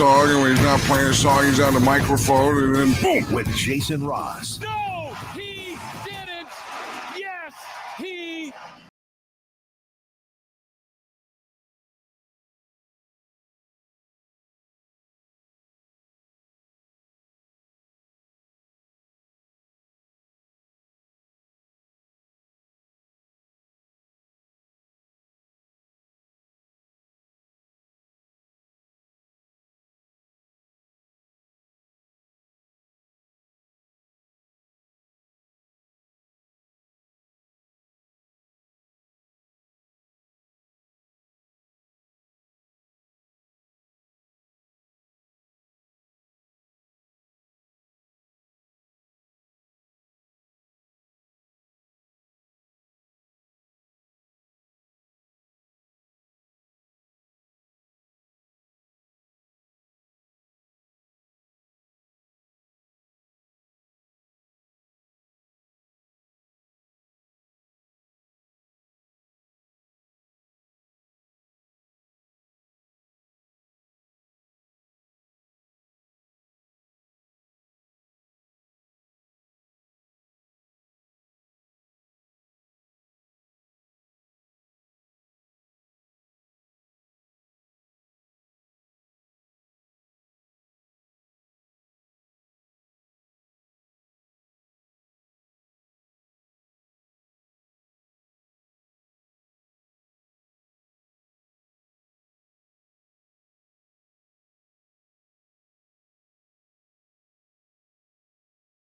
song, and when he's not playing a song, he's on the microphone, and then boom. With Jason Ross. No, he didn't. Yes, he.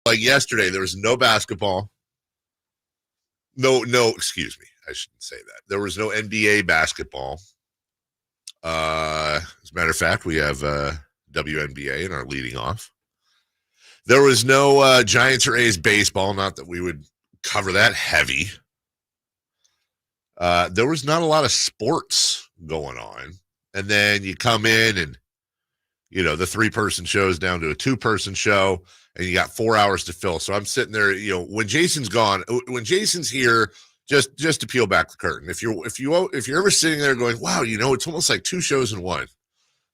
Like yesterday, there was no basketball. No, excuse me. I shouldn't say that. There was no NBA basketball. As a matter of fact, we have WNBA in our leading off. There was no Giants or A's baseball, not that we would cover that heavy. There was not a lot of sports going on. And then you come in and, you know, the 3-person show is down to a 2-person show, and you got 4 hours to fill. So I'm sitting there, you know, when Jason's gone, when Jason's here, just to peel back the curtain. If you're ever sitting there going, wow, you know, it's almost like 2 shows in one.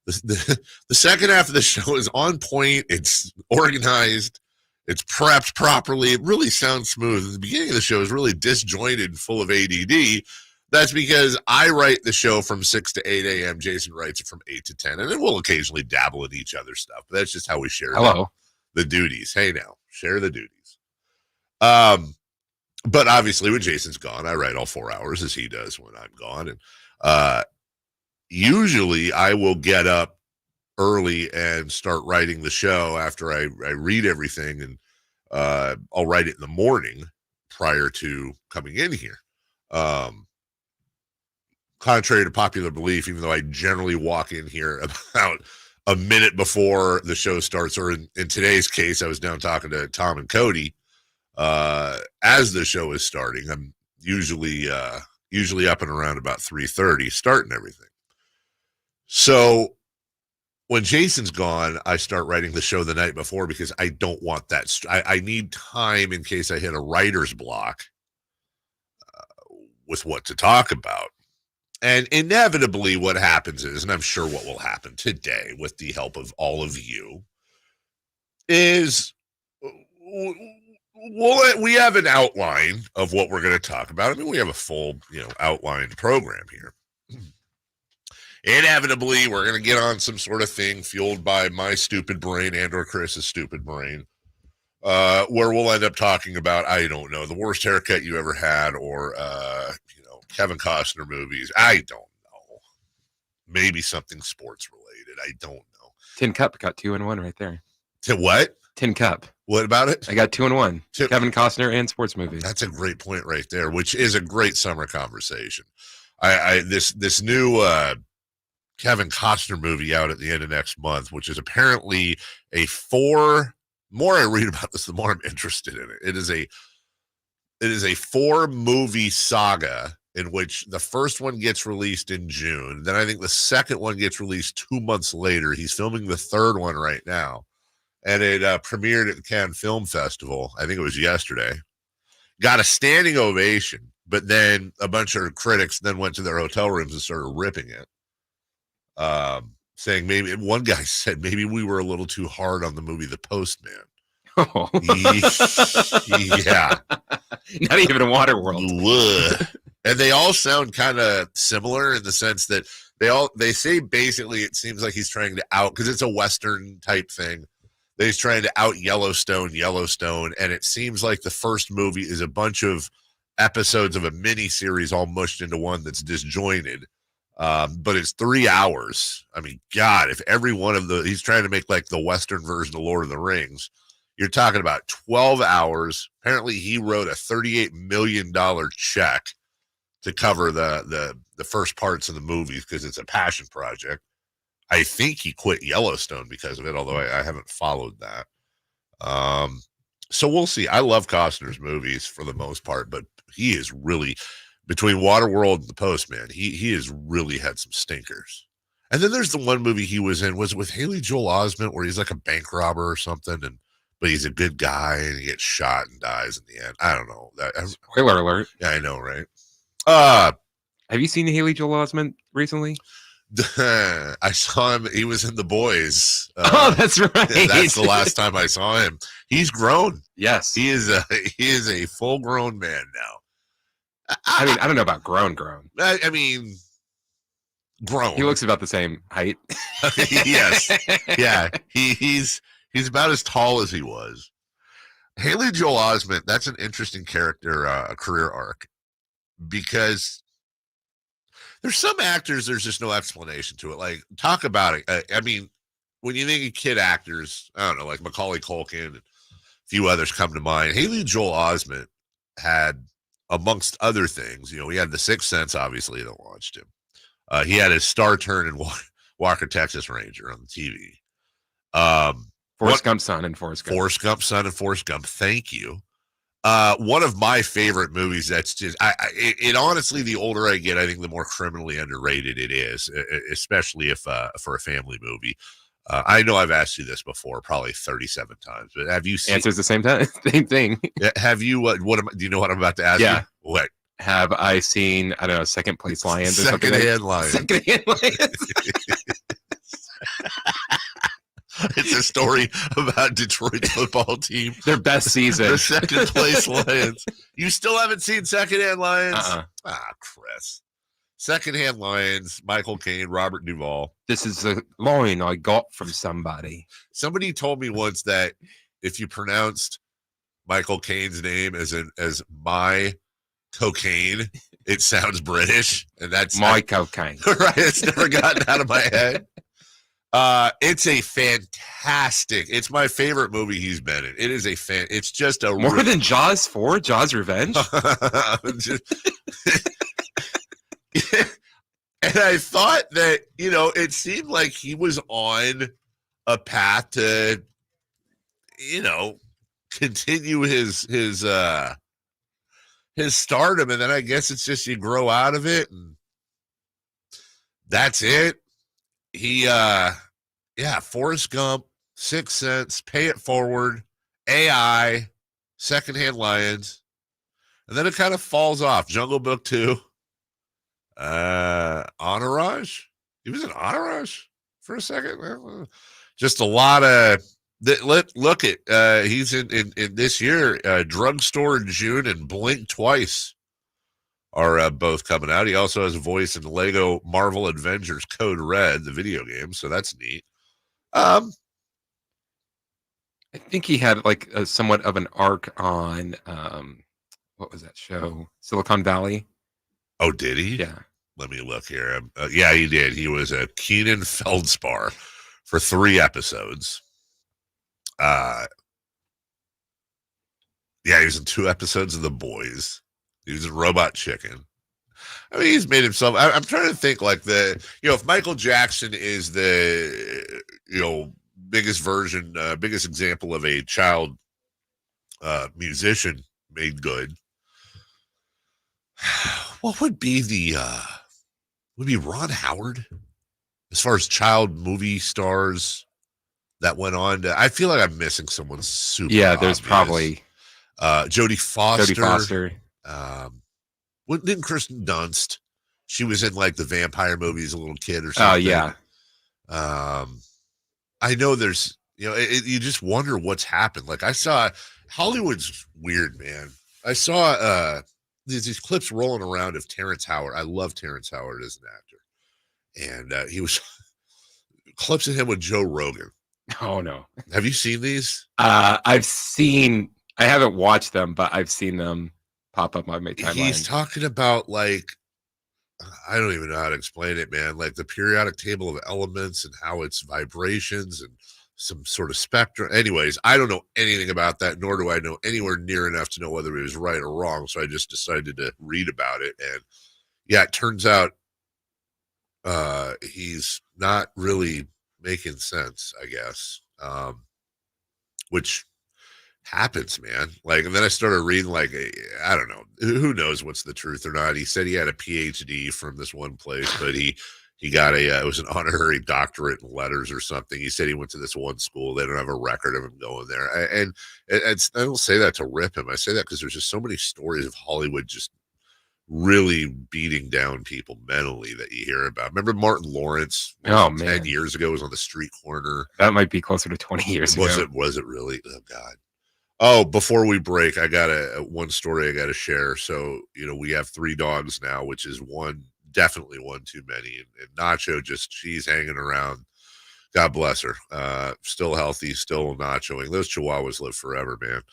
The second half of the show is on point. It's organized. It's prepped properly. It really sounds smooth. The beginning of the show is really disjointed and full of ADD. That's because I write the show from 6 to 8 a.m. Jason writes it from 8 to 10. And then we'll occasionally dabble in each other's stuff. But that's just how we share the duties. Hey, now, share the duties. But obviously, when Jason's gone, I write all 4 hours as he does when I'm gone. And usually, I will get up early and start writing the show after I read everything. And I'll write it in the morning prior to coming in here. Contrary to popular belief, even though I generally walk in here about a minute before the show starts, or in today's case, I was down talking to Tom and Cody as the show is starting. I'm usually up and around about 3:30, starting everything. So when Jason's gone, I start writing the show the night before because I don't want that. I need time in case I hit a writer's block with what to talk about. And inevitably what happens is, and I'm sure what will happen today with the help of all of you, is we have an outline of what we're going to talk about. I mean, we have a full, outlined program here. Inevitably, we're going to get on some sort of thing fueled by my stupid brain and or Chris's stupid brain, where we'll end up talking about, I don't know, the worst haircut you ever had, or, Kevin Costner movies. I don't know. Maybe something sports related. I don't know. Tin Cup got 2 in 1 right there. To what? Tin Cup. What about it? I got 2 in 1. Kevin Costner and sports movies. That's a great point right there, which is a great summer conversation. This new Kevin Costner movie out at the end of next month, which is apparently more I read about this, the more I'm interested in it. It is a 4-movie saga in which the first one gets released in June. Then I think the second one gets released 2 months later. He's filming the third one right now. And it premiered at the Cannes Film Festival. I think it was yesterday. Got a standing ovation, but then a bunch of critics then went to their hotel rooms and started ripping it. saying maybe one guy said maybe we were a little too hard on the movie The Postman. Oh. Yeah. Not even a Waterworld. And they all sound kind of similar in the sense that they say basically it seems like he's trying to out, because it's a Western type thing. He's trying to out Yellowstone, and it seems like the first movie is a bunch of episodes of a mini series all mushed into one that's disjointed. But it's 3 hours. I mean, God, if every one of he's trying to make like the Western version of Lord of the Rings, you're talking about 12 hours. Apparently he wrote a $38 million check to cover the first parts of the movies because it's a passion project. I think he quit Yellowstone because of it, although I haven't followed that. So we'll see. I love Costner's movies for the most part, but he is really, between Waterworld and The Postman, he has really had some stinkers. And then there's the one movie he was in, was it with Haley Joel Osment, where he's like a bank robber or something, but he's a good guy and he gets shot and dies in the end. I don't know. Spoiler alert. Yeah, I know, right? Have you seen Haley Joel Osment recently? I saw him. He was in The Boys. That's right. That's the last time I saw him. He's grown. Yes, he is a full grown man now. I mean, I don't know about grown. I mean, grown. He looks about the same height. Yes. Yeah. He's about as tall as he was. Haley Joel Osment, that's an interesting character, career arc, because there's some actors, there's just no explanation to it. Like, talk about it. I mean, when you think of kid actors, I don't know, like Macaulay Culkin and a few others come to mind. Haley Joel Osment had, amongst other things, he had The Sixth Sense, obviously, that launched him. He had his star turn in Walker, Texas Ranger on the TV. Forrest Gump's son and Forrest Gump. Forrest Gump's son and Forrest Gump. Thank you. One of my favorite movies that's just, it honestly, the older I get, I think the more criminally underrated it is, especially if for a family movie. I know I've asked you this before, probably 37 times, but have you seen? Answers the same time, same thing. Have you? Do you know what I'm about to ask you? What? Have I seen? I don't know, Second Place Lions or something. Secondhand Lions. Secondhand Lions. It's a story about Detroit's football team. Their best season. The second place Lions. You still haven't seen Secondhand Lions? Chris. Secondhand Lions, Michael Caine, Robert Duvall. This is a line I got from somebody. Somebody told me once that if you pronounced Michael Caine's name as my cocaine, it sounds British. And that's my cocaine. Right. It's never gotten out of my head. It's a fantastic. It's my favorite movie he's been in. It is it's just a more than Jaws 4, Jaws Revenge. And I thought that it seemed like he was on a path to continue his stardom, and then I guess it's just you grow out of it, and that's it. He, Forrest Gump, Sixth Sense, Pay It Forward, AI, Secondhand Lions, and then it kind of falls off. Jungle Book 2, Entourage. He was in Entourage for a second. Just a lot of look at. He's in this year. Drugstore in June and Blink Twice are both coming out. He also has a voice in Lego Marvel Avengers Code Red, the video game, so that's neat. I think he had like somewhat of an arc on what was that show? Silicon Valley. Oh, did he? Yeah. Let me look here. Yeah, he did. He was a Keenan Feldspar for 3 episodes. Yeah, he was in 2 episodes of The Boys. He was in Robot Chicken. I mean, he's made himself. I'm trying to think like if Michael Jackson is the, biggest example of a child musician made good. What would be would be Ron Howard as far as child movie stars that went on to, I feel like I'm missing someone super. Yeah, there's obvious. probably Jodie Foster. Jodie Foster. Didn't Kristen Dunst? She was in like the vampire movies, a little kid or something. Oh yeah. I know there's, you just wonder what's happened. Like I saw Hollywood's weird, man. I saw these clips rolling around of Terrence Howard. I love Terrence Howard as an actor. And he was clips of him with Joe Rogan. Oh no. Have you seen these? I haven't watched them, but I've seen them pop up on my timeline. He's talking about like, I don't even know how to explain it, man. Like the periodic table of elements and how it's vibrations and some sort of spectrum. Anyways, I don't know anything about that, nor do I know anywhere near enough to know whether he was right or wrong. So I just decided to read about it. And yeah, it turns out he's not really making sense, I guess, which happens, man. Like, and then I started reading, like, I don't know, who knows what's the truth or not. He said he had a PhD from this one place, but he got it was an honorary doctorate in letters or something. He said he went to this one school. They don't have a record of him going there. And I don't say that to rip him. I say that because there's just so many stories of Hollywood just really beating down people mentally that you hear about. Remember Martin Lawrence? 10 years ago was on the street corner. That might be closer to 20 years ago. Was it really? Oh God. Oh, before we break, I got one story I got to share. So, we have 3 dogs now, which is definitely one too many. And Nacho, she's hanging around. God bless her. Still healthy, still nachoing. Those Chihuahuas live forever, man.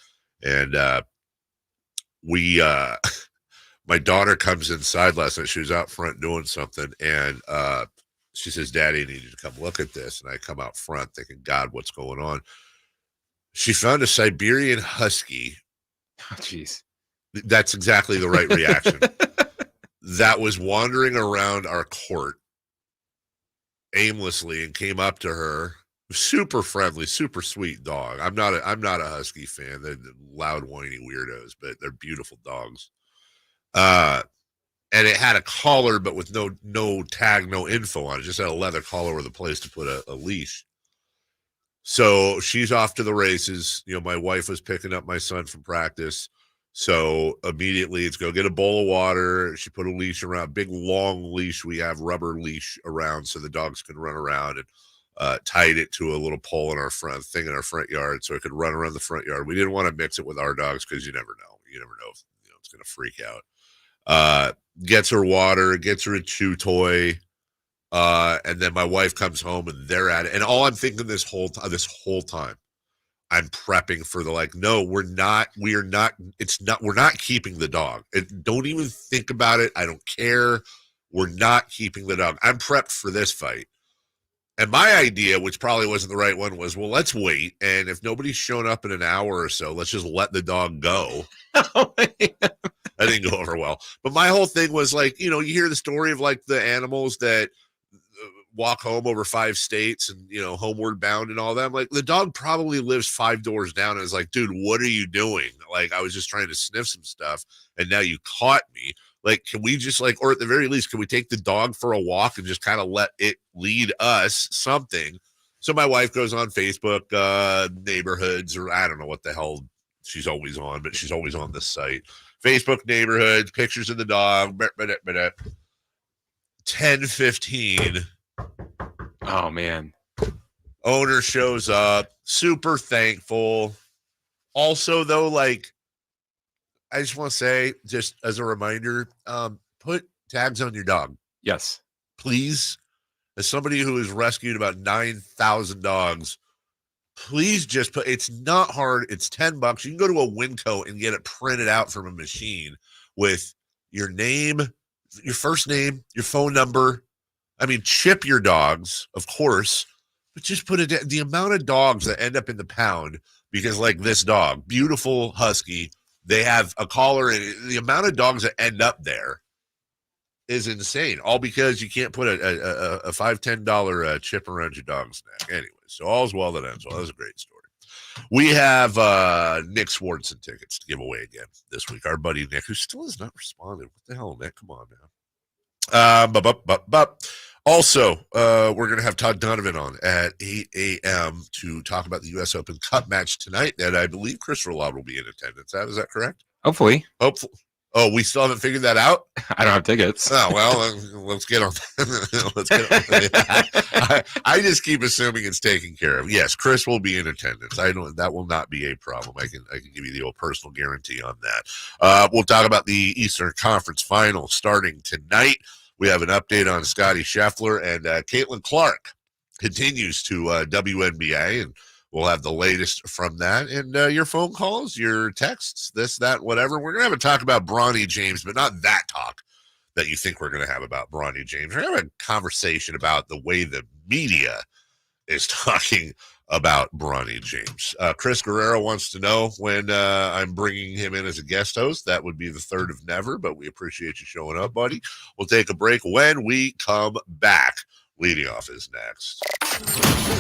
And my daughter comes inside last night. She was out front doing something, and she says, "Daddy, I need you to come look at this." And I come out front thinking, God, what's going on? She found a Siberian husky. Oh, jeez. That's exactly the right reaction. That was wandering around our court aimlessly and came up to her. Super friendly, super sweet dog. I'm not a husky fan. They're loud, whiny weirdos, but they're beautiful dogs. And it had a collar, but with no tag, no info on it. Just had a leather collar with a place to put a leash. So she's off to the races. My wife was picking up my son from practice. So immediately it's go get a bowl of water. She put a leash around, big long leash. We have rubber leash around so the dogs can run around, and tied it to a little pole in our front yard so it could run around the front yard. We didn't want to mix it with our dogs because you never know. You never know if it's going to freak out. Gets her water, gets her a chew toy. And then my wife comes home and they're at it. And all I'm thinking this whole time, I'm prepping for no, we're not keeping the dog. Don't even think about it. I don't care. We're not keeping the dog. I'm prepped for this fight. And my idea, which probably wasn't the right one, was, well, let's wait. And if nobody's shown up in an hour or so, let's just let the dog go. Oh, that didn't go over well. But my whole thing was you hear the story of the animals that walk home over 5 states and, homeward bound and all that. I'm like, the dog probably lives 5 doors down and is like, dude, what are you doing? I was just trying to sniff some stuff and now you caught me. Can we just or at the very least, can we take the dog for a walk and just kind of let it lead us something? So my wife goes on Facebook, neighborhoods, or I don't know what the hell she's always on, but she's always on this site. Facebook neighborhoods, pictures of the dog, 10:15. Oh, man. Owner shows up, super thankful. Also, though, I just want to say, just as a reminder, put tags on your dog. Yes. Please. As somebody who has rescued about 9,000 dogs, please just it's not hard. It's $10. You can go to a Winco and get it printed out from a machine with your name, your first name, your phone number. I mean, chip your dogs, of course, but just put it. The amount of dogs that end up in the pound because, this dog, beautiful husky, they have a collar, and the amount of dogs that end up there is insane. All because you can't put a $5-10 chip around your dog's neck. Anyway, so all's well that ends well. That was a great story. We have Nick Swartzen tickets to give away again this week. Our buddy Nick, who still has not responded. What the hell, Nick? Come on now. Also, we're going to have Todd Dunovit on at 8 a.m. to talk about the U.S. Open Cup match tonight, and I believe Chris Roulade will be in attendance. Is that correct? Hopefully. Oh, we still haven't figured that out? I don't have tickets. Oh, well, let's get on. Let's get on. I just keep assuming it's taken care of. Yes, Chris will be in attendance. That will not be a problem. I can give you the old personal guarantee on that. We'll talk about the Eastern Conference Finals starting tonight. We have an update on Scottie Scheffler, and Caitlyn Clark continues to WNBA, and we'll have the latest from that, and your phone calls, your texts, this, that, whatever. We're going to have a talk about Bronny James, but not that talk that you think we're going to have about Bronny James. We're going to have a conversation about the way the media is talking about Bronny James. Chris Guerrero wants to know when I'm bringing him in as a guest host. That would be the third of never, but we appreciate you showing up, buddy. We'll take a break. When we come back, leading off is next.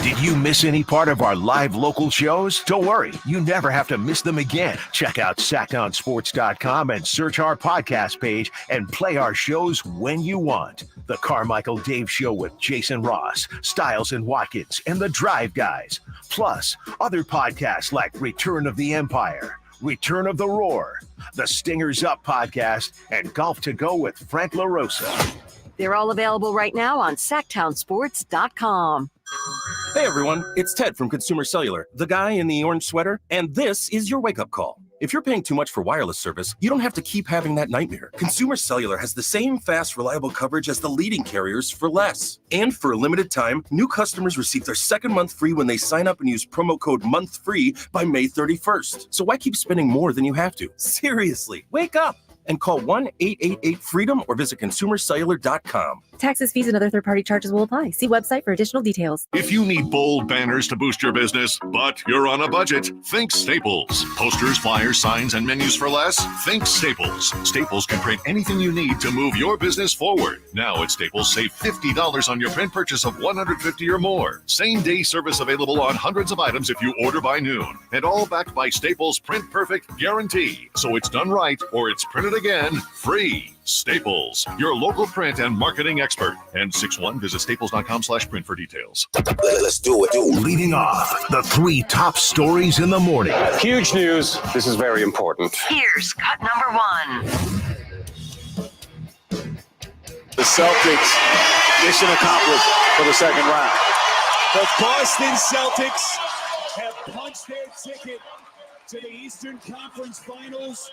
Did you miss any part of our live local shows? Don't worry, you never have to miss them again. Check out SacDownSports.com and search our podcast page and play our shows when you want. The Carmichael Dave Show with Jason Ross, Stiles and Watkins, and the Drive Guys. Plus, other podcasts like Return of the Empire, Return of the Roar, the Stingers Up podcast, and Golf to Go with Frank LaRosa. They're all available right now on SacTownSports.com. Hey everyone, it's Ted from Consumer Cellular, the guy in the orange sweater, and this is your wake-up call. If you're paying too much for wireless service, you don't have to keep having that nightmare. Consumer Cellular has the same fast, reliable coverage as the leading carriers for less. And for a limited time, new customers receive their second month free when they sign up and use promo code MONTHFREE by May 31st. So why keep spending more than you have to? Seriously, wake up! And call 1-888-FREEDOM or visit consumercellular.com. Taxes, fees, and other third-party charges will apply. See website for additional details. If you need bold banners to boost your business, but you're on a budget, think Staples. Posters, flyers, signs, and menus for less? Think Staples. Staples can print anything you need to move your business forward. Now at Staples, save $50 on your print purchase of $150 or more. Same-day service available on hundreds of items if you order by noon. And all backed by Staples' Print Perfect guarantee. So it's done right or it's printed again free. Staples, your local print and marketing expert. And 6-1, visit staples.com/print for details. Let's do it. Leading off, the three top stories in the morning. Huge news. This is very important. Here's cut number one. The Celtics, mission accomplished for the second round. The Boston Celtics have punched their ticket to the Eastern Conference Finals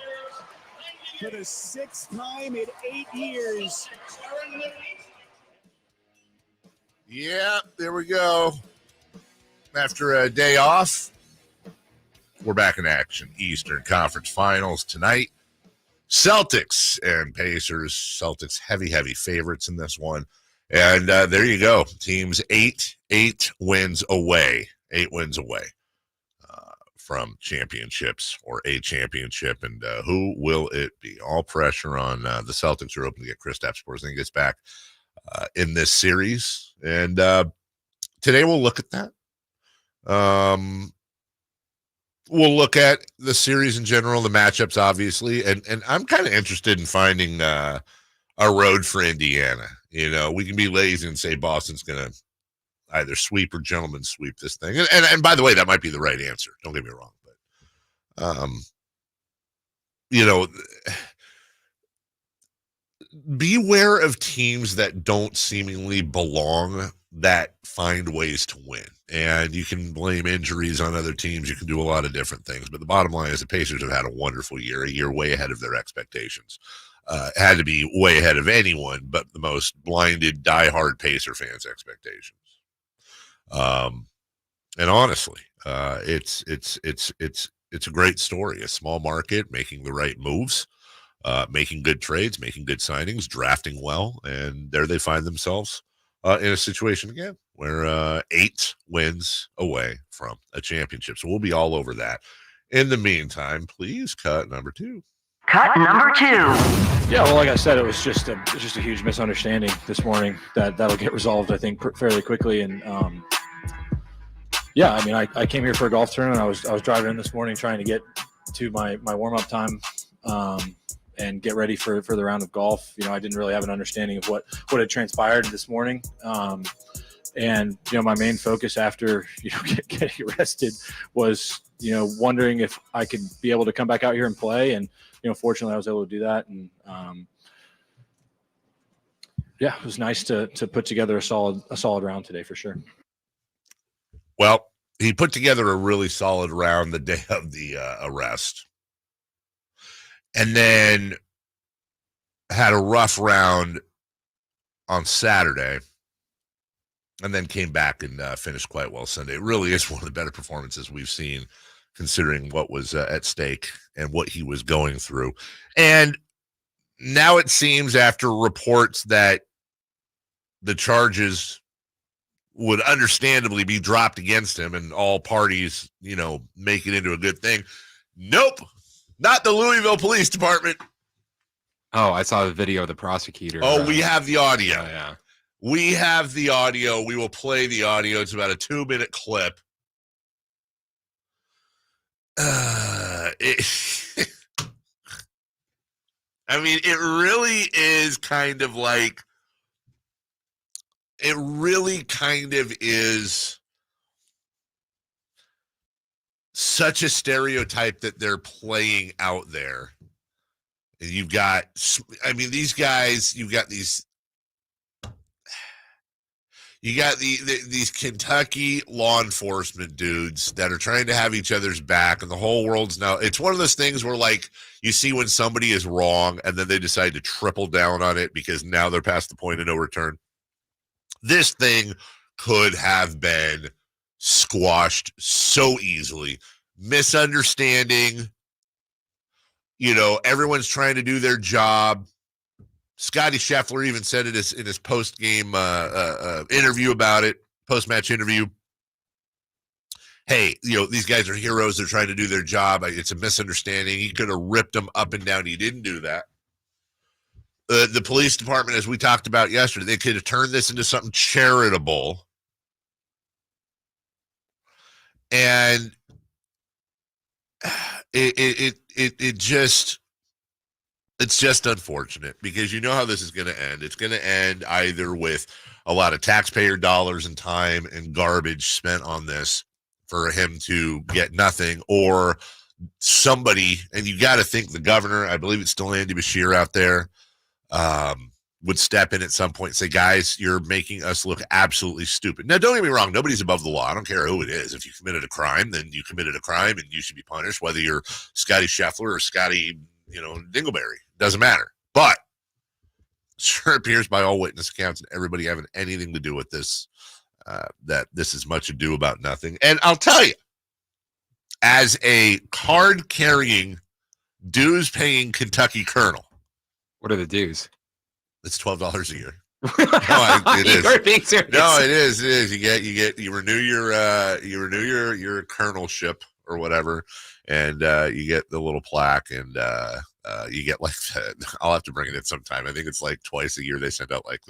for the sixth time in 8 years. Yeah, there we go. After a day off, we're back in action. Eastern Conference Finals tonight. Celtics and Pacers. Celtics heavy favorites in this one. And there you go. Teams eight wins away. 8 wins away from championships or a championship. And who will it be? All pressure on the Celtics are hoping to get Kristaps Porzingis gets back in this series. And today we'll look at that. We'll look at the series in general, the matchups, obviously. And I'm kind of interested in finding a road for Indiana. You know, we can be lazy and say Boston's going to either sweep or gentlemen sweep this thing. And by the way, that might be the right answer. Don't get me wrong. But, you know, beware of teams that don't seemingly belong that find ways to win. And you can blame injuries on other teams. You can do a lot of different things. But the bottom line is the Pacers have had a wonderful year, a year way ahead of their expectations. Had to be way ahead of anyone but the most blinded, diehard Pacer fans' expectations. And honestly, it's a great story. A small market making the right moves, making good trades, making good signings, drafting well, and there they find themselves in a situation again where 8 wins away from a championship. So we'll be all over that. In the meantime, please cut number 2. Cut number 2. Yeah, well, like I said, it was just a huge misunderstanding this morning that'll get resolved, I think, fairly quickly. And yeah, I mean, I came here for a golf tournament. I was driving in this morning trying to get to my warm-up time and get ready for the round of golf. You know, I didn't really have an understanding of what had transpired this morning. And, you know, my main focus after, you know, getting arrested was wondering if I could be able to come back out here and play. And, fortunately I was able to do that. And, it was nice to put together a solid round today for sure. Well, he put together a really solid round the day of the arrest. And then had a rough round on Saturday, and then came back and finished quite well Sunday. It really is one of the better performances we've seen, considering what was at stake and what he was going through. And now it seems, after reports that the charges would understandably be dropped against him and all parties, make it into a good thing. Nope, not the Louisville Police Department. Oh, I saw the video of the prosecutor. Oh, we have the audio. Yeah. We have the audio. We will play the audio. It's about a 2-minute clip. It really is kind of like, it really kind of is such a stereotype that they're playing out there. And you've got, these guys, these Kentucky law enforcement dudes that are trying to have each other's back, and the whole world's now, it's one of those things where, like, you see when somebody is wrong and then they decide to triple down on it because now they're past the point of no return. This thing could have been squashed so easily. Misunderstanding. Everyone's trying to do their job. Scottie Scheffler even said it in his post-game interview about it, post-match interview. Hey, these guys are heroes. They're trying to do their job. It's a misunderstanding. He could have ripped them up and down. He didn't do that. The police department, as we talked about yesterday, they could have turned this into something charitable. And it's just unfortunate, because you know how this is going to end. It's going to end either with a lot of taxpayer dollars and time and garbage spent on this for him to get nothing, or somebody, and you got to think the governor, I believe it's still Andy Bashir out there, would step in at some point and say, guys, you're making us look absolutely stupid. Now, don't get me wrong. Nobody's above the law. I don't care who it is. If you committed a crime, then you committed a crime and you should be punished, whether you're Scottie Scheffler or Scottie, Dingleberry. Doesn't matter. But sure appears by all witness accounts and everybody having anything to do with this, that this is much ado about nothing. And I'll tell you, as a card-carrying, dues-paying Kentucky colonel. What are the dues? It's $12 a year. It is. You're being serious. No, it is. It is. You renew your colonelship or whatever, and you get the little plaque, and you get like I'll have to bring it in sometime. I think it's like twice a year they send out like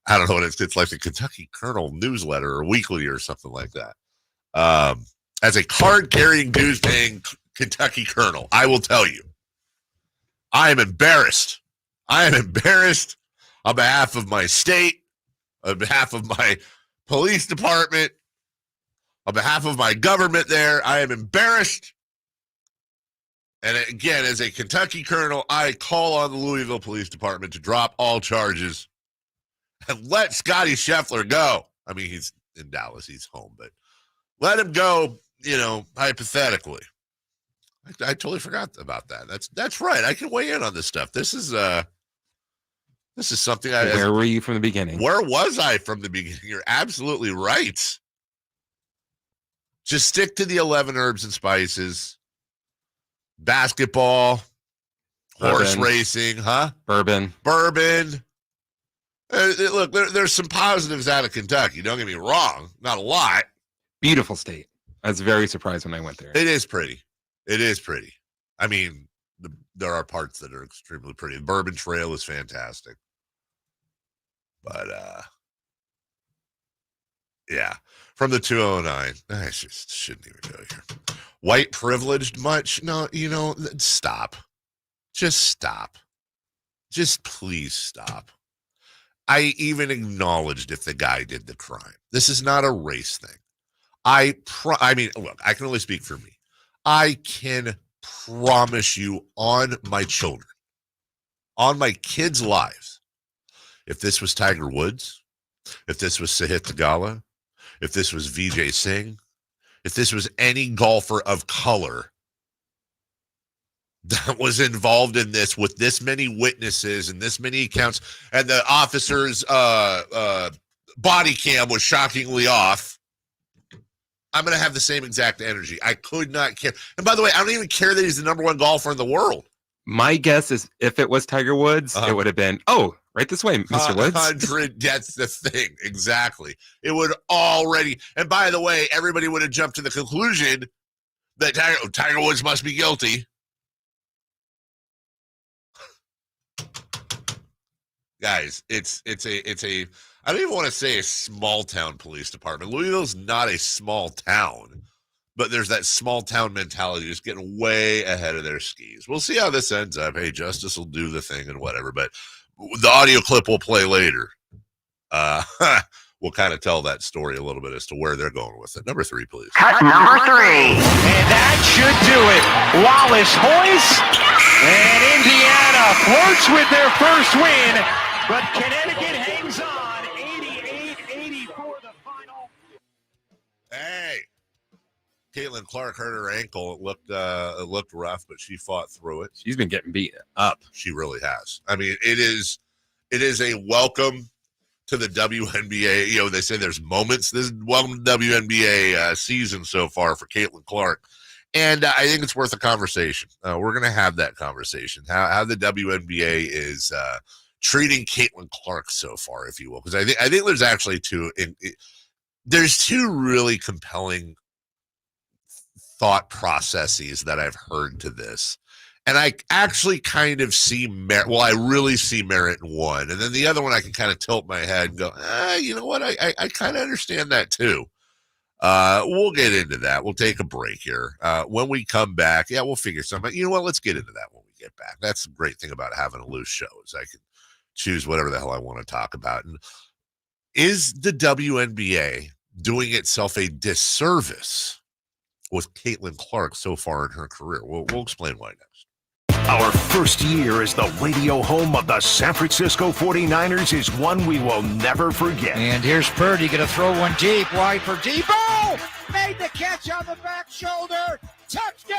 I don't know what it's like the Kentucky Colonel newsletter or weekly or something like that. As a card-carrying, dues-paying Kentucky colonel, I will tell you, I am embarrassed. I am embarrassed on behalf of my state, on behalf of my police department, on behalf of my government there. I am embarrassed. And again, as a Kentucky colonel, I call on the Louisville Police Department to drop all charges and let Scottie Scheffler go. I mean, he's in Dallas. He's home, but let him go, hypothetically. I totally forgot about that. That's right. I can weigh in on this stuff. This is something Where were you from the beginning? Where was I from the beginning? You're absolutely right. Just stick to the 11 herbs and spices. Basketball, horse racing, huh? Bourbon. Look, there's some positives out of Kentucky. Don't get me wrong. Not a lot. Beautiful state. I was very surprised when I went there. It is pretty. I mean, there are parts that are extremely pretty. The Bourbon Trail is fantastic. But, yeah. From the 209, I just shouldn't even go here. White privileged much? No, stop. Just stop. Just please stop. I even acknowledged if the guy did the crime. This is not a race thing. I mean, look, I can only speak for me. I can promise you on my children, on my kids' lives, if this was Tiger Woods, if this was Sahith Theegala, if this was Vijay Singh, if this was any golfer of color that was involved in this with this many witnesses and this many accounts, and the officer's body cam was shockingly off, I'm going to have the same exact energy. I could not care. And by the way, I don't even care that he's the number one golfer in the world. My guess is if it was Tiger Woods, it would have been, right this way, Mr. Woods. 100, that's the thing. Exactly. It would already, and by the way, everybody would have jumped to the conclusion that Tiger Woods must be guilty. Guys, it's a I don't even want to say a small town police department. Louisville's not a small town, but there's that small town mentality just getting way ahead of their skis. We'll see how this ends up. Hey, justice will do the thing and whatever, but the audio clip we'll play later. We'll kind of tell that story a little bit as to where they're going with it. Number 3, please. Cut number 3. And that should do it. Wallace hoist. And Indiana flirts with their first win. But Connecticut hangs on. 88-84 the final. Hey. Caitlyn Clark hurt her ankle. It looked rough, but she fought through it. She's been getting beat up. She really has. I mean, it is a welcome to the WNBA. You know, they say there's moments. This is welcome to WNBA season so far for Caitlyn Clark. And I think it's worth a conversation. We're going to have that conversation. How the WNBA is treating Caitlyn Clark so far, if you will. Because I think there's actually there's two really compelling thought processes that I've heard to this. And I actually kind of see merit. Well, I really see merit in one. And then the other one, I can kind of tilt my head and go, you know what? I kind of understand that too. We'll get into that. We'll take a break here. When we come back, we'll figure something out. You know what? Let's get into that when we get back. That's the great thing about having a loose show is I can choose whatever the hell I want to talk about. And is the WNBA doing itself a disservice with Caitlyn Clark so far in her career? We'll explain why next. Our first year as the radio home of the San Francisco 49ers is one we will never forget. And here's Purdy going to throw one deep, wide for Debo. Made the catch on the back shoulder. Touchdown!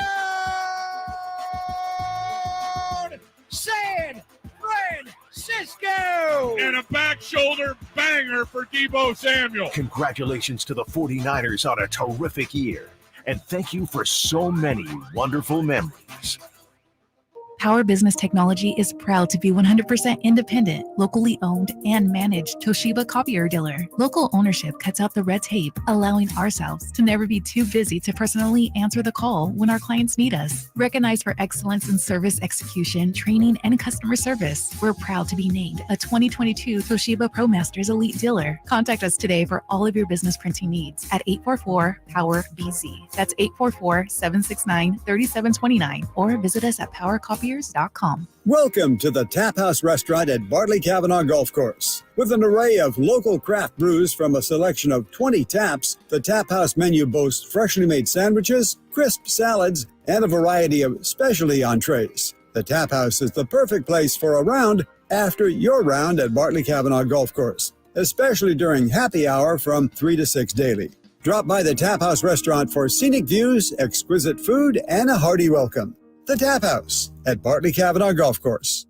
San Francisco! And a back shoulder banger for Debo Samuel. Congratulations to the 49ers on a terrific year. And thank you for so many wonderful memories. Power Business Technology is proud to be 100% independent, locally owned, and managed Toshiba copier dealer. Local ownership cuts out the red tape, allowing ourselves to never be too busy to personally answer the call when our clients need us. Recognized for excellence in service execution, training, and customer service, we're proud to be named a 2022 Toshiba ProMasters Elite Dealer. Contact us today for all of your business printing needs at 844-POWER-BZ. That's 844-769-3729, or visit us at PowerCopier.com. Welcome to the Tap House Restaurant at Bartley Cavanaugh Golf Course. With an array of local craft brews from a selection of 20 taps, the Tap House menu boasts freshly made sandwiches, crisp salads, and a variety of specialty entrees. The Tap House is the perfect place for a round after your round at Bartley Cavanaugh Golf Course, especially during happy hour from 3 to 6 daily. Drop by the Tap House Restaurant for scenic views, exquisite food, and a hearty welcome. The Tap House at Bartley Cavanaugh Golf Course.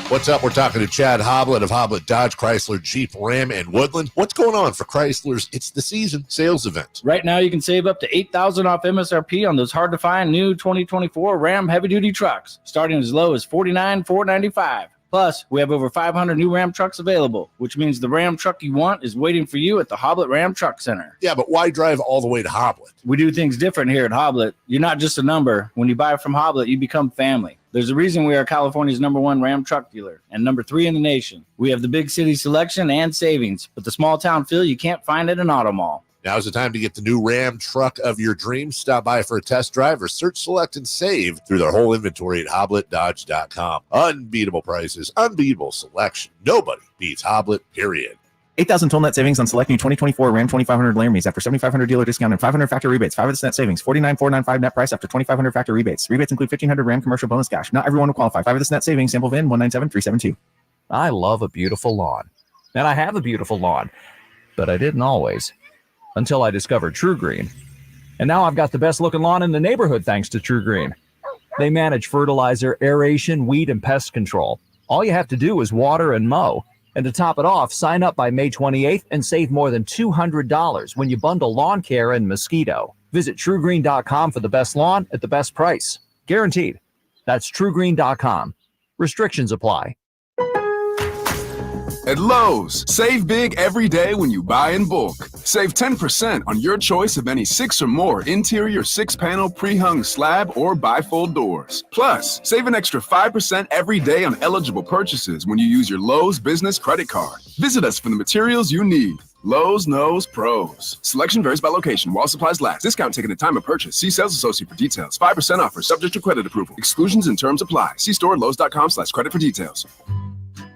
What's up? We're talking to Chad Hoblet of Hoblet Dodge, Chrysler, Jeep, Ram, and Woodland. What's going on for Chrysler's It's the Season sales event? Right now, you can save up to $8,000 off MSRP on those hard-to-find new 2024 Ram heavy-duty trucks, starting as low as $49,495. Plus, we have over 500 new Ram trucks available, which means the Ram truck you want is waiting for you at the Hoblet Ram Truck Center. Yeah, but why drive all the way to Hoblet? We do things different here at Hoblet. You're not just a number. When you buy from Hoblet, you become family. There's a reason we are California's #1 Ram truck dealer and #3 in the nation. We have the big city selection and savings, but the small town feel you can't find at an auto mall. Now's the time to get the new Ram truck of your dreams. Stop by for a test drive or search, select, and save through their whole inventory at HobletDodge.com. Unbeatable prices, unbeatable selection. Nobody beats Hoblet, period. 8,000 total net savings on select new 2024 Ram 2500 Laramie's after 7,500 dealer discount and 500 factor rebates. 5 net savings, 49,495 net price after 2,500 factor rebates. Rebates include 1,500 Ram commercial bonus cash. Not everyone will qualify. 5 of this net savings. Sample VIN 197372. I love a beautiful lawn, and I have a beautiful lawn, but I didn't always, until I discovered True Green. And now I've got the best looking lawn in the neighborhood thanks to True Green. They manage fertilizer, aeration, weed, and pest control. All you have to do is water and mow. And to top it off, sign up by May 28th and save more than $200 when you bundle lawn care and mosquito. Visit TrueGreen.com for the best lawn at the best price. Guaranteed. That's TrueGreen.com. Restrictions apply. At Lowe's, save big every day when you buy in bulk. Save 10% on your choice of any 6 or more interior 6-panel pre-hung slab or bifold doors. Plus, save an extra 5% every day on eligible purchases when you use your Lowe's business credit card. Visit us for the materials you need. Lowe's knows pros. Selection varies by location. While supplies last. Discount taken at time of purchase. See sales associate for details. 5% offer subject to credit approval. Exclusions and terms apply. See store lowes.com/credit for details.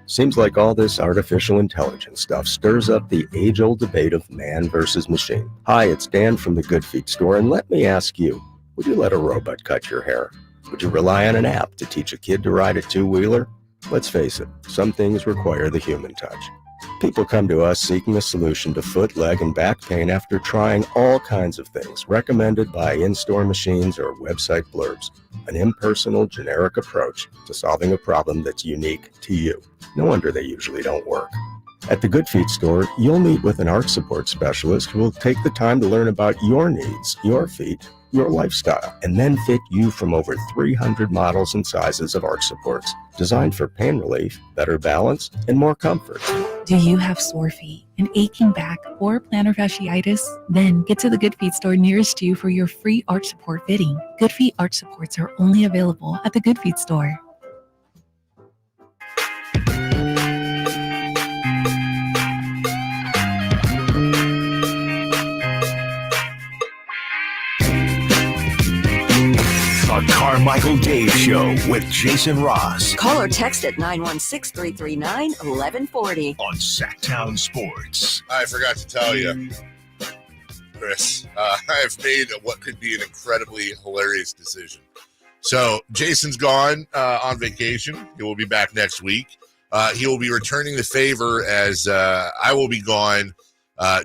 Seems like all this artificial intelligence stuff stirs up the age-old debate of man versus machine. Hi, it's Dan from the Good Feet store, and let me ask you, would you let a robot cut your hair? Would you rely on an app to teach a kid to ride a two-wheeler? Let's face it, some things require the human touch. People come to us seeking a solution to foot, leg, and back pain after trying all kinds of things recommended by in-store machines or website blurbs. An impersonal, generic approach to solving a problem that's unique to you. No wonder they usually don't work. At the Good Feet store, you'll meet with an arch support specialist who will take the time to learn about your needs, your feet, your lifestyle, and then fit you from over 300 models and sizes of arch supports, designed for pain relief, better balance, and more comfort. Do you have sore feet, an aching back, or plantar fasciitis? Then get to the Good Feet store nearest you for your free arch support fitting. Good Feet arch supports are only available at the Good Feet store. The Carmichael Dave Show with Jason Ross. Call or text at 916-339-1140. On Sacktown Sports. I forgot to tell you, Chris, I've made what could be an incredibly hilarious decision. So Jason's gone on vacation. He will be back next week. He will be returning the favor as I will be gone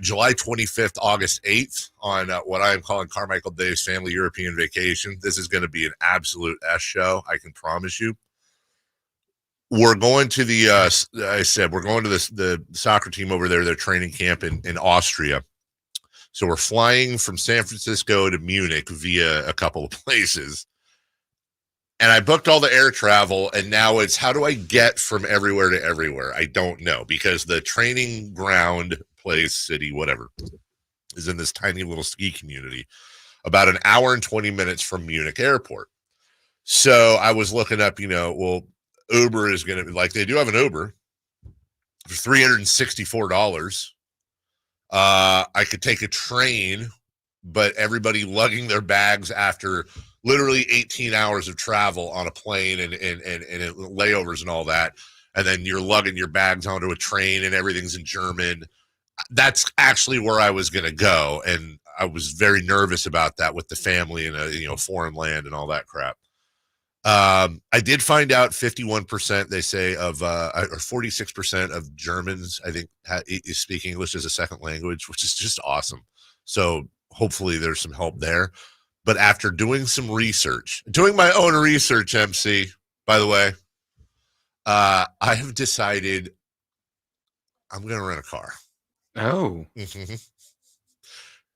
July 25th, August 8th on what I am calling Carmichael Dave's Family European Vacation. This is going to be an absolute S show, I can promise you. We're going to we're going to the soccer team over there, their training camp in Austria. So we're flying from San Francisco to Munich via a couple of places. And I booked all the air travel, and now it's how do I get from everywhere to everywhere? I don't know, because the training ground, place, city, whatever, is in this tiny little ski community about an hour and 20 minutes from Munich airport. So I was looking up, Uber is going to be like, they do have an Uber for $364. I could take a train, but everybody lugging their bags after literally 18 hours of travel on a plane and layovers and all that. And then you're lugging your bags onto a train and everything's in German. That's actually where I was going to go. And I was very nervous about that with the family in a foreign land and all that crap. I did find out 51%, they say, or 46% of Germans, I think, speak English as a second language, which is just awesome. So hopefully there's some help there. But after doing some research, doing my own research, MC, by the way, I have decided I'm going to rent a car. Oh. Mm-hmm.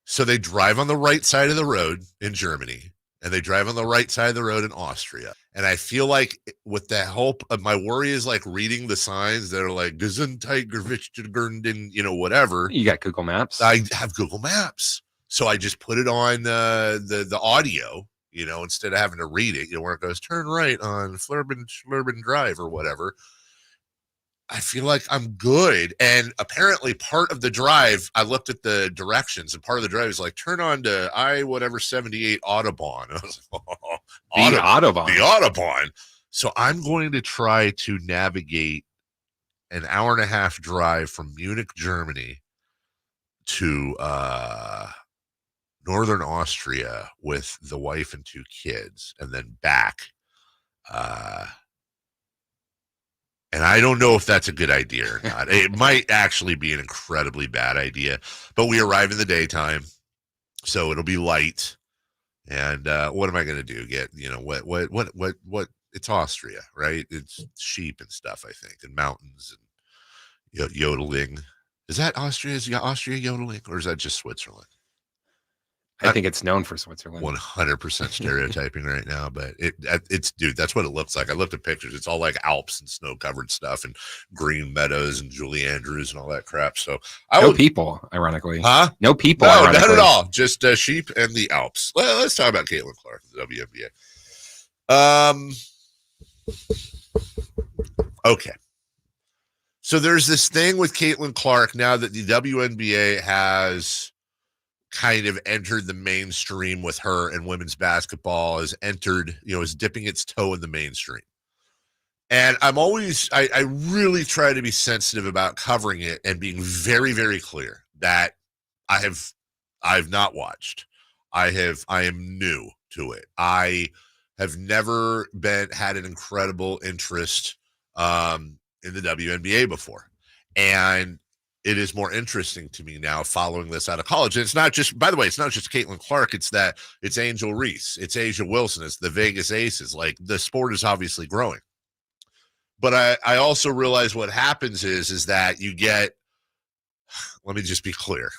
So they drive on the right side of the road in Germany, and they drive on the right side of the road in Austria. And I feel like with the help of my worry is like reading the signs that are like, whatever. You got Google Maps. I have Google Maps. So I just put it on the audio, instead of having to read it, where it goes, turn right on Flurban Drive or whatever. I feel like I'm good. And apparently part of the drive, I looked at the directions, and part of the drive is like, turn on to I-78 Autobahn. I was like, Autobahn. The Autobahn. So I'm going to try to navigate an hour-and-a-half drive from Munich, Germany to Northern Austria with the wife and 2 kids, and then back. And I don't know if that's a good idea or not. It might actually be an incredibly bad idea, but we arrive in the daytime, so it'll be light. And what am I going to do? Get, what? It's Austria, right? It's sheep and stuff, I think, and mountains and yodeling. Is that Austria? Is Austria yodeling, or is that just Switzerland? I think it's known for Switzerland. 100% stereotyping right now, but it's dude, that's what it looks like. I looked at pictures. It's all like Alps and snow-covered stuff and green meadows and Julie Andrews and all that crap. So no people, ironically. Huh? No people. No, not at all. Just sheep and the Alps. Let's talk about Caitlyn Clark, the WNBA. Okay. So there's this thing with Caitlyn Clark now that the WNBA has kind of entered the mainstream with her, and women's basketball has entered, is dipping its toe in the mainstream. And I really try to be sensitive about covering it and being very, very clear that I've not watched. I am new to it. I have never had an incredible interest in the WNBA before. And it is more interesting to me now following this out of college. And it's not just, by the way, it's not just Caitlyn Clark. It's Angel Reese. It's Asia Wilson. It's the Vegas Aces. Like, the sport is obviously growing. But I also realize what happens is that you get, let me just be clear.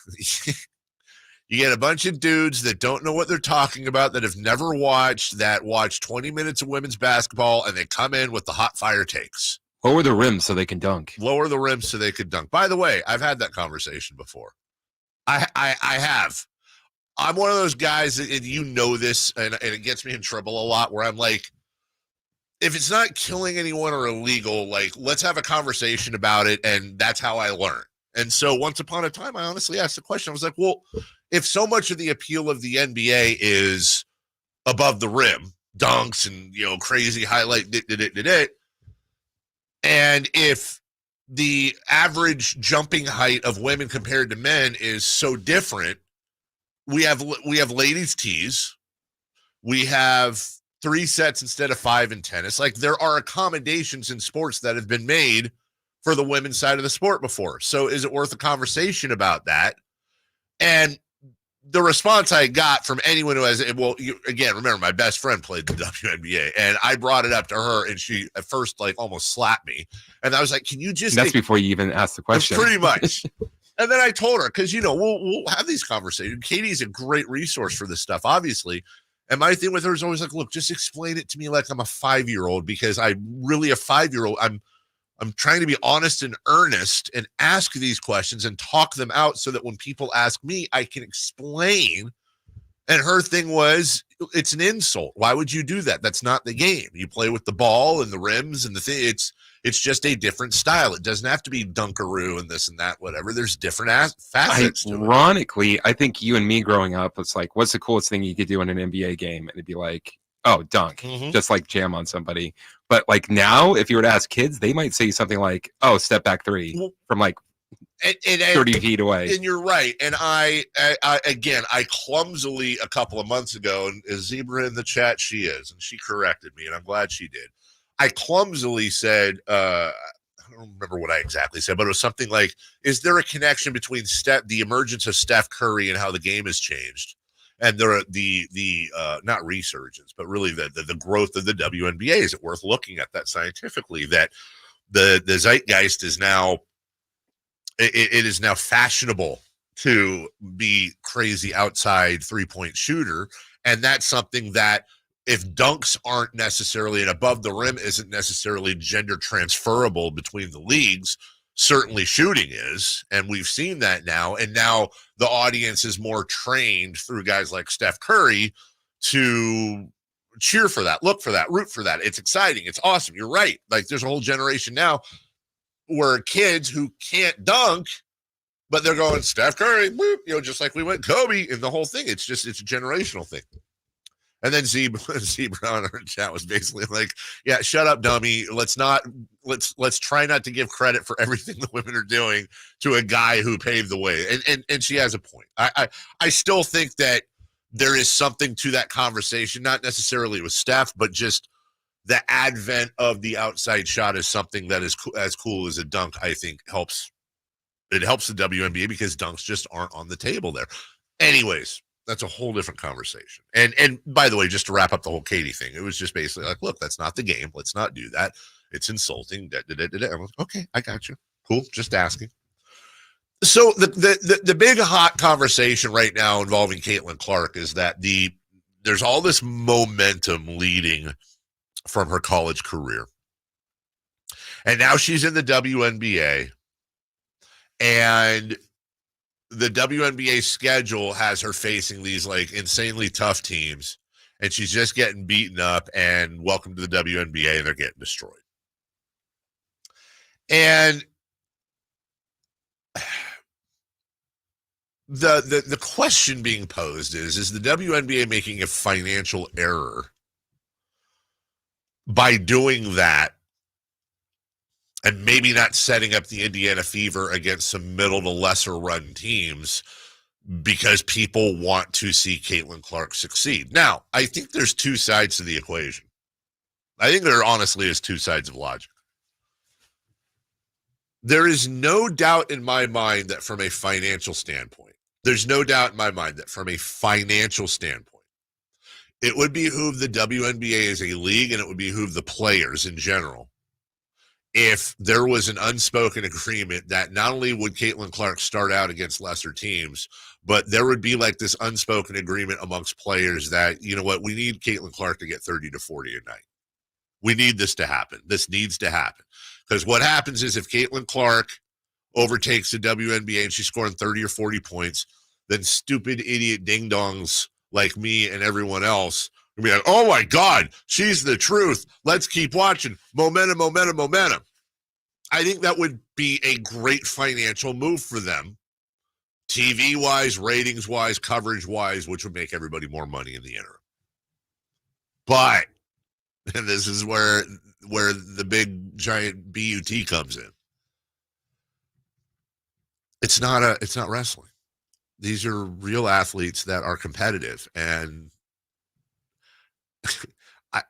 You get a bunch of dudes that don't know what they're talking about, that have never watched, that watch 20 minutes of women's basketball, and they come in with the hot fire takes. Lower the rim so they can dunk. Lower the rim so they could dunk. By the way, I've had that conversation before. I have. I'm one of those guys, and you know this, and it gets me in trouble a lot, where I'm like, if it's not killing anyone or illegal, like, let's have a conversation about it, and that's how I learn. And so once upon a time, I honestly asked the question. I was like, well, if so much of the appeal of the NBA is above the rim, dunks and, crazy highlight, and if the average jumping height of women compared to men is so different, we have ladies tees, we have 3 sets instead of 5 in tennis. Like, there are accommodations in sports that have been made for the women's side of the sport before. So is it worth a conversation about that? And the response I got from anyone who has, again, remember, my best friend played the WNBA, and I brought it up to her, and she at first almost slapped me. And I was like, can you just... That's before you even asked the question. Pretty much. And then I told her, because, we'll have these conversations. Katie's a great resource for this stuff, obviously. And my thing with her is always like, look, just explain it to me like I'm a 5-year-old, because I'm really a 5-year-old. I'm trying to be honest and earnest and ask these questions and talk them out so that when people ask me, I can explain. And her thing was, it's an insult. Why would you do that? That's not the game. You play with the ball and the rims and the thing. It's just a different style. It doesn't have to be dunkaroo and this and that, whatever. There's different facets to it. Ironically, I think you and me growing up, it's like, what's the coolest thing you could do in an NBA game? And it'd be like, oh, dunk, just like jam on somebody. But like now, if you were to ask kids, they might say something like, oh, step back 3 from like 30 feet away. And you're right. And I clumsily a couple of months ago, and is Zebra in the chat? She is, and she corrected me, and I'm glad she did. I clumsily said, I don't remember what I exactly said, but it was something like, is there a connection between the emergence of Steph Curry and how the game has changed? And there are the not resurgence, but really the growth of the WNBA. Is it worth looking at that scientifically? That the zeitgeist is now, it is now fashionable to be crazy outside 3-point shooter, and that's something that, if dunks aren't necessarily, and above the rim isn't necessarily gender transferable between the leagues, certainly shooting is, and we've seen that now. And now the audience is more trained through guys like Steph Curry to cheer for that, look for that, root for that. It's exciting. It's awesome. You're right. Like, there's a whole generation now where kids who can't dunk, but they're going Steph Curry, whoop, just like we went Kobe, and the whole thing. It's a generational thing. And then Z Brown in our chat was basically like, yeah, shut up, dummy. Let's try not to give credit for everything the women are doing to a guy who paved the way. And she has a point. I still think that there is something to that conversation, not necessarily with Steph, but just the advent of the outside shot is something that is as cool as a dunk, I think helps. It helps the WNBA because dunks just aren't on the table there. Anyways, that's a whole different conversation. And by the way, just to wrap up the whole Katie thing, it was just basically like, look, that's not the game. Let's not do that. It's insulting. I'm like, okay, I got you. Cool. Just asking. So the big hot conversation right now involving Caitlyn Clark is that there's all this momentum leading from her college career. And now she's in the WNBA. And the WNBA schedule has her facing these like insanely tough teams, and she's just getting beaten up, and welcome to the WNBA, and they're getting destroyed. And the question being posed is the WNBA making a financial error by doing that and maybe not setting up the Indiana Fever against some middle to lesser run teams because people want to see Caitlyn Clark succeed? Now, I think there's two sides to the equation. I think there honestly is two sides of logic. There is no doubt in my mind that from a financial standpoint, it would behoove the WNBA as a league, and it would behoove the players in general, if there was an unspoken agreement that not only would Caitlyn Clark start out against lesser teams, but there would be like this unspoken agreement amongst players that, you know what, we need Caitlyn Clark to get 30 to 40 a night. We need this to happen. This needs to happen. Because what happens is if Caitlyn Clark overtakes the WNBA and she's scoring 30 or 40 points, then stupid idiot ding-dongs like me and everyone else will be like, oh my God, she's the truth. Let's keep watching. Momentum. I think that would be a great financial move for them, TV-wise, ratings-wise, coverage-wise, which would make everybody more money in the interim. But, and this is where the big giant BUT comes in. It's not wrestling. These are real athletes that are competitive, and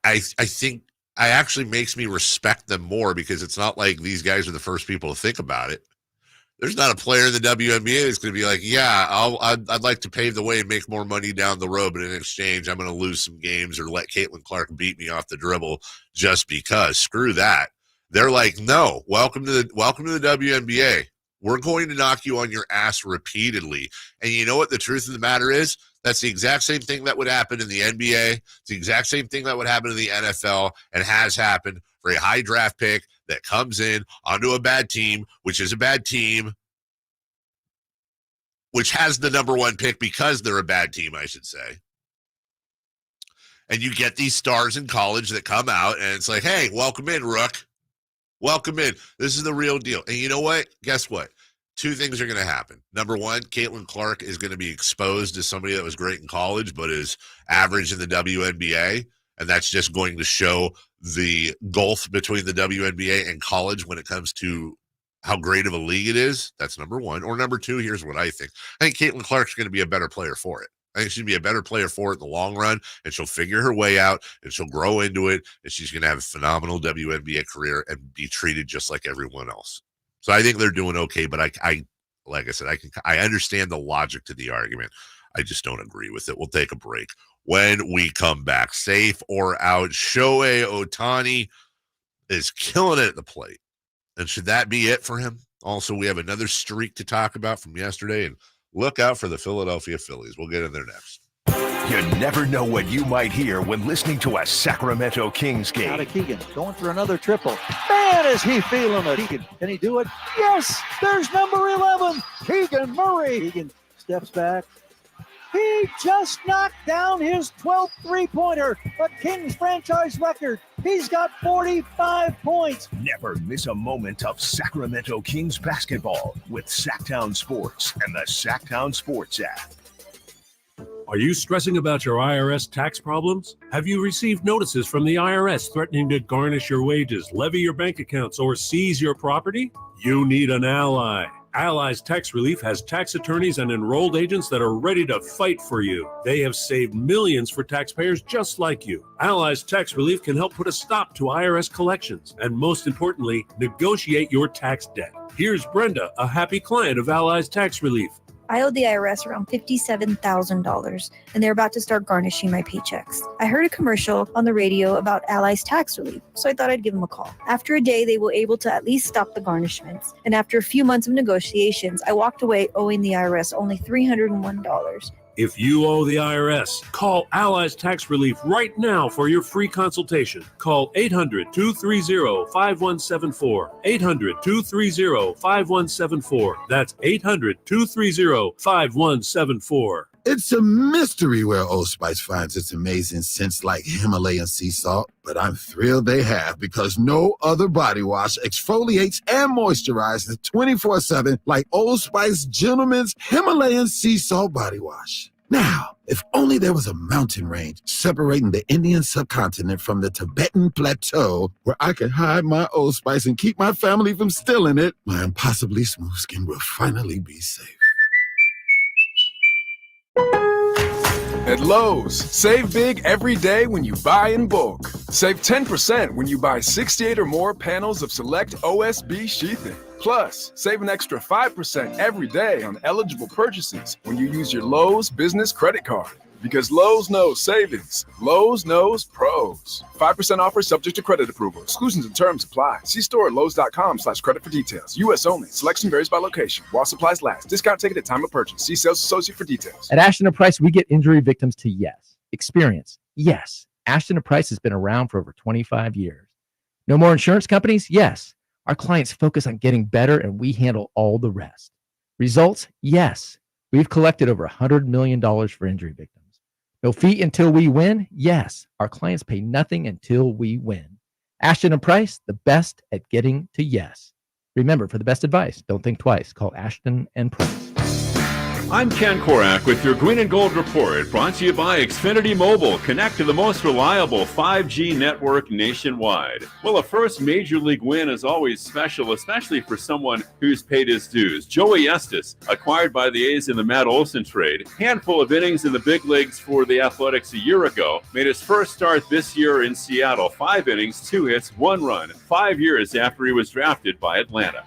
I think I actually makes me respect them more because it's not like these guys are the first people to think about it. There's not a player in the WNBA that's going to be like, yeah, I'd like to pave the way and make more money down the road, but in exchange, I'm going to lose some games or let Caitlyn Clark beat me off the dribble just because. Screw that. They're like, no, welcome to the WNBA. We're going to knock you on your ass repeatedly. And you know what the truth of the matter is? That's the exact same thing that would happen in the NBA. It's the exact same thing that would happen in the NFL and has happened for a high draft pick that comes in onto a bad team, which is a bad team, which has the number one pick because they're a bad team, I should say. And you get these stars in college that come out and it's like, hey, welcome in, Rook. Welcome in. This is the real deal. And you know what? Guess what? Two things are going to happen. Number one, Caitlyn Clark is going to be exposed as somebody that was great in college but is average in the WNBA, and that's just going to show the gulf between the WNBA and college when it comes to how great of a league it is. That's number one. Or number two, here's what I think. I think Caitlyn Clark's going to be a better player for it. I think she'd be a better player for it in the long run, and she'll figure her way out, and she'll grow into it, and she's going to have a phenomenal WNBA career and be treated just like everyone else. So I think they're doing okay, but I like I said, I understand the logic to the argument. I just don't agree with it. We'll take a break. When we come back, safe or out, Shohei Ohtani is killing it at the plate. And should that be it for him? Also, we have another streak to talk about from yesterday, and look out for the Philadelphia Phillies. We'll get in there next. You never know what you might hear when listening to a Sacramento Kings game. Out of Keegan, going for another triple. Man, is he feeling it. Keegan, can he do it? Yes, there's number 11, Keegan Murray. Keegan steps back. He just knocked down his 12th three-pointer, a Kings franchise record. He's got 45 points. Never miss a moment of Sacramento Kings basketball with Sacktown Sports and the Sacktown Sports app. Are you stressing about your IRS tax problems? Have you received notices from the IRS threatening to garnish your wages, levy your bank accounts, or seize your property? You need an ally. Allies Tax Relief has tax attorneys and enrolled agents that are ready to fight for you. They have saved millions for taxpayers just like you. Allies Tax Relief can help put a stop to IRS collections and, most importantly, negotiate your tax debt. Here's Brenda, a happy client of Allies Tax Relief. I owed the IRS around $57,000, and they're about to start garnishing my paychecks. I heard a commercial on the radio about Allies Tax Relief, so I thought I'd give them a call. After a day, they were able to at least stop the garnishments, and after a few months of negotiations, I walked away owing the IRS only $301. If you owe the IRS, call Allies Tax Relief right now for your free consultation. Call 800-230-5174. 800-230-5174. That's 800-230-5174. It's a mystery where Old Spice finds its amazing scents like Himalayan sea salt, but I'm thrilled they have because no other body wash exfoliates and moisturizes 24/7 like Old Spice Gentleman's Himalayan sea salt body wash. Now, if only there was a mountain range separating the Indian subcontinent from the Tibetan plateau where I could hide my Old Spice and keep my family from stealing it, my impossibly smooth skin will finally be safe. At Lowe's, save big every day when you buy in bulk. Save 10% when you buy 68 or more panels of select OSB sheathing. Plus, save an extra 5% every day on eligible purchases when you use your Lowe's business credit card. Because Lowe's knows savings. Lowe's knows pros. 5% offer subject to credit approval. Exclusions and terms apply. See store at lowes.com/credit for details. U.S. only. Selection varies by location. While supplies last. Discount taken at time of purchase. See sales associate for details. At Ashton & Price, we get injury victims to yes. Experience, yes. Ashton & Price has been around for over 25 years. No more insurance companies? Yes. Our clients focus on getting better, and we handle all the rest. Results? Yes. We've collected over $100 million for injury victims. No fee until we win? Yes. Our clients pay nothing until we win. Ashton & Price, the best at getting to yes. Remember, for the best advice, don't think twice. Call Ashton & Price. I'm Ken Korak with your Green and Gold Report, brought to you by Xfinity Mobile. Connect to the most reliable 5G network nationwide. Well, a first Major League win is always special, especially for someone who's paid his dues. Joey Estes, acquired by the A's in the Matt Olson trade, handful of innings in the big leagues for the Athletics a year ago, made his first start this year in Seattle. 5 innings, 2 hits, 1 run, 5 years after he was drafted by Atlanta.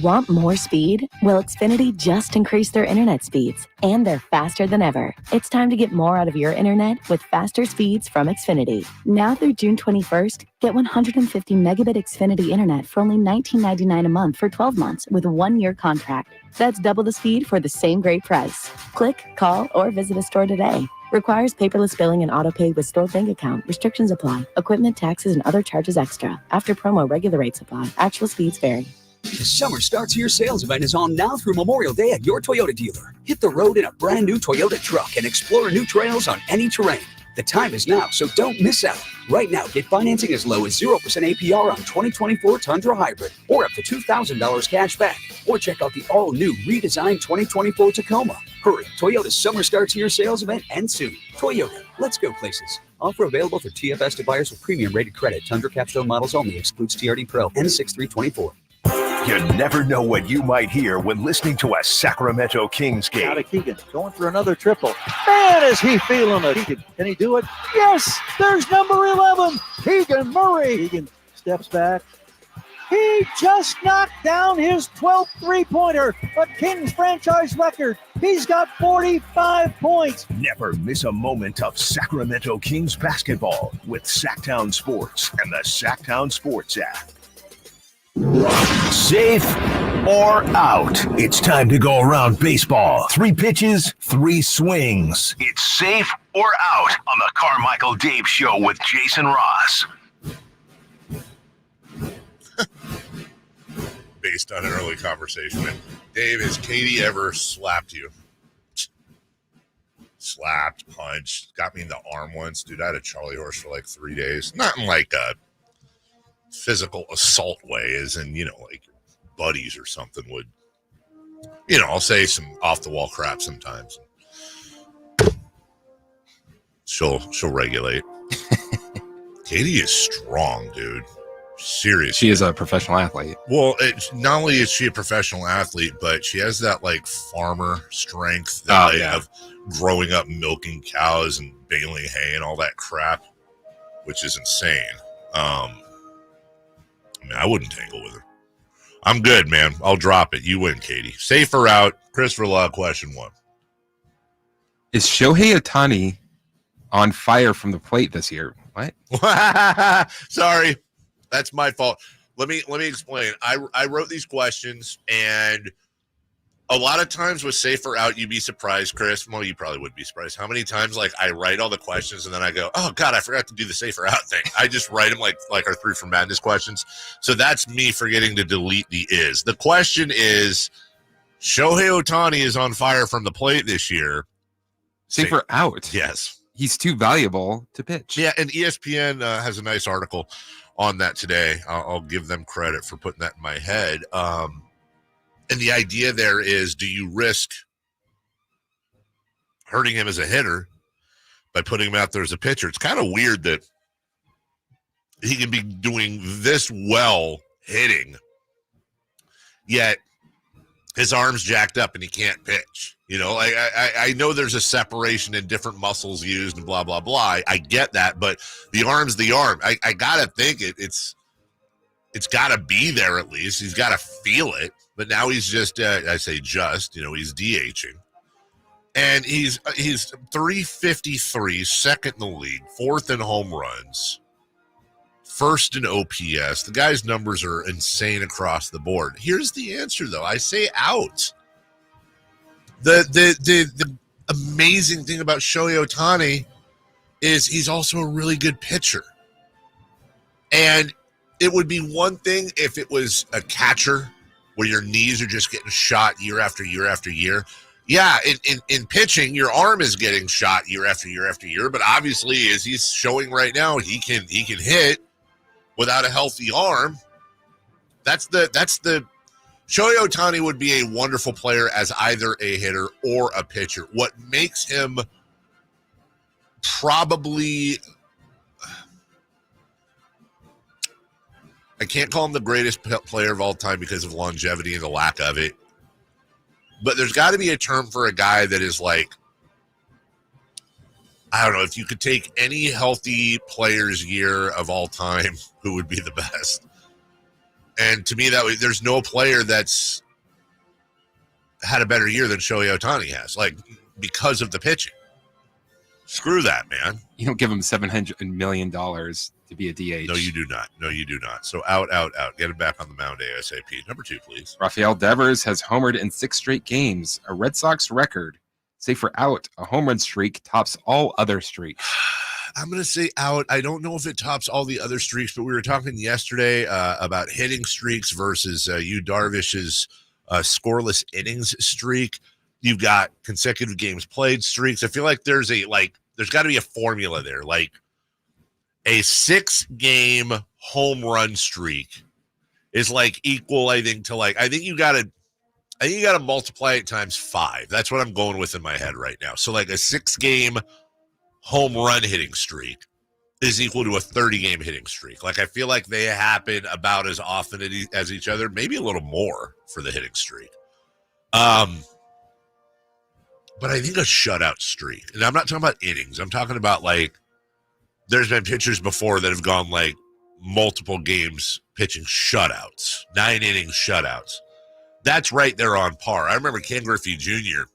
Want more speed? Well, Xfinity just increased their internet speeds, and they're faster than ever. It's time to get more out of your internet with faster speeds from Xfinity. Now through June 21st, get 150 megabit Xfinity internet for only $19.99 a month for 12 months with a 1-year contract. That's double the speed for the same great price. Click, call, or visit a store today. Requires paperless billing and auto-pay with stored bank account. Restrictions apply. Equipment, taxes, and other charges extra. After promo, regular rates apply. Actual speeds vary. The Summer Starts Here sales event is on now through Memorial Day at your Toyota dealer. Hit the road in a brand new Toyota truck and explore new trails on any terrain. The time is now, so don't miss out. Right now, get financing as low as 0% APR on 2024 Tundra Hybrid or up to $2,000 cash back. Or check out the all-new redesigned 2024 Tacoma. Hurry, Toyota's Summer Starts Here sales event ends soon. Toyota, let's go places. Offer available for TFS to buyers with premium rated credit. Tundra Capstone models only. Excludes TRD Pro. N6324. You never know what you might hear when listening to a Sacramento Kings game. Out of Keegan, going for another triple. Man, is he feeling it. Can he do it? Yes, there's number 11, Keegan Murray. Keegan steps back. He just knocked down his 12th three-pointer, a Kings franchise record. He's got 45 points. Never miss a moment of Sacramento Kings basketball with Sacktown Sports and the Sacktown Sports app. Safe or out? It's time to go around baseball. 3 pitches, 3 swings. It's safe or out on the Carmichael Dave Show with Jason Ross. Based on an early conversation. Dave, has Katie ever slapped you? Slapped, punched, got me in the arm once. Dude, I had a Charlie horse for like 3 days. Not in like a physical assault way, as in, like buddies or something would I'll say some off the wall crap sometimes. She'll regulate. Katie is strong, dude. Seriously. She is a professional athlete. Well, not only is she a professional athlete, but she has that like farmer strength of growing up milking cows and baling hay and all that crap, which is insane. I wouldn't tangle with her. I'm good, man. I'll drop it. You win, Katie. Safer out. Christopher Law, question 1. Is Shohei Ohtani on fire from the plate this year? What? Sorry. That's my fault. Let me explain. I wrote these questions, and a lot of times with safer out, you'd be surprised, Chris. Well, you probably would be surprised how many times like I write all the questions and then I go, oh God, I forgot to do the safer out thing. I just write them like our 3 for Madness questions. So that's me forgetting to delete the is. The question is, Shohei Ohtani is on fire from the plate this year. Safer out. Yes. He's too valuable to pitch. Yeah, and ESPN has a nice article on that today. I'll give them credit for putting that in my head. And the idea there is, do you risk hurting him as a hitter by putting him out there as a pitcher? It's kind of weird that he can be doing this well hitting, yet his arm's jacked up and he can't pitch. I know there's a separation in different muscles used and blah, blah, blah. I get that, but the arm's the arm. I got to think it's got to be there at least. He's got to feel it. But now he's just, he's DHing. And he's 353, second in the league, 4th in home runs, 1st in OPS. The guy's numbers are insane across the board. Here's the answer, though. I say out. The amazing thing about Shohei Ohtani is he's also a really good pitcher. And it would be one thing if it was a catcher where your knees are just getting shot year after year after year. Yeah, in pitching, your arm is getting shot year after year after year, but obviously, as he's showing right now, he can hit without a healthy arm. That's the Shohei Ohtani would be a wonderful player as either a hitter or a pitcher. What makes him probably, I can't call him the greatest player of all time because of longevity and the lack of it, but there's got to be a term for a guy that is like, I don't know, if you could take any healthy player's year of all time, who would be the best? And to me, there's no player that's had a better year than Shohei Ohtani has, like, because of the pitching. Screw that, man. You don't give him $700 million to be a DH. No, you do not. No, you do not. So out. Get him back on the mound ASAP. Number 2, please. Rafael Devers has homered in 6 straight games, a Red Sox record. Safer out, a home run streak tops all other streaks. I'm going to say out. I don't know if it tops all the other streaks, but we were talking yesterday about hitting streaks versus Yu Darvish's scoreless innings streak. You've got consecutive games played streaks. I feel like there's got to be a formula there. Like a 6-game home run streak is like equal, I think, to I think you got to multiply it times 5. That's what I'm going with in my head right now. So like a 6-game home run hitting streak is equal to a 30-game hitting streak. Like, I feel like they happen about as often as each other, maybe a little more for the hitting streak. But I think a shutout streak, and I'm not talking about innings. I'm talking about, like, there's been pitchers before that have gone, like, multiple games pitching shutouts, 9-inning shutouts. That's right there on par. I remember Ken Griffey Jr.,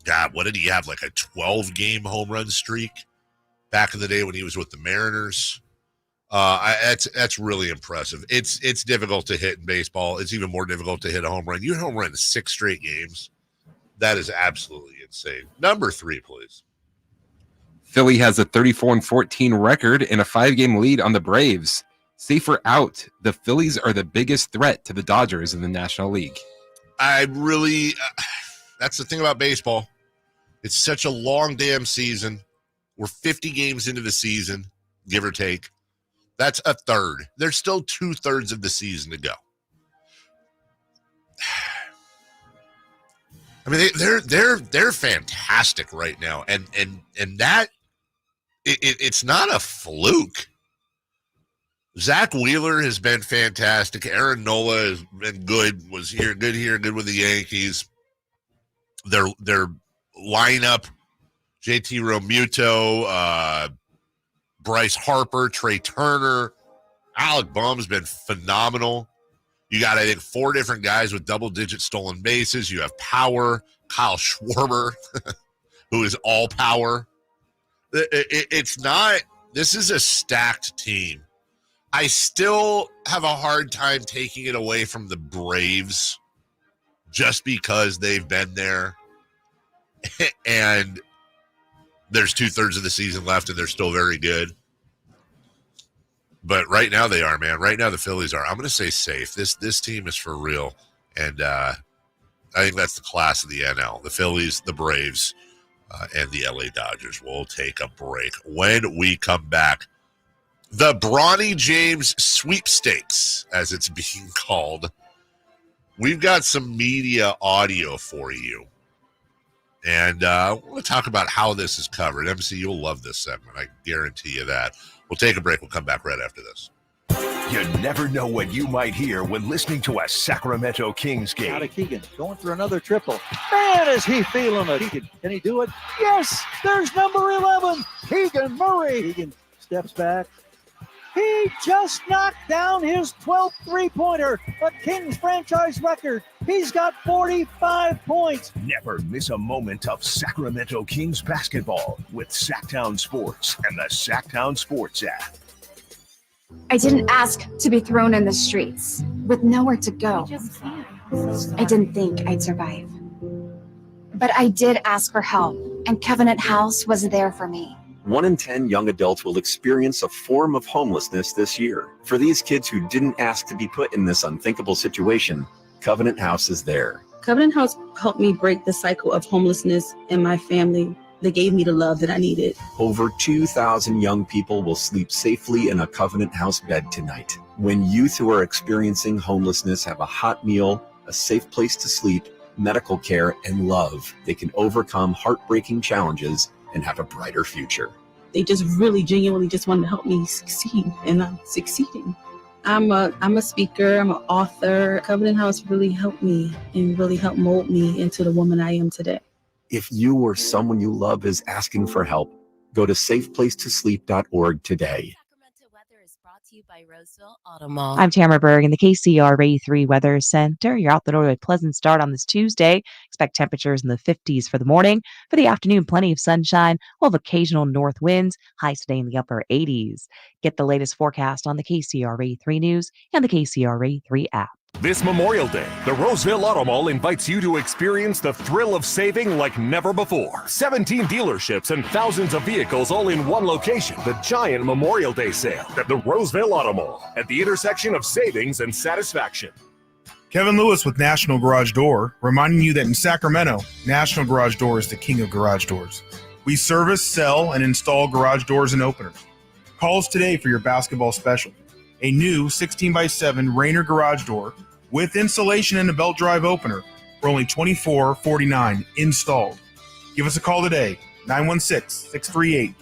God, what did he have, like a 12-game home run streak back in the day when he was with the Mariners? That's really impressive. It's difficult to hit in baseball. It's even more difficult to hit a home run. You hit a home run in 6 straight games. That is absolutely insane. Number 3, please. Philly has a 34-14 record and a 5-game lead on the Braves. Safer out, the Phillies are the biggest threat to the Dodgers in the National League. That's the thing about baseball. It's such a long damn season. We're 50 games into the season, give or take. That's a third. There's still 2/3 of the season to go. I mean, they're fantastic right now, and that it's not a fluke. Zach Wheeler has been fantastic. Aaron Nola has been good. Was good with the Yankees. Their lineup: JT Realmuto, Bryce Harper, Trey Turner, Alec Baum's been phenomenal. You got, I think, 4 different guys with double-digit stolen bases. You have power. Kyle Schwarber, who is all power. It's not – this is a stacked team. I still have a hard time taking it away from the Braves just because they've been there. And there's 2/3 of the season left, and they're still very good. But right now they are, man. Right now the Phillies are. I'm going to say safe. This team is for real. And I think that's the class of the NL. The Phillies, the Braves, and the LA Dodgers. We'll take a break. When we come back, the Bronny James sweepstakes, as it's being called. We've got some media audio for you. And we'll talk about how this is covered. MC, you'll love this segment. I guarantee you that. We'll take a break. We'll come back right after this. You never know what you might hear when listening to a Sacramento Kings game. Out of Keegan, going for another triple. Man, is he feeling it. Can he do it? Yes, there's number 11, Keegan Murray. Keegan steps back. He just knocked down his 12th three-pointer, a Kings franchise record. He's got 45 points. Never miss a moment of Sacramento Kings basketball with Sactown Sports and the Sactown Sports app. I didn't ask to be thrown in the streets with nowhere to go. I didn't think I'd survive. But I did ask for help, and Covenant House was there for me. 1 in 10 young adults will experience a form of homelessness this year. For these kids who didn't ask to be put in this unthinkable situation, Covenant House is there. Covenant House helped me break the cycle of homelessness in my family. They gave me the love that I needed. Over 2,000 young people will sleep safely in a Covenant House bed tonight. When youth who are experiencing homelessness have a hot meal, a safe place to sleep, medical care, and love, they can overcome heartbreaking challenges and have a brighter future. They just really genuinely just wanted to help me succeed, and I'm succeeding. I'm a speaker, I'm an author. Covenant House really helped me and really helped mold me into the woman I am today. If you or someone you love is asking for help, go to safeplacetosleep.org today. By Roseville Auto Mall. I'm Tamara Berg in the KCRA 3 Weather Center. You're out the door with a pleasant start on this Tuesday. Expect temperatures in the 50s for the morning. For the afternoon, plenty of sunshine. We'll have occasional north winds. Highs today in the upper 80s. Get the latest forecast on the KCRA 3 News and the KCRA 3 app. This Memorial Day, the Roseville Auto Mall invites you to experience the thrill of saving like never before. 17 dealerships and thousands of vehicles all in one location. The giant Memorial Day sale at the Roseville Auto Mall at the intersection of savings and satisfaction. Kevin Lewis with National Garage Door, reminding you that in Sacramento, National Garage Door is the king of garage doors. We service, sell, and install garage doors and openers. Call us today for your basketball special. A new 16x7 Rainer garage door with insulation and a belt drive opener for only $24.49 installed. Give us a call today, 916-638-4554.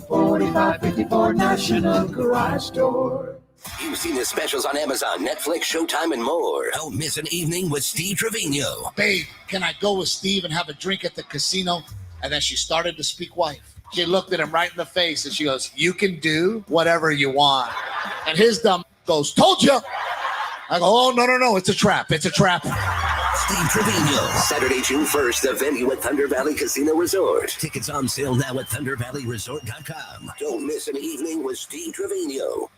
638-4554 National Garage Door. You've seen the specials on Amazon, Netflix, Showtime, and more. Don't miss an evening with Steve Trevino. Babe, can I go with Steve and have a drink at the casino? And then she started to speak wife. She looked at him right in the face and she goes, you can do whatever you want. And his dumb goes, told you. I go, oh, no, it's a trap. It's a trap. Steve Trevino, Saturday, June 1st, the venue at Thunder Valley Casino Resort. Tickets on sale now at ThunderValleyResort.com. Don't miss an evening with Steve Trevino.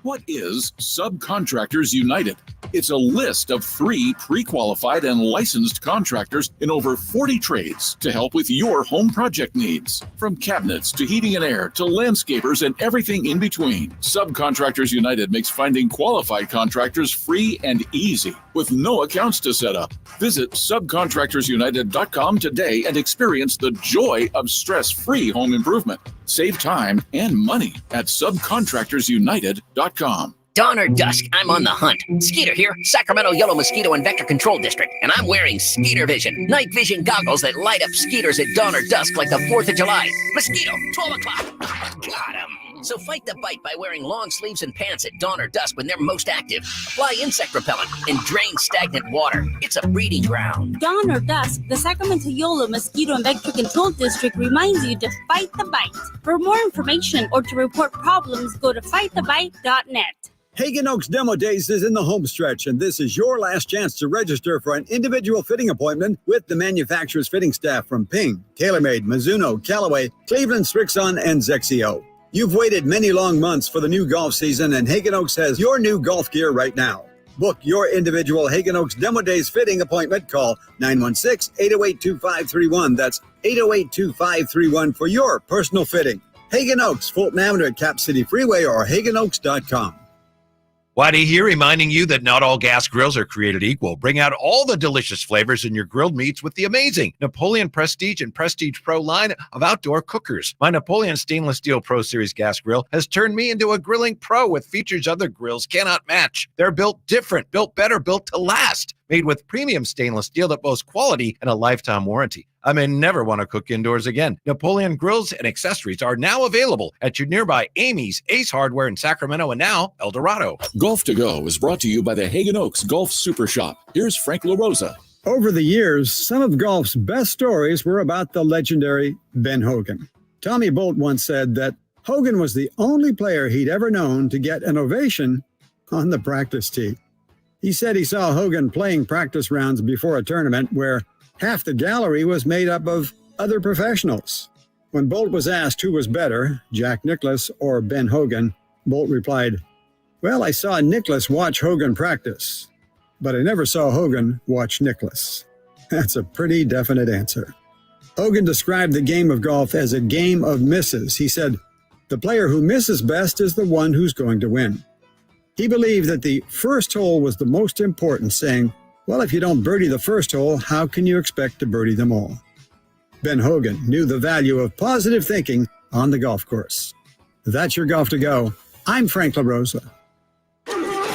What is Subcontractors United? It's a list of free, pre-qualified, and licensed contractors in over 40 trades to help with your home project needs. From cabinets to heating and air to landscapers and everything in between, Subcontractors United makes finding qualified contractors free and easy with no accounts to set up. Visit subcontractorsunited.com today and experience the joy of stress-free home improvement. Save time and money at subcontractorsunited.com. Dawn or dusk, I'm on the hunt. Skeeter here, Sacramento Yellow Mosquito and Vector Control District, and I'm wearing Skeeter Vision, night vision goggles that light up skeeters at dawn or dusk like the 4th of July. Mosquito, 12 o'clock. Got him. So fight the bite by wearing long sleeves and pants at dawn or dusk when they're most active. Apply insect repellent and drain stagnant water. It's a breeding ground. Dawn or dusk, the Sacramento Yolo Mosquito and Vector Control District reminds you to fight the bite. For more information or to report problems, go to fightthebite.net. Hagen Oaks Demo Days is in the home stretch, and this is your last chance to register for an individual fitting appointment with the manufacturer's fitting staff from Ping, TaylorMade, Mizuno, Callaway, Cleveland, Strixon, and Zexio. You've waited many long months for the new golf season, and Hagen Oaks has your new golf gear right now. Book your individual Hagen Oaks Demo Days fitting appointment. Call 916-808-2531. That's 808-2531 for your personal fitting. Hagen Oaks, Fulton Avenue at Cap City Freeway or HagenOaks.com. Whitey here, reminding you that not all gas grills are created equal. Bring out all the delicious flavors in your grilled meats with the amazing Napoleon Prestige and Prestige Pro line of outdoor cookers. My Napoleon Stainless Steel Pro Series gas grill has turned me into a grilling pro with features other grills cannot match. They're built different, built better, built to last. Made with premium stainless steel that boasts quality and a lifetime warranty. I may never want to cook indoors again. Napoleon grills and accessories are now available at your nearby Amy's, Ace Hardware in Sacramento, and now El Dorado. Golf to Go is brought to you by the Hagen Oaks Golf Super Shop. Here's Frank LaRosa. Over the years, some of golf's best stories were about the legendary Ben Hogan. Tommy Bolt once said that Hogan was the only player he'd ever known to get an ovation on the practice tee. He said he saw Hogan playing practice rounds before a tournament where half the gallery was made up of other professionals. When Bolt was asked who was better, Jack Nicklaus or Ben Hogan, Bolt replied, "Well, I saw Nicklaus watch Hogan practice, but I never saw Hogan watch Nicklaus." That's a pretty definite answer. Hogan described the game of golf as a game of misses. He said, "The player who misses best is the one who's going to win." He believed that the first hole was the most important, saying, "Well, if you don't birdie the first hole, how can you expect to birdie them all?" Ben Hogan knew the value of positive thinking on the golf course. That's your Golf to Go. I'm Frank LaRosa.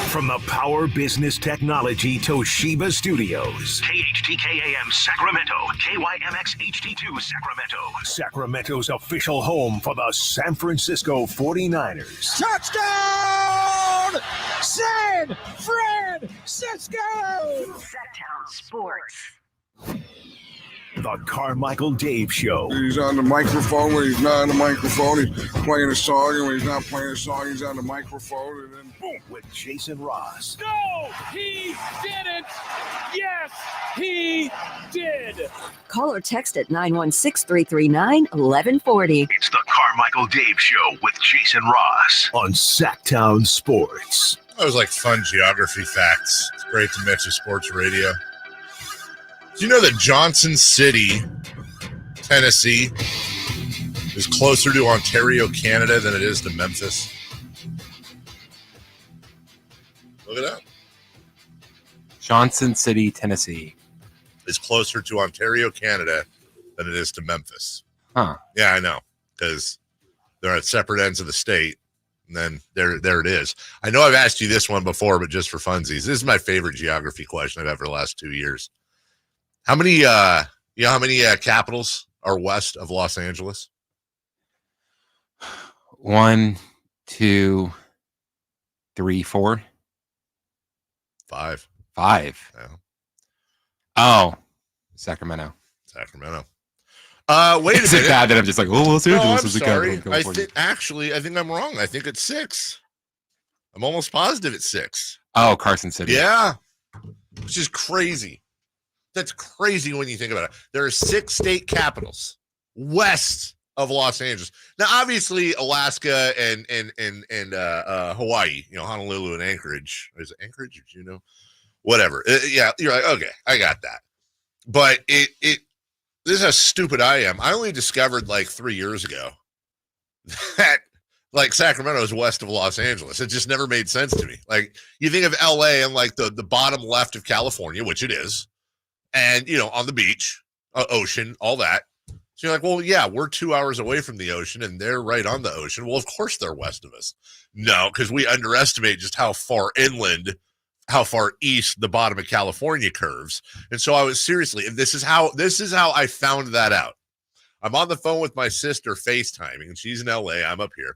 From the Power Business Technology Toshiba Studios. KHTKAM Sacramento. KYMX HD2 Sacramento. Sacramento's official home for the San Francisco 49ers. Touchdown! San Francisco! Sacktown Sports. The Carmichael Dave Show. He's on the microphone when he's not on the microphone. He's playing a song, and when he's not playing a song, he's on the microphone, and then boom. With Jason Ross. No, he didn't. Yes, he did. Call or text at 916-339-1140. It's the Carmichael Dave Show with Jason Ross on Sacktown Sports. That was like fun geography facts. It's great to mention sports radio. Do you know that Johnson City, Tennessee, is closer to Ontario, Canada than it is to Memphis? Look it up. Johnson City, Tennessee is closer to Ontario, Canada than it is to Memphis. Huh. Yeah, I know, because they're at separate ends of the state. And then there it is. I know I've asked you this one before, but just for funsies. This is my favorite geography question I've had for the last 2 years. How many capitals are west of Los Angeles? 1, 2, 3, 4. 5. 5. Yeah. Oh, Sacramento. Wait a minute. Is it bad that I'm just like, oh, Los Angeles is the capital of California? I think I'm wrong. I think it's 6. I'm almost positive it's 6. Oh, Carson City. Yeah. Which is crazy. That's crazy when you think about it. There are 6 state capitals west of Los Angeles. Now, obviously, Alaska and Hawaii, Honolulu and Anchorage. Is it Anchorage or Juneau? Whatever. Yeah, you're like, okay, I got that. But this is how stupid I am. I only discovered like 3 years ago that like Sacramento is west of Los Angeles. It just never made sense to me. Like you think of LA and like the bottom left of California, which it is. And, on the beach, ocean, all that. So you're like, well, yeah, we're 2 hours away from the ocean and they're right on the ocean. Well, of course they're west of us. No, because we underestimate just how far inland, how far east the bottom of California curves. And so I was seriously, this is how I found that out. I'm on the phone with my sister FaceTiming, and she's in LA. I'm up here.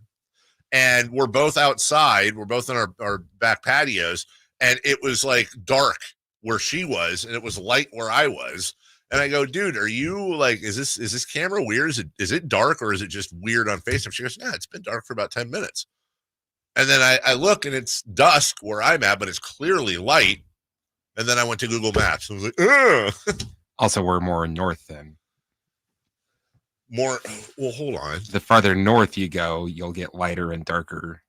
And we're both outside. We're both on our back patios. And it was like dark where she was, and it was light where I was. And I go, dude, are you like, is this camera weird? Is it dark, or is it just weird on FaceTime? She goes, it's been dark for about 10 minutes. And then I look, and it's dusk where I'm at, but it's clearly light. And then I went to Google Maps. And I was like, ugh. Also, we're more north than. Well, hold on. The farther north you go, you'll get lighter and darker.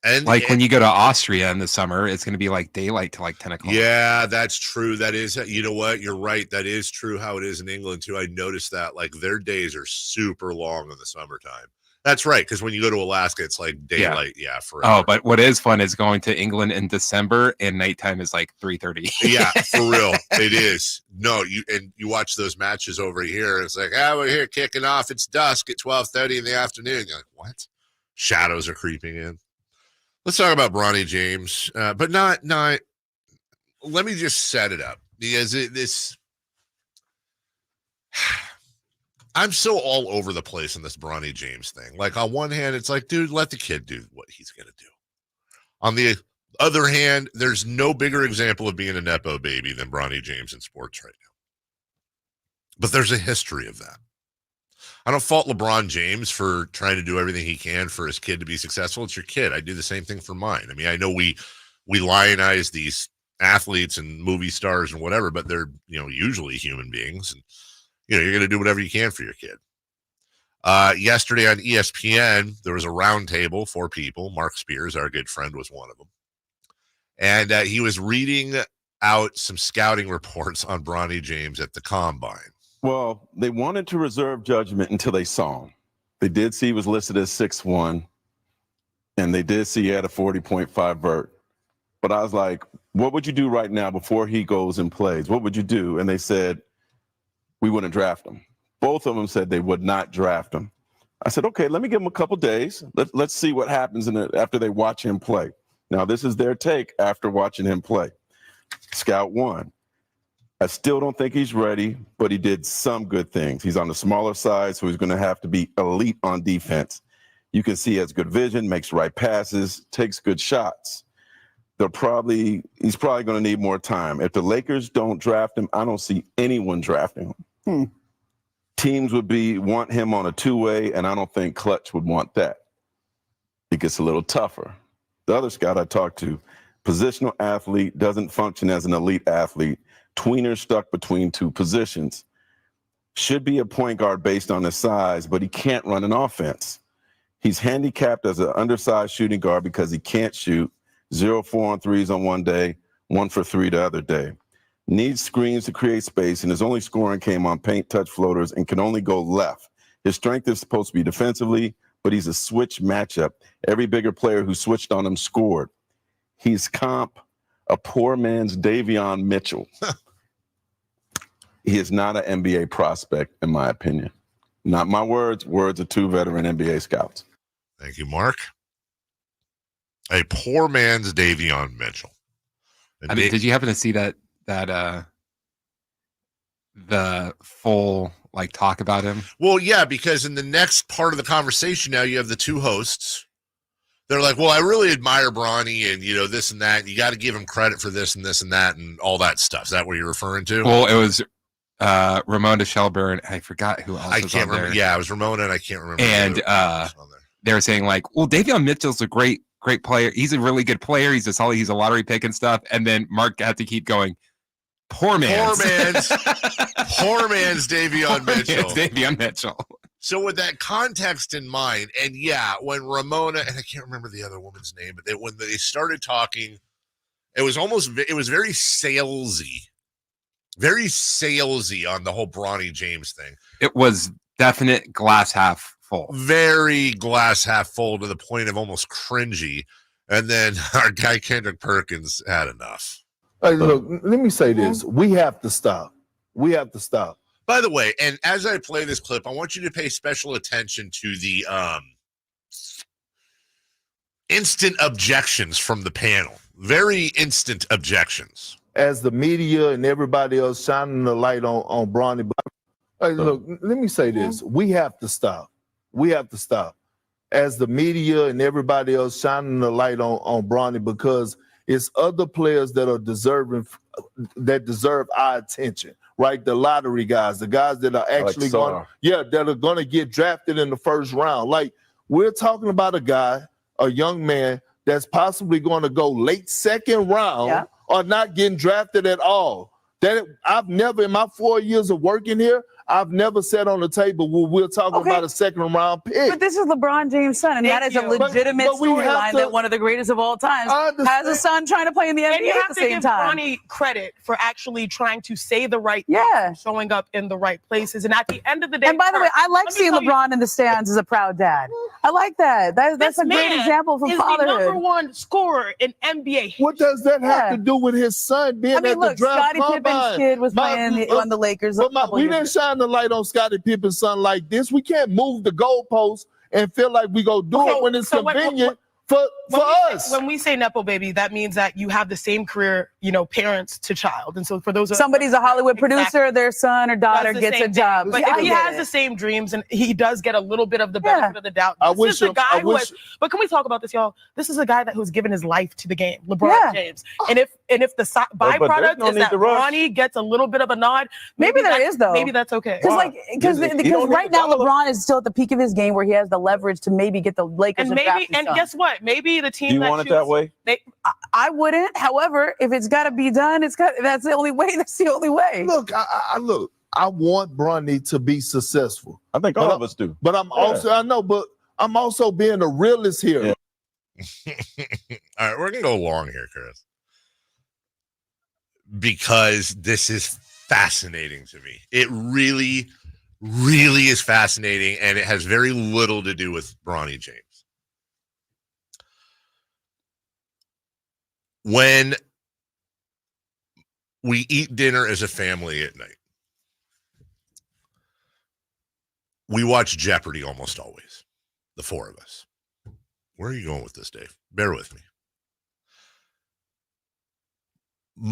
And when you go to Austria in the summer, it's going to be like daylight till like 10 o'clock. Yeah, that's true. That is, you know what? You're right. That is true how it is in England too. I noticed that like their days are super long in the summertime. That's right. Because when you go to Alaska, it's like daylight. Yeah, forever. Oh, but what is fun is going to England in December and nighttime is like 3:30. Yeah, for real. It is. No, you watch those matches over here. It's like, we're here kicking off. It's dusk at 12:30 in the afternoon. You're like, what? Shadows are creeping in. Let's talk about Bronny James, but not. Let me just set it up because I'm so all over the place in this Bronny James thing. Like on one hand, it's like, dude, let the kid do what he's gonna do. On the other hand, there's no bigger example of being a nepo baby than Bronny James in sports right now. But there's a history of that. I don't fault LeBron James for trying to do everything he can for his kid to be successful. It's your kid. I do the same thing for mine. I mean, I know we lionize these athletes and movie stars and whatever, but they're, usually human beings. And, you're going to do whatever you can for your kid. Yesterday on ESPN, there was a round table, 4 people. Mark Spears, our good friend, was one of them. And he was reading out some scouting reports on Bronny James at the Combine. Well, they wanted to reserve judgment until they saw him. They did see he was listed as 6'1", and they did see he had a 40.5 vert. But I was like, what would you do right now before he goes and plays? What would you do? And they said, we wouldn't draft him. Both of them said they would not draft him. I said, okay, let me give him a couple days. Let's see what happens after they watch him play. Now, this is their take after watching him play. Scout 1. I still don't think he's ready, but he did some good things. He's on the smaller side, so he's going to have to be elite on defense. You can see he has good vision, makes right passes, takes good shots. He's probably going to need more time. If the Lakers don't draft him, I don't see anyone drafting him. Teams would want him on a 2-way, and I don't think Clutch would want that. It gets a little tougher. The other scout I talked to, positional athlete, doesn't function as an elite athlete. Tweener stuck between 2 positions. Should be a point guard based on his size, but he can't run an offense. He's handicapped as an undersized shooting guard because he can't shoot. 0-4 on threes on one day, 1 for 3 the other day. Needs screens to create space, and his only scoring came on paint touch floaters and can only go left. His strength is supposed to be defensively, but he's a switch matchup. Every bigger player who switched on him scored. He's a poor man's Davion Mitchell. He is not an NBA prospect, in my opinion. Not my words of 2 veteran NBA scouts. Thank you, Mark. A poor man's Davion Mitchell. Did you happen to see that the full talk about him? Well, yeah, because in the next part of the conversation now you have the 2 hosts. They're like, well, I really admire Bronny and, this and that. And you got to give him credit for this and this and that and all that stuff. Is that what you're referring to? Well, it was Ramona Shelburne. I forgot who else was can't on remember. There. Yeah, it was Ramona, and I can't remember. And they were saying well, Davion Mitchell's a great player. He's a really good player. He's a lottery pick and stuff. And then Mark had to keep going. Poor man's Davion Mitchell. Davion Mitchell. So with that context in mind, and yeah, when Ramona, and I can't remember the other woman's name, but when they started talking, it was very salesy on the whole Bronny James thing. It was definite glass half full. Very glass half full to the point of almost cringy. And then our guy Kendrick Perkins had enough. Hey, look, let me say this. We have to stop. By the way, and as I play this clip, I want you to pay special attention to the instant objections from the panel. Very instant objections. As the media and everybody else shining the light on Bronny. Hey, look, let me say this. We have to stop. We have to stop. As the media and everybody else shining the light on Bronny, because it's other players that are deserve our attention, right? The lottery guys, the guys that are actually going to get drafted in the first round. Like, we're talking about a guy, a young man that's possibly going to go late second round or not getting drafted at all. That I've never, in my 4 years of working here, I've never sat on the table where we're talking about a second round pick. But this is LeBron James' son, and that is a legitimate storyline that one of the greatest of all times has a son trying to play in the NBA and you at have the to same give time. Bronny credit for actually trying to say the right thing, showing up in the right places. And at the end of the day, And by the way, I like seeing LeBron in the stands as a proud dad. I like that. That's a great example from fatherhood. Is the #1 scorer in NBA. What does that have to do with his son being at the draft Scottie combine? Pippen's kid was playing on the Lakers. We didn't shine the light on Scottie Pippen's son like this. We can't move the goalposts and feel like we go do it when it's convenient for us. When we say Nepo baby, that means that you have the same career, parents to child. And so for those somebody's a Hollywood producer, their son or daughter gets a job. But he has the same dreams, and he does get a little bit of the benefit of the doubt. This is a guy who has, but can we talk about this, y'all? This is a guy who's given his life to the game, LeBron James. And if the byproduct is that Bronny gets a little bit of a nod, maybe there is though. Maybe that's okay. Because right now LeBron is still at the peak of his game where he has the leverage to maybe get the Lakers and guess what? Maybe the team. Do you want it that way? I wouldn't. However, if it's got to be done, that's the only way. That's the only way. Look, I want Bronny to be successful. I think all of us do. But I'm also being a realist here. All right, we're gonna go long here, Chris, because this is fascinating to me. It really, really is fascinating, and it has very little to do with Bronny James. When we eat dinner as a family at night, we watch Jeopardy almost always, the four of us. Where are you going with this, Dave? Bear with me.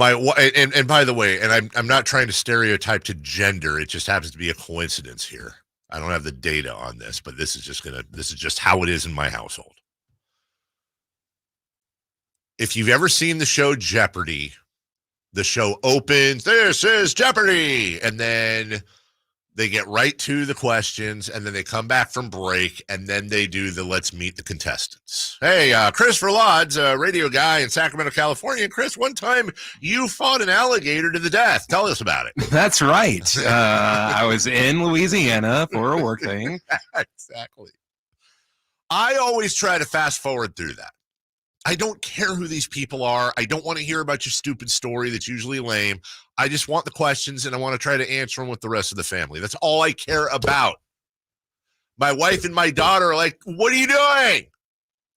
And by the way, and I'm not trying to stereotype to gender. It just happens to be a coincidence here. I don't have the data on this, but this is just how it is in my household. If you've ever seen the show Jeopardy, the show opens, "This is Jeopardy!" And then they get right to the questions, and then they come back from break, and then they do the "Let's meet the contestants." Hey, Christopher Lod's a radio guy in Sacramento, California. And Chris, one time you fought an alligator to the death. Tell us about it. That's right. I was in Louisiana for a work thing. Exactly. I always try to fast forward through that. I don't care who these people are. I don't want to hear about your stupid story that's usually lame. I just want the questions, and I want to try to answer them with the rest of the family. That's all I care about. My wife and my daughter are like, "What are you doing?"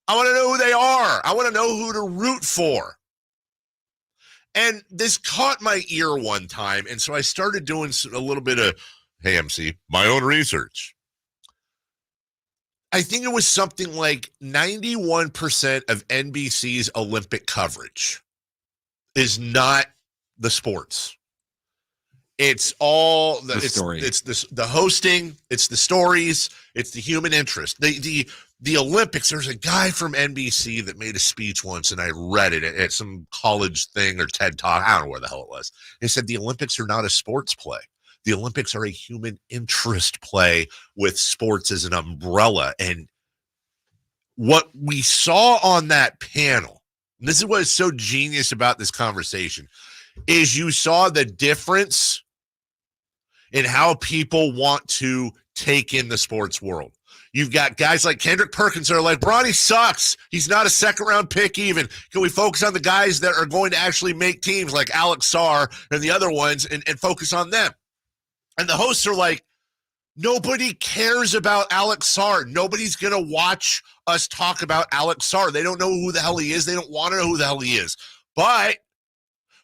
I want to know who they are. I want to know who to root for. And this caught my ear one time, and so I started doing a little bit of, hey, MC, my own research. I think it was something like 91% of NBC's Olympic coverage is not the sports. It's all the story. It's the hosting. It's the stories. It's the human interest. The Olympics. There's a guy from NBC that made a speech once, and I read it at some college thing or TED Talk. I don't know where the hell it was. He said the Olympics are not a sports play. The Olympics are a human interest play with sports as an umbrella. And what we saw on that panel, and this is what is so genius about this conversation, is you saw the difference in how people want to take in the sports world. You've got guys like Kendrick Perkins that are like, Bronny sucks. He's not a second-round pick even. Can we focus on the guys that are going to actually make teams like Alex Sarr and the other ones and focus on them? And the hosts are like, nobody cares about Alex Sarr. Nobody's going to watch us talk about Alex Sarr. They don't know who the hell he is. They don't want to know who the hell he is. But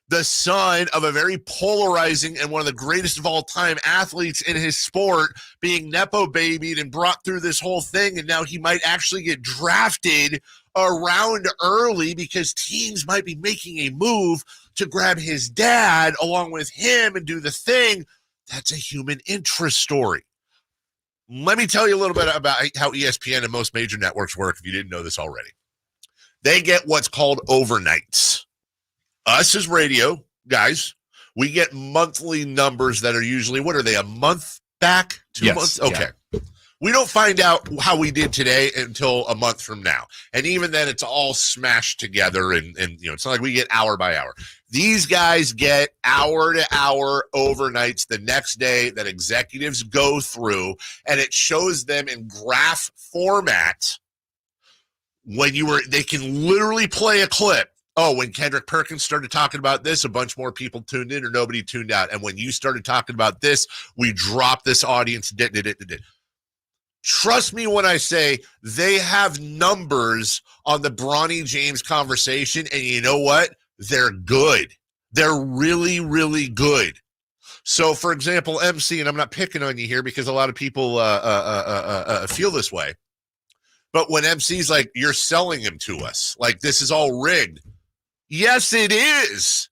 the son of a very polarizing and one of the greatest of all time athletes in his sport being Nepo babied and brought through this whole thing. And now he might actually get drafted around early because teams might be making a move to grab his dad along with him and do the thing. That's a human interest story. Let me tell you a little bit about how ESPN and most major networks work if you didn't know this already. They get what's called overnights. Us as radio guys, we get monthly numbers that are usually, what are they, a month back? 2 months? Okay. Yeah. We don't find out how we did today until a month from now. And even then, it's all smashed together. And it's not like we get hour by hour. These guys get hour-to-hour overnights the next day that executives go through, and it shows them in graph format they can literally play a clip. Oh, when Kendrick Perkins started talking about this, a bunch more people tuned in or nobody tuned out. And when you started talking about this, we dropped this audience. Trust me when I say they have numbers on the Bronny James conversation, and you know what? They're good. They're really, really good. So, for example, MC, and I'm not picking on you here because a lot of people feel this way, but when MC's like, you're selling him to us, like this is all rigged. Yes, it is.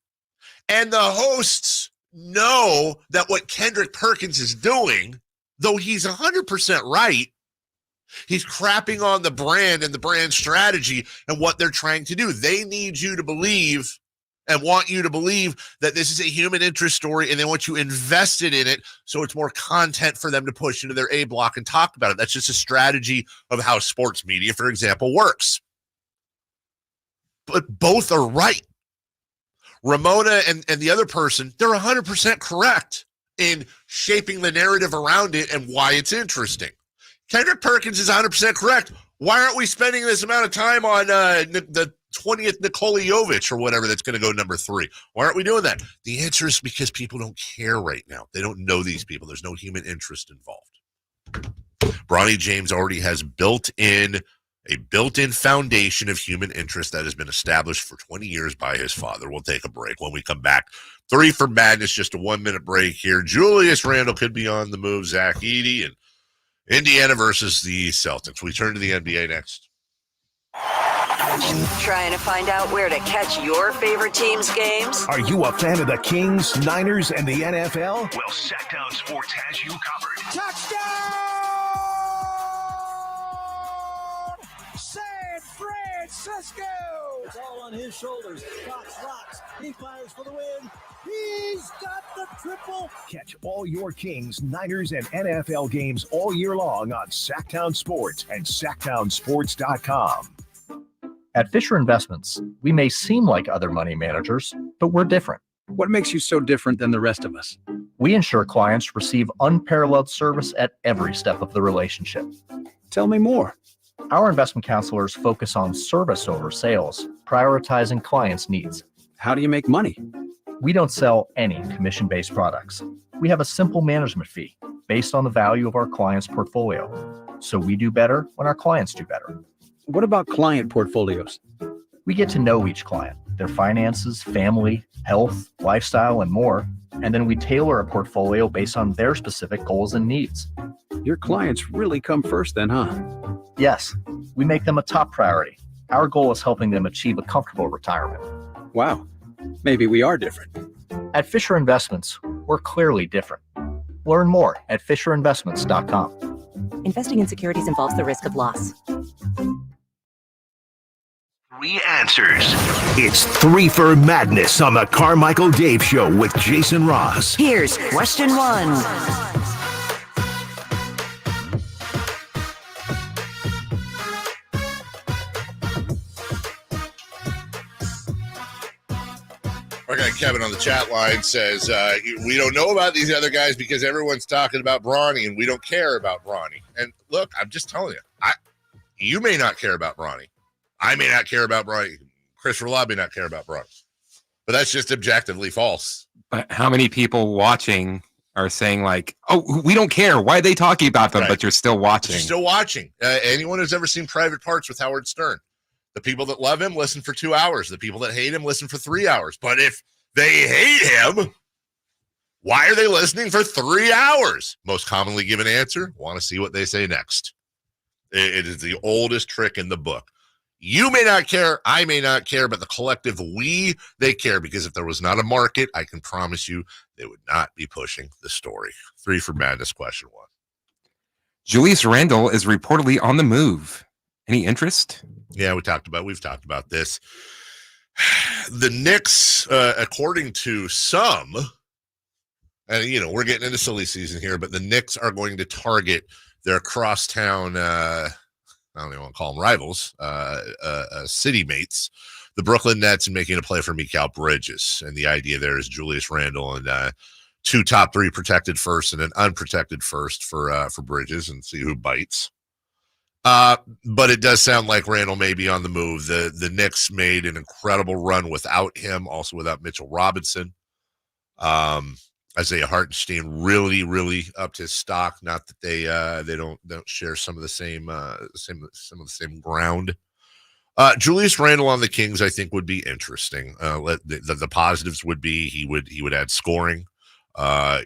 And the hosts know that what Kendrick Perkins is doing, though he's 100% right, he's crapping on the brand and the brand strategy and what they're trying to do. They need you to believe and want you to believe that this is a human interest story, and they want you invested in it so it's more content for them to push into their A block and talk about it. That's just a strategy of how sports media, for example, works. But both are right. Ramona and the other person, they're 100% correct in shaping the narrative around it and why it's interesting. Kendrick Perkins is 100% correct. Why aren't we spending this amount of time on the 20th Nikola Jovic or whatever that's going to go number 3? Why aren't we doing that? The answer is because people don't care right now. They don't know these people. There's no human interest involved. Bronny James already has a built-in foundation of human interest that has been established for 20 years by his father. We'll take a break. When we come back, 3 for Madness, just a 1-minute break here. Julius Randle could be on the move. Zach Edey and Indiana versus the Celtics. We turn to the NBA next. Trying to find out where to catch your favorite team's games? Are you a fan of the Kings, Niners, and the NFL? Well, Sacktown Sports has you covered. Touchdown! San Francisco! It's all on his shoulders. Fox rocks. He fires for the win. He's got the triple. Catch all your Kings, Niners, and NFL games all year long on Sacktown Sports and sacktownsports.com. At Fisher Investments, we may seem like other money managers, but we're different. What makes you so different than the rest of us? We ensure clients receive unparalleled service at every step of the relationship. Tell me more. Our investment counselors focus on service over sales, prioritizing clients' needs. How do you make money? We don't sell any commission-based products. We have a simple management fee based on the value of our clients' portfolio. So we do better when our clients do better. What about client portfolios? We get to know each client, their finances, family, health, lifestyle, and more, and then we tailor a portfolio based on their specific goals and needs. Your clients really come first then, huh? Yes, we make them a top priority. Our goal is helping them achieve a comfortable retirement. Wow, maybe we are different. At Fisher Investments, we're clearly different. Learn more at FisherInvestments.com. Investing in securities involves the risk of loss. 3 answers. It's 3 for Madness on the Carmichael Dave Show with Jason Ross. Here's question 1. Our guy Kevin on the chat line says, we don't know about these other guys because everyone's talking about Bronny and we don't care about Bronny. And look, I'm just telling you, you may not care about Bronny. I may not care about Bronny. Christopher Law may not care about Bronny. But that's just objectively false. But how many people watching are saying like, oh, we don't care. Why are they talking about them? Right. But you're still watching. You're still watching. Anyone who's ever seen Private Parts with Howard Stern, the people that love him listen for 2 hours. The people that hate him listen for 3 hours. But if They hate him. Why are they listening for 3 hours? Most commonly given answer, want to see what they say next. It is the oldest trick in the book. You may not care, I may not care, but the collective they care, because if there was not a market, I can promise you they would not be pushing the story. 3 for Madness, question 1. Julius Randle is reportedly on the move. Any interest? Yeah, we've talked about this. The Knicks, according to some, and we're getting into silly season here, but the Knicks are going to target their crosstown, I don't even want to call them rivals, city mates, the Brooklyn Nets, and making a play for Mikal Bridges. And the idea there is Julius Randle and 2 top 3 protected first and an unprotected first for Bridges, and see who bites. But it does sound like Randle may be on the move. The Knicks made an incredible run without him, also without Mitchell Robinson. Isaiah Hartenstein really, really upped his stock. Not that they don't share some of the same ground. Julius Randle on the Kings, I think, would be interesting. The positives would be he would add scoring.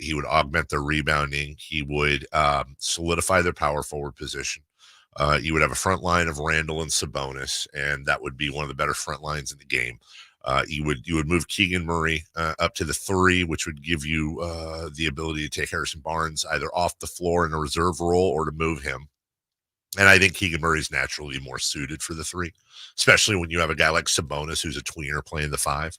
He would augment their rebounding. He would solidify their power forward position. You would have a front line of Randle and Sabonis, and that would be one of the better front lines in the game. You would move Keegan Murray up to the 3, which would give you the ability to take Harrison Barnes either off the floor in a reserve role or to move him. And I think Keegan Murray's naturally more suited for the 3, especially when you have a guy like Sabonis who's a tweener playing the 5.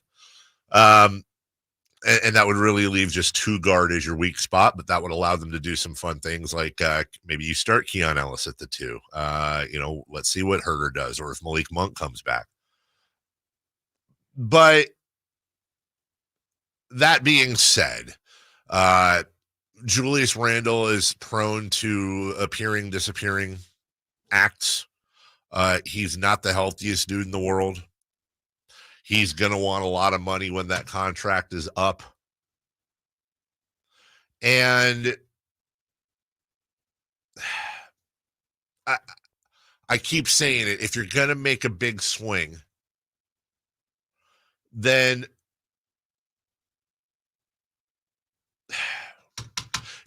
And that would really leave just 2 guard as your weak spot, but that would allow them to do some fun things like maybe you start Keon Ellis at the 2. Let's see what Herter does, or if Malik Monk comes back. But that being said, Julius Randle is prone to disappearing acts. He's not the healthiest dude in the world. He's going to want a lot of money when that contract is up. And I keep saying it, if you're going to make a big swing, then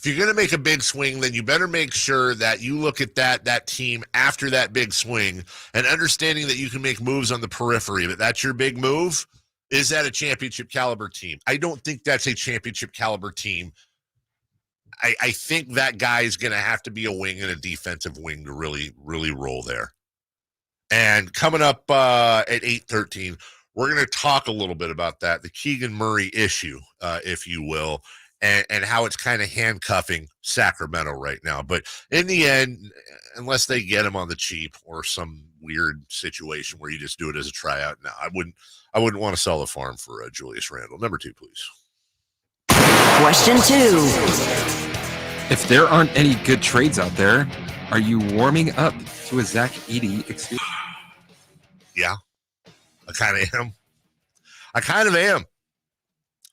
you better make sure that you look at that team after that big swing and understanding that you can make moves on the periphery, that's your big move. Is that a championship caliber team? I don't think that's a championship caliber team. I think that guy is going to have to be a wing and a defensive wing to really, really roll there. And coming up at 8:13, we're going to talk a little bit about that, the Keegan Murray issue, if you will, and how it's kind of handcuffing Sacramento right now. But in the end, unless they get him on the cheap or some weird situation where you just do it as a tryout, no, I wouldn't want to sell the farm for Julius Randle. Number 2, please. Question 2. If there aren't any good trades out there, are you warming up to a Zach Edey experience? Yeah, I kind of am.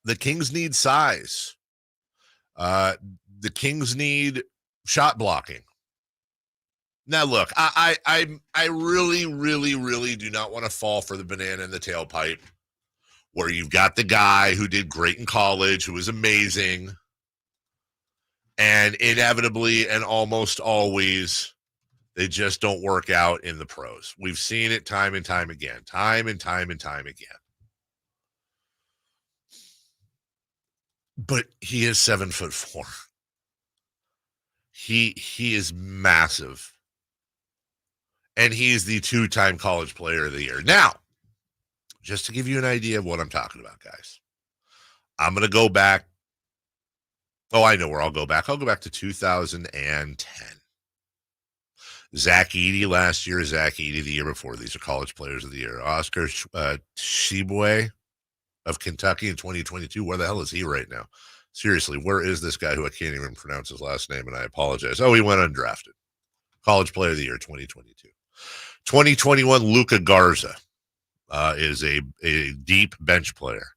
The Kings need size. The Kings need shot blocking. Now, look, I really, really, really do not want to fall for the banana in the tailpipe where you've got the guy who did great in college, who was amazing, and inevitably and almost always they just don't work out in the pros. We've seen it time and time again. But he is 7'4". He is massive. And he's the 2-time college player of the year. Now, just to give you an idea of what I'm talking about, guys, I'm going to go back. Oh, I know where I'll go back. I'll go back to 2010. Zach Edey last year, Zach Edey the year before. These are college players of the year. Oscar Tshiebwe of Kentucky in 2022. Where the hell is he right now? Seriously, where is this guy who I can't even pronounce his last name, and I apologize. Oh, he went undrafted. College player of the year, 2022. 2021, Luka Garza is a deep bench player.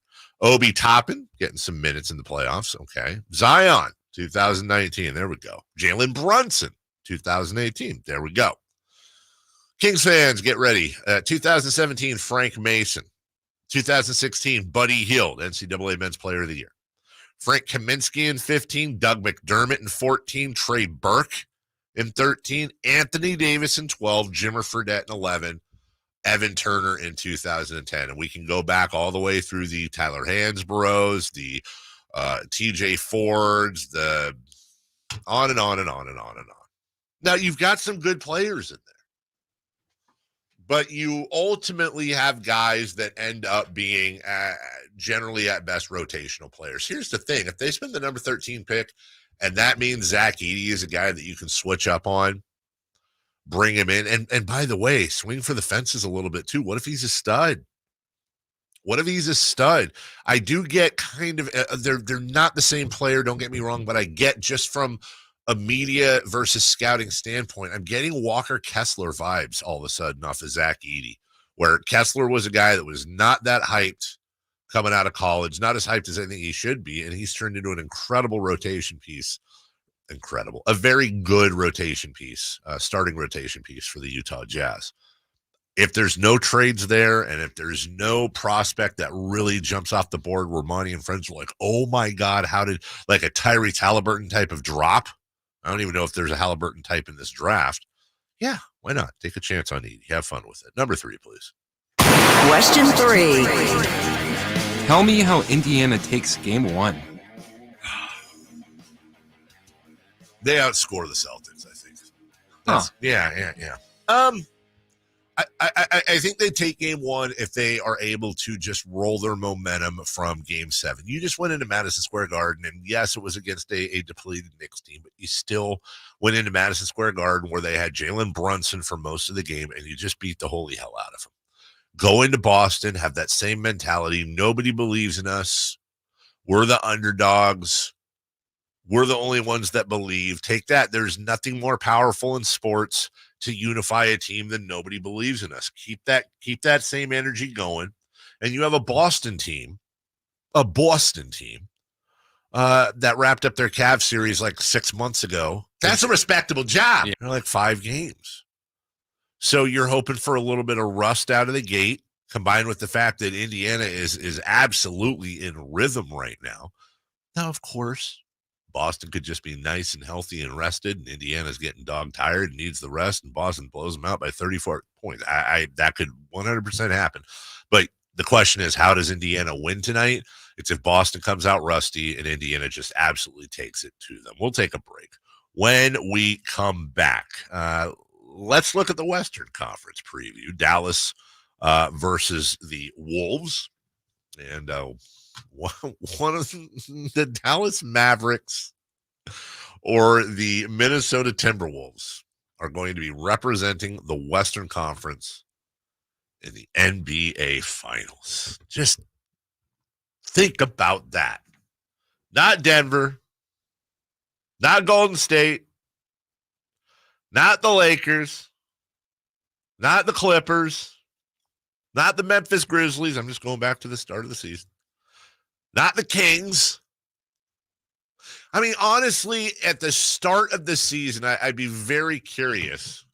Obi Toppin getting some minutes in the playoffs. Okay. Zion, 2019. There we go. Jalen Brunson, 2018. There we go. Kings fans, get ready. 2017, Frank Mason. 2016, Buddy Hield, NCAA Men's Player of the Year. Frank Kaminsky in 15, Doug McDermott in 14, Trey Burke in 13, Anthony Davis in 12, Jimmer Fredette in 11, Evan Turner in 2010. And we can go back all the way through the Tyler Hansboroughs, the TJ Fords, the on and on and on and on and on. Now, you've got some good players in there, but you ultimately have guys that end up being generally at best rotational players. Here's the thing. If they spend the number 13 pick, and that means Zach Edey is a guy that you can switch up on, bring him in. And by the way, swing for the fences a little bit too. What if he's a stud? What if he's a stud? I do get kind of, they're not the same player, don't get me wrong, but I get just from a media versus scouting standpoint, I'm getting Walker Kessler vibes all of a sudden off of Zach Edey, where Kessler was a guy that was not that hyped coming out of college, not as hyped as I think he should be, and he's turned into an incredible rotation piece. Incredible. A very good rotation piece, starting rotation piece for the Utah Jazz. If there's no trades there, and if there's no prospect that really jumps off the board where Monty and friends are like, oh my God, how did, like a Tyrese Halliburton type of drop? I don't even know if there's a Halliburton type in this draft. Yeah, why not? Take a chance on Edey. Have fun with it. Number 3, please. Question 3. Tell me how Indiana takes game 1. They outscore the Celtics, I think. Yeah. I think they take game 1 if they are able to just roll their momentum from game 7. You just went into Madison Square Garden, and yes, it was against a depleted Knicks team, but you still went into Madison Square Garden where they had Jalen Brunson for most of the game, and you just beat the holy hell out of them. Go into Boston, have that same mentality. Nobody believes in us. We're the underdogs. We're the only ones that believe. Take that. There's nothing more powerful in sports to unify a team than nobody believes in us. Keep that same energy going. And you have a Boston team that wrapped up their Cavs series like 6 months ago. That's a respectable job. They're like 5 games. So you're hoping for a little bit of rust out of the gate, combined with the fact that Indiana is absolutely in rhythm right now. Now, of course, Boston could just be nice and healthy and rested, and Indiana's getting dog tired and needs the rest, and Boston blows them out by 34 points. That could 100% happen. But the question is, how does Indiana win tonight? It's if Boston comes out rusty and Indiana just absolutely takes it to them. We'll take a break. When we come back, let's look at the Western Conference preview. Dallas versus the Wolves. And one of the Dallas Mavericks or the Minnesota Timberwolves are going to be representing the Western Conference in the NBA Finals. Just think about that. Not Denver, not Golden State, not the Lakers, not the Clippers, not the Memphis Grizzlies. I'm just going back to the start of the season. Not the Kings. I mean, honestly, at the start of the season, I'd be very curious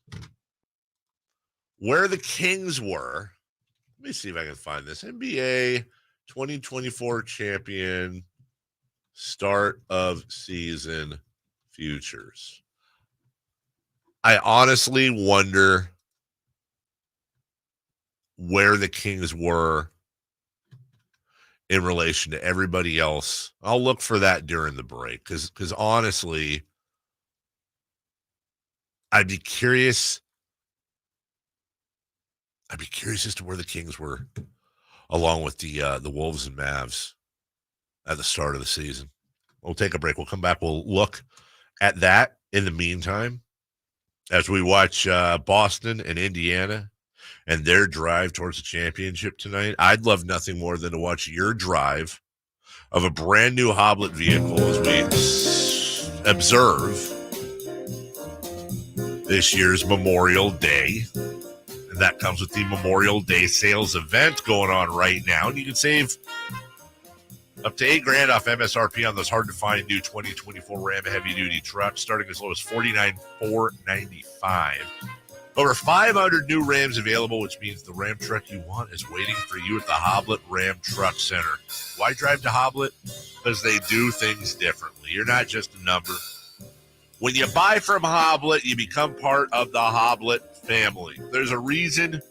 where the Kings were. Let me see if I can find this. NBA 2024 champion, start of season futures. I honestly wonder where the Kings were in relation to everybody else. I'll look for that during the break because honestly, I'd be curious as to where the Kings were along with the Wolves and Mavs at the start of the season. We'll take a break. We'll come back. We'll look at that in the meantime as we watch Boston and Indiana and their drive towards the championship tonight. I'd love nothing more than to watch your drive of a brand new Hoblet vehicle as we observe this year's Memorial Day. And that comes with the Memorial Day sales event going on right now. And you can save up to $8,000 off MSRP on those hard-to-find new 2024 Ram heavy-duty trucks, starting as low as $49,495. Over 500 new Rams available, which means the Ram truck you want is waiting for you at the Hoblet Ram Truck Center. Why drive to Hoblet? Because they do things differently. You're not just a number. When you buy from Hoblet, you become part of the Hoblet family. There's a reason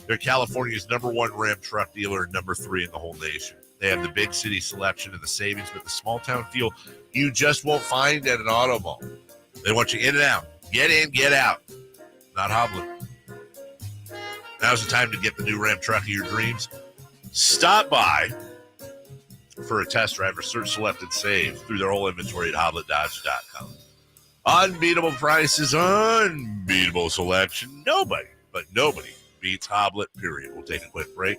they're California's #1 Ram truck dealer and #3 in the whole nation. They have the big city selection and the savings, but the small town feel you just won't find at an auto mall. They want you in and out. Get in, get out. Not Hoblet. Now's the time to get the new Ram truck of your dreams. Stop by for a test drive or search, select, and save through their whole inventory at HobletDodge.com. Unbeatable prices, unbeatable selection. Nobody beats Hoblet, period. We'll take a quick break.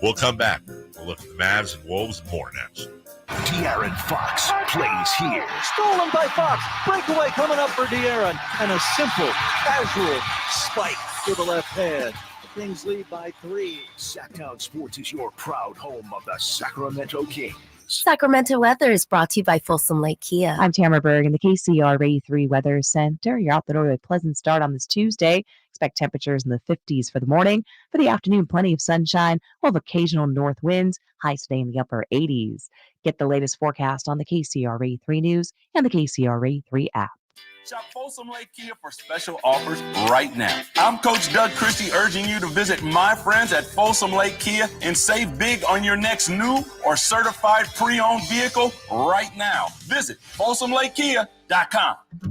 We'll come back. We'll look at the Mavs and Wolves more next. De'Aaron Fox plays here. Stolen by Fox. Breakaway coming up for De'Aaron. And a simple, casual spike to the left hand. The Kings lead by 3. Sacktown Sports is your proud home of the Sacramento Kings. Sacramento weather is brought to you by Folsom Lake Kia. I'm Tamara Berg in the KCRA 3 Weather Center. You're out the door with a pleasant start on this Tuesday. Expect temperatures in the 50s for the morning. For the afternoon, plenty of sunshine. We'll have occasional north winds. Highs today in the upper 80s. Get the latest forecast on the KCRA 3 News and the KCRA 3 app. Shop Folsom Lake Kia for special offers right now. I'm Coach Doug Christie urging you to visit my friends at Folsom Lake Kia and save big on your next new or certified pre-owned vehicle right now. Visit FolsomLakeKia.com.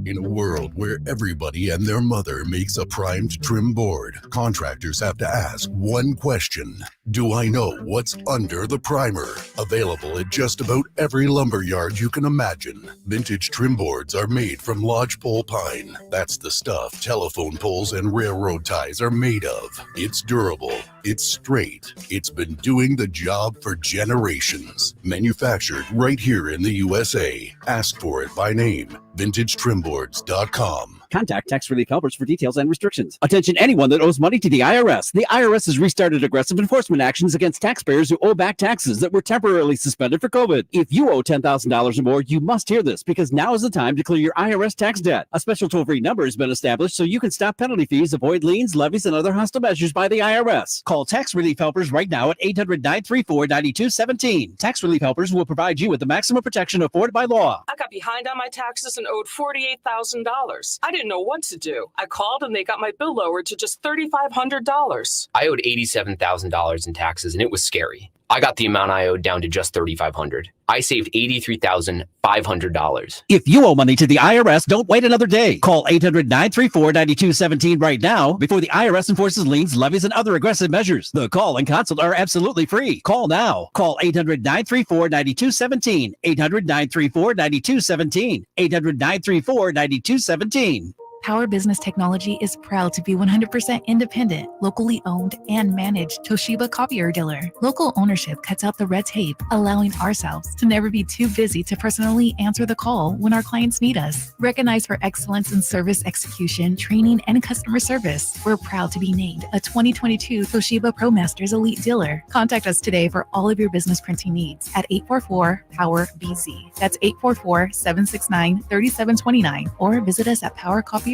In a world where everybody and their mother makes a primed trim board, contractors have to ask one question. Do I know what's under the primer? Available at just about every lumber yard you can imagine. Vintage trim boards are made from lodgepole pine. That's the stuff telephone poles and railroad ties are made of. It's durable. It's straight. It's been doing the job for generations. Manufactured right here in the USA. Ask for it by name. VintageTrimboards.com. Contact Tax Relief Helpers for details and restrictions. Attention anyone that owes money to the IRS. The IRS has restarted aggressive enforcement actions against taxpayers who owe back taxes that were temporarily suspended for COVID. If you owe $10,000 or more, you must hear this because now is the time to clear your IRS tax debt. A special toll-free number has been established so you can stop penalty fees, avoid liens, levies, and other hostile measures by the IRS. Call Tax Relief Helpers right now at 800-934-9217. Tax Relief Helpers will provide you with the maximum protection afforded by law. I got behind on my taxes and owed $48,000. I didn't know what to do. I called and they got my bill lowered to just $3,500. I owed $87,000 in taxes and it was scary. I got the amount I owed down to just $3,500. I saved $83,500. If you owe money to the IRS, don't wait another day. Call 800-934-9217 right now before the IRS enforces liens, levies, and other aggressive measures. The call and consult are absolutely free. Call now. Call 800-934-9217. 800-934-9217. 800-934-9217. Power Business Technology is proud to be 100% independent, locally owned, and managed Toshiba copier dealer. Local ownership cuts out the red tape, allowing ourselves to never be too busy to personally answer the call when our clients need us. Recognized for excellence in service execution, training, and customer service, we're proud to be named a 2022 Toshiba ProMasters Elite Dealer. Contact us today for all of your business printing needs at 844-POWER-BZ. That's 844-769-3729, or visit us at PowerCopier.com.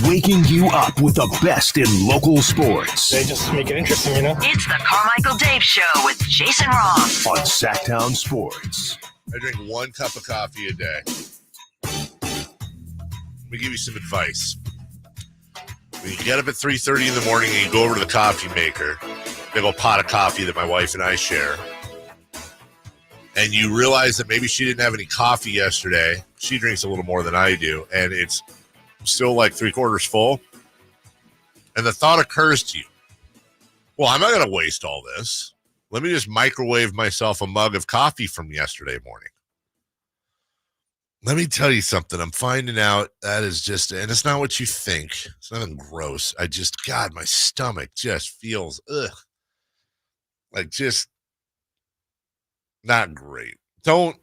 Waking you up with the best in local sports. They just make it interesting, you know? It's the Carmichael Dave Show with Jason Ross on Sacktown Sports. I drink 1 cup of coffee a day. Let me give you some advice. When you get up at 3:30 in the morning and you go over to the coffee maker, big old pot of coffee that my wife and I share, and you realize that maybe she didn't have any coffee yesterday. She drinks a little more than I do, and it's still like 3/4 full. And the thought occurs to you, well, I'm not going to waste all this. Let me just microwave myself a mug of coffee from yesterday morning. Let me tell you something. I'm finding out that is just, and it's not what you think. It's nothing gross. God, my stomach just feels, like just not great. Don't.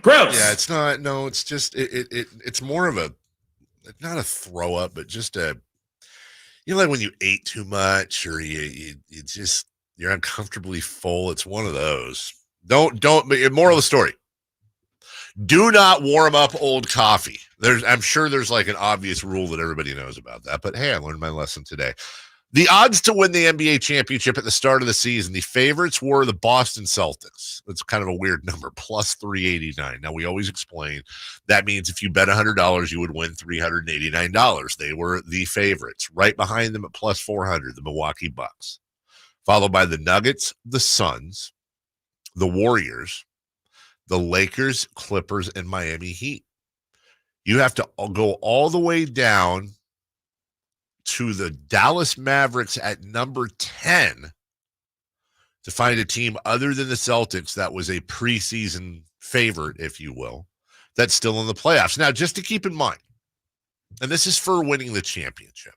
Gross. Yeah, it's not. No, it's just, it's more of a, not a throw up, but just a, like when you ate too much or you just, you're uncomfortably full. It's one of those. Don't. Moral of the story: do not warm up old coffee. I'm sure there's like an obvious rule that everybody knows about that, but hey, I learned my lesson today. The odds to win the NBA championship at the start of the season, the favorites were the Boston Celtics. That's kind of a weird number, plus 389. Now, we always explain that means if you bet $100, you would win $389. They were the favorites. Right behind them at plus 400, the Milwaukee Bucks, followed by the Nuggets, the Suns, the Warriors, the Lakers, Clippers, and Miami Heat. You have to go all the way down to the Dallas Mavericks at number 10 to find a team other than the Celtics that was a preseason favorite, if you will, that's still in the playoffs. Now, just to keep in mind, and this is for winning the championship,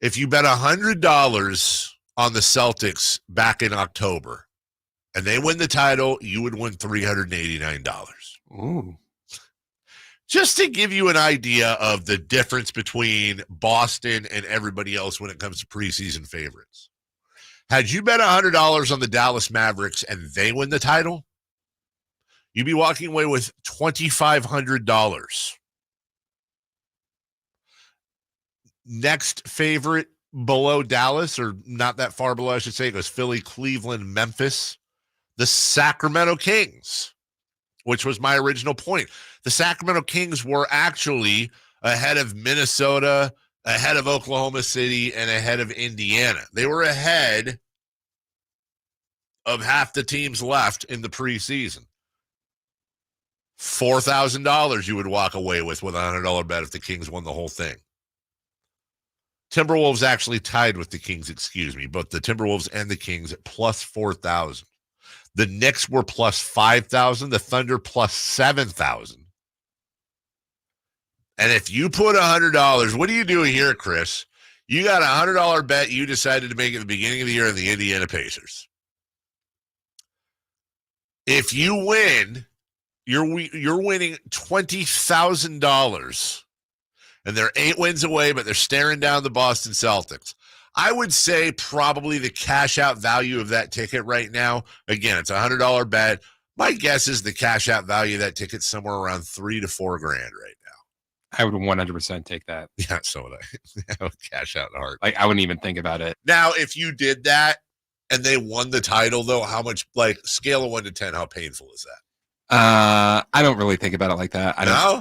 if you bet $100 on the Celtics back in October and they win the title, you would win $389. Ooh. Just to give you an idea of the difference between Boston and everybody else when it comes to preseason favorites. Had you bet $100 on the Dallas Mavericks and they win the title, you'd be walking away with $2,500. Next favorite below Dallas, or not that far below, I should say, goes Philly, Cleveland, Memphis, the Sacramento Kings, which was my original point. The Sacramento Kings were actually ahead of Minnesota, ahead of Oklahoma City, and ahead of Indiana. They were ahead of half the teams left in the preseason. $4,000 you would walk away with a $100 bet if the Kings won the whole thing. Timberwolves actually tied with the Kings, but the Timberwolves and the Kings at plus 4,000. The Knicks were plus 5,000. The Thunder plus 7,000. And if you put $100, what are you doing here, Chris? You got a $100 bet you decided to make at the beginning of the year on the Indiana Pacers. If you win, you're winning $20,000. And they're 8 wins away, but they're staring down the Boston Celtics. I would say probably the cash out value of that ticket right now, again, it's a $100 bet. My guess is the cash out value of that ticket's somewhere around $3,000 to $4,000 right now. I would 100% take that. Yeah, so would I. I would cash out in heart. Like, I wouldn't even think about it. Now, if you did that and they won the title, though, how much, like, scale of 1 to 10, how painful is that? I don't really think about it like that.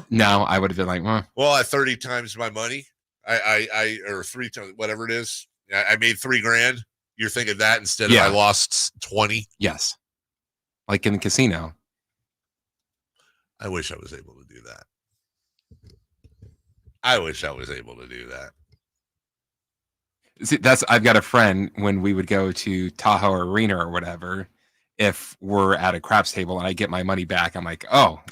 No, I would have been like, well, at 30 times my money, or 3 times, whatever it is, I made $3,000. You're thinking that instead of I lost 20? Yes. Like in the casino. I wish I was able to do that. See, I've got a friend when we would go to Tahoe Arena or whatever, if we're at a craps table and I get my money back, I'm like, oh, I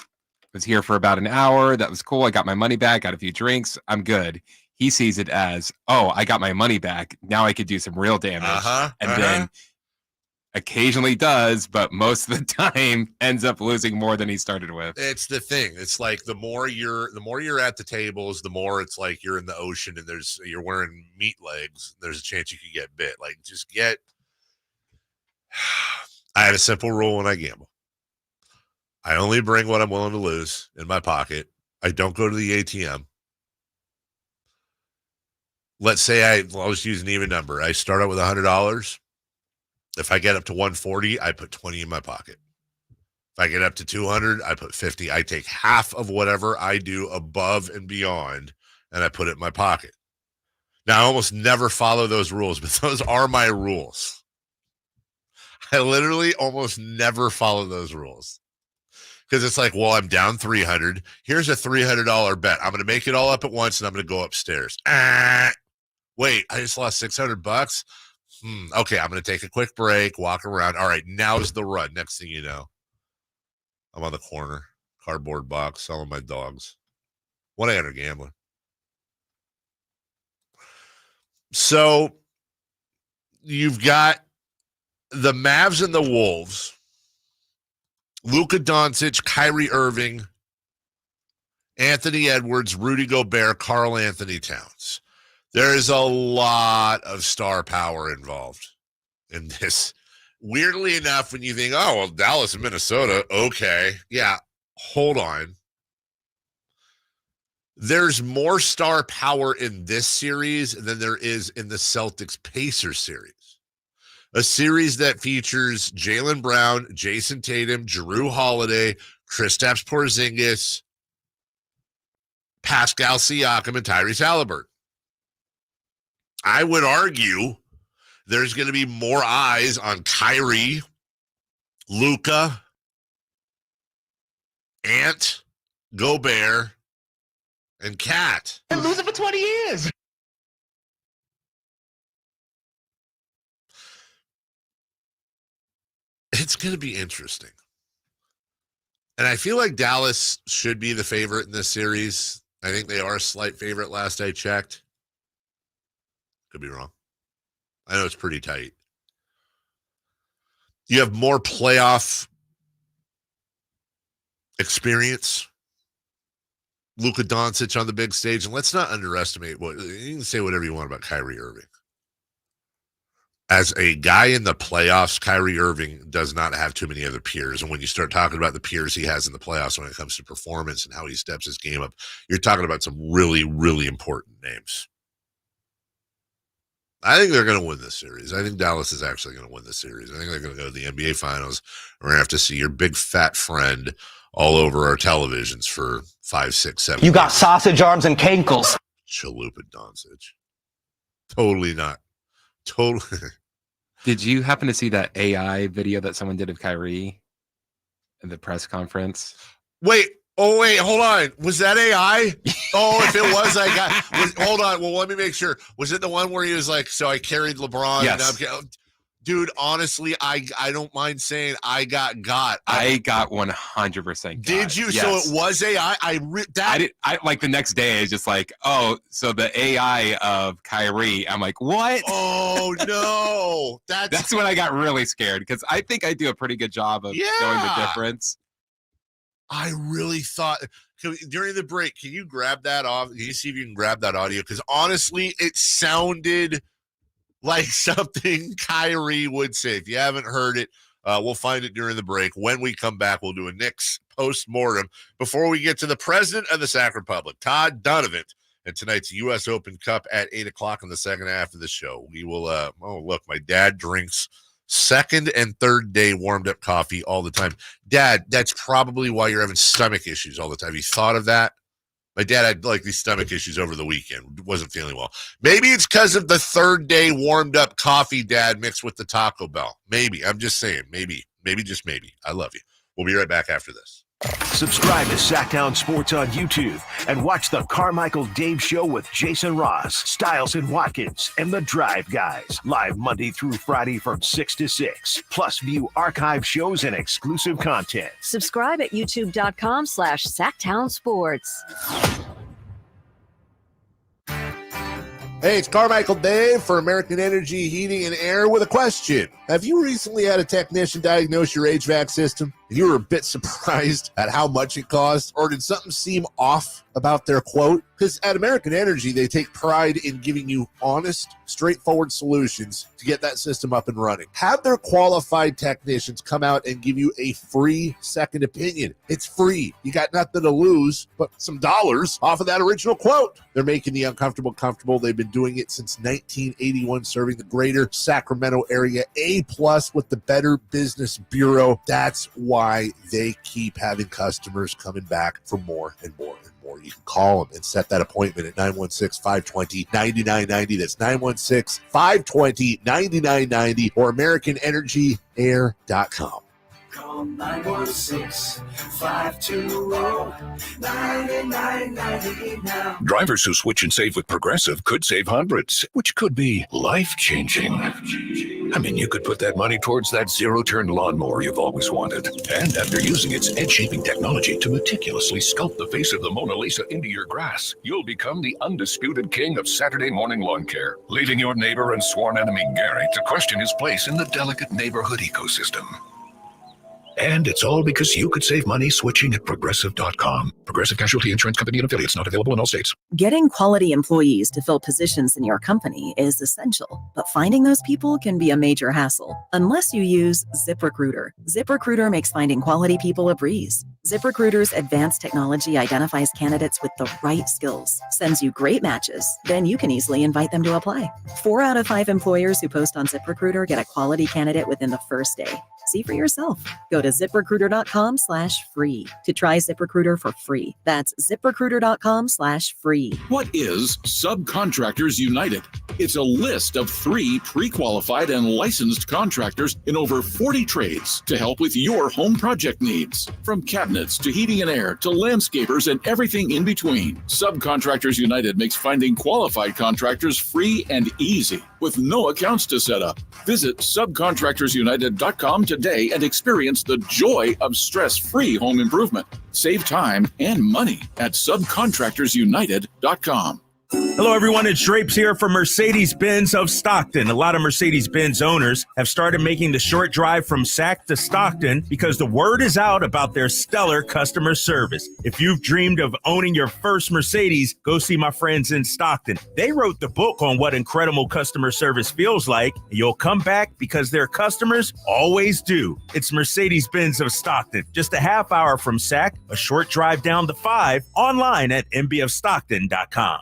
was here for about an hour. That was cool. I got my money back, got a few drinks. I'm good. He sees it as, oh, I got my money back. Now I could do some real damage. Then occasionally does, but most of the time ends up losing more than he started with. It's the thing. It's like the more you're at the tables, the more it's like you're in the ocean and you're wearing meat legs. There's a chance you could get bit. Like, just get. I have a simple rule when I gamble. I only bring what I'm willing to lose in my pocket. I don't go to the ATM. Let's say I'll just use an even number. I start out with $100. If I get up to 140, I put 20 in my pocket. If I get up to 200, I put 50. I take half of whatever I do above and beyond, and I put it in my pocket. Now, I almost never follow those rules, but those are my rules. I literally almost never follow those rules. Because it's like, well, I'm down 300. Here's a $300 bet. I'm going to make it all up at once, and I'm going to go upstairs. Wait, I just lost $600? Okay, I'm going to take a quick break, walk around. All right, now's the run. Next thing you know, I'm on the corner, cardboard box, selling my dogs. What I enter gambling. So you've got the Mavs and the Wolves, Luka Doncic, Kyrie Irving, Anthony Edwards, Rudy Gobert, Karl Anthony Towns. There is a lot of star power involved in this. weirdly enough, when you think, oh, well, Dallas and Minnesota, okay. Yeah, hold on. There's more star power in this series than there is in the Celtics-Pacers series. A series that features Jaylen Brown, Jason Tatum, Jrue Holiday, Kristaps Porzingis, Pascal Siakam, and Tyrese Halliburton. I would argue there's going to be more eyes on Kyrie, Luka, Ant, Gobert, and Cat. Been losing for 20 years. It's going to be interesting. And I feel like Dallas should be the favorite in this series. I think they are a slight favorite last I checked. Could be wrong. I know it's pretty tight. You have more playoff experience. Luka Doncic on the big stage. And let's not underestimate what you can say whatever you want about Kyrie Irving. As a guy in the playoffs, Kyrie Irving does not have too many other peers. And when you start talking about the peers he has in the playoffs when it comes to performance and how he steps his game up, you're talking about some really, really important names. I think they're going to win this series. I think Dallas is actually going to win this series. I think they're going to go to the NBA Finals. We're going to have to see your big fat friend all over our televisions for 5, 6, 7. You got sausage arms and cankles. Chalupa Doncic. Totally not. Totally. Did you happen to see that AI video that someone did of Kyrie in the press conference? Wait, hold on. Was that AI? Oh, if it was, hold on. Well, let me make sure. Was it the one where he was like, so I carried LeBron? Yes. Dude, honestly, I don't mind saying I got. I got 100%. Did you? Yes. So it was AI. I like the next day. It's just like, oh, so the AI of Kyrie. I'm like, what? Oh no, that's when I got really scared because I think I do a pretty good job of knowing the difference. I really thought during the break. Can you grab that off? Can you see if you can grab that audio? Because honestly, it sounded like something Kyrie would say. If you haven't heard it, we'll find it during the break. When we come back, we'll do a Knicks post-mortem before we get to the president of the Sac Republic, Todd Dunovit, and tonight's U.S. Open Cup at 8 o'clock in the second half of the show. We will, look, my dad drinks second and third day warmed-up coffee all the time. Dad, that's probably why you're having stomach issues all the time. You thought of that? My dad had like these stomach issues over the weekend. Wasn't feeling well. Maybe it's because of the third day warmed up coffee, Dad, mixed with the Taco Bell. Maybe. I'm just saying. Maybe. Just maybe. I love you. We'll be right back after this. Subscribe to Sacktown Sports on YouTube and watch the Carmichael Dave Show with Jason Ross, Stiles and Watkins, and the Drive Guys. Live Monday through Friday from 6 to 6. Plus view archive shows and exclusive content. Subscribe at youtube.com/Sacktown Sports. Hey, it's Carmichael Dave for American Energy Heating and Air with a question. Have you recently had a technician diagnose your HVAC system and you were a bit surprised at how much it cost? Or did something seem off about their quote? Because at American Energy, they take pride in giving you honest, straightforward solutions to get that system up and running. Have their qualified technicians come out and give you a free second opinion. It's free. You got nothing to lose but some dollars off of that original quote. They're making the uncomfortable comfortable. They've been doing it since 1981, serving the greater Sacramento area. A+ with the Better Business Bureau. That's why they keep having customers coming back for more and more and more. You can call them and set that appointment at 916-520-9990. That's 916-520-9990 or AmericanEnergyAir.com. Call 916-520-9990 now. Drivers who switch and save with Progressive could save hundreds, which could be life-changing. I mean, you could put that money towards that zero-turn lawnmower you've always wanted. And after using its edge-shaping technology to meticulously sculpt the face of the Mona Lisa into your grass, you'll become the undisputed king of Saturday morning lawn care, leaving your neighbor and sworn enemy Gary to question his place in the delicate neighborhood ecosystem. And it's all because you could save money switching at Progressive.com. Progressive Casualty Insurance Company and affiliates, not available in all states. Getting quality employees to fill positions in your company is essential, but finding those people can be a major hassle unless you use ZipRecruiter. ZipRecruiter makes finding quality people a breeze. ZipRecruiter's advanced technology identifies candidates with the right skills, sends you great matches, then you can easily invite them to apply. 4 out of 5 employers who post on ZipRecruiter get a quality candidate within the first day. See for yourself. Go to ZipRecruiter.com/free to try ZipRecruiter for free. That's ZipRecruiter.com/free. What is Subcontractors United? It's a list of 3 pre-qualified and licensed contractors in over 40 trades to help with your home project needs. From cabinets to heating and air to landscapers and everything in between. Subcontractors United makes finding qualified contractors free and easy with no accounts to set up. Visit subcontractorsunited.com today and experience the joy of stress-free home improvement. Save time and money at subcontractorsunited.com. Hello, everyone. It's Drapes here from Mercedes-Benz of Stockton. A lot of Mercedes-Benz owners have started making the short drive from Sac to Stockton because the word is out about their stellar customer service. If you've dreamed of owning your first Mercedes, go see my friends in Stockton. They wrote the book on what incredible customer service feels like, and you'll come back because their customers always do. It's Mercedes-Benz of Stockton, just a half hour from Sac, a short drive down the 5, online at mbfstockton.com.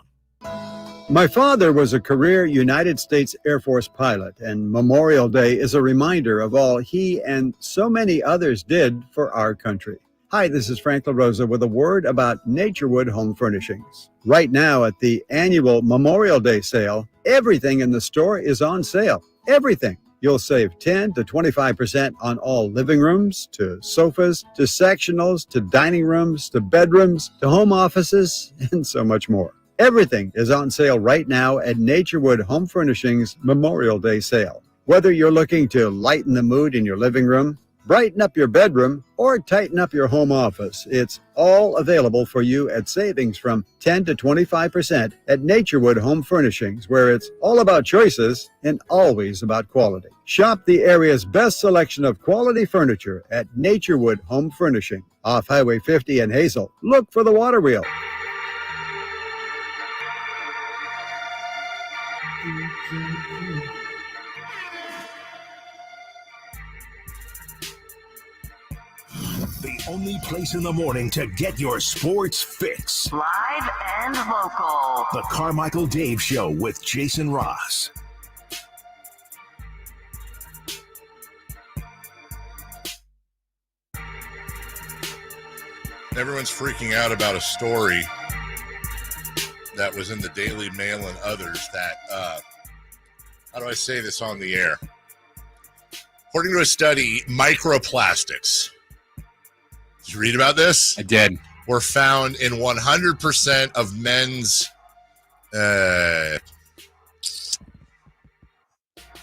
My father was a career United States Air Force pilot, and Memorial Day is a reminder of all he and so many others did for our country. Hi, this is Frank LaRosa with a word about Naturewood Home Furnishings. Right now at the annual Memorial Day sale, everything in the store is on sale. Everything. You'll save 10 to 25% on all living rooms, to sofas, to sectionals, to dining rooms, to bedrooms, to home offices, and so much more. Everything is on sale right now at Naturewood Home Furnishings Memorial Day sale. Whether you're looking to lighten the mood in your living room, brighten up your bedroom, or tighten up your home office, it's all available for you at savings from 10 to 25% at Naturewood Home Furnishings, where it's all about choices and always about quality. Shop the area's best selection of quality furniture at Naturewood Home Furnishing, off Highway 50 in Hazel. Look for the water wheel. The only place in the morning to get your sports fix. Live and local. The Carmichael Dave Show with Jason Ross. Everyone's freaking out about a story that was in the Daily Mail and others that, how do I say this on the air? According to a study, microplastics, did you read about this? I did. Were found in 100% of men's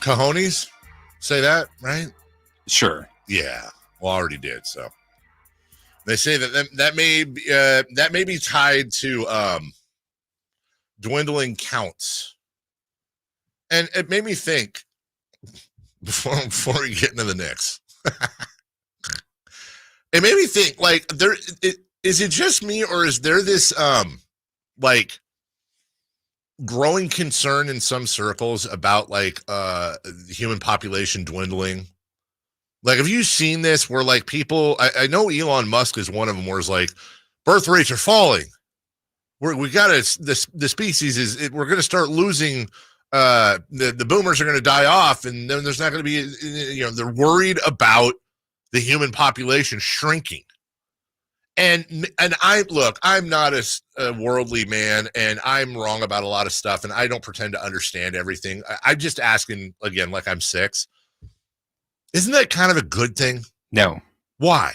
cojones? Say that, right? Sure. Yeah. Well, I already did, so. They say that may be tied to dwindling counts. And it made me think, before we get into the Knicks, it made me think, like, is it just me, or is there this like growing concern in some circles about like the human population dwindling? Like, have you seen this where like people, I know Elon Musk is one of them, where it's like birth rates are falling. We got to, the species is, we're going to start losing, the boomers are going to die off, and then there's not going to be, they're worried about the human population shrinking. And I'm not a worldly man, and I'm wrong about a lot of stuff, and I don't pretend to understand everything. I'm just asking, again, like I'm 6. Isn't that kind of a good thing? No. Why?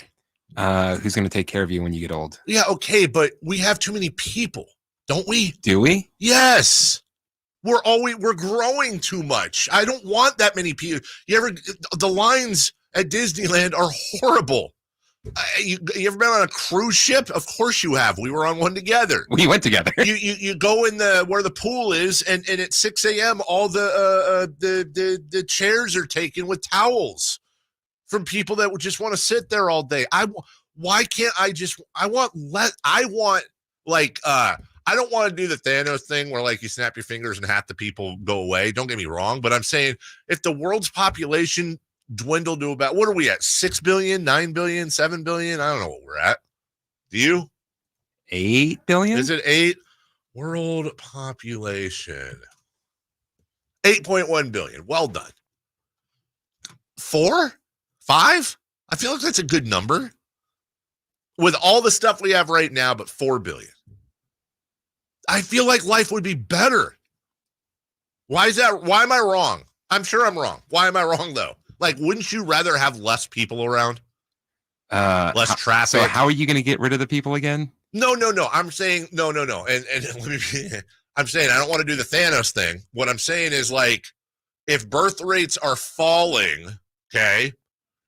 Who's going to take care of you when you get old? Yeah, okay, but we have too many people, don't we? Do we? Yes. We're growing too much. I don't want that many people. The lines at Disneyland are horrible. You ever been on a cruise ship? Of course you have. We were on one together. We went together. You go in where the pool is, and at 6 a.m. all the chairs are taken with towels from people that would just want to sit there all day. Why can't I just, I don't want to do the Thanos thing where like you snap your fingers and half the people go away. Don't get me wrong, but I'm saying if the world's population dwindled to about, what are we at? 6 billion, 9 billion, 7 billion? I don't know what we're at. Do you? 8 billion? Is it 8? World population. 8.1 billion. Well done. 4? 5? I feel like that's a good number. With all the stuff we have right now, but 4 billion. I feel like life would be better. Why is that? Why am I wrong? I'm sure I'm wrong. Why am I wrong, though? Like, wouldn't you rather have less people around? Less traffic? So how are you going to get rid of the people again? No. I'm saying, no. And let me, I'm saying I don't want to do the Thanos thing. What I'm saying is, like, if birth rates are falling, okay,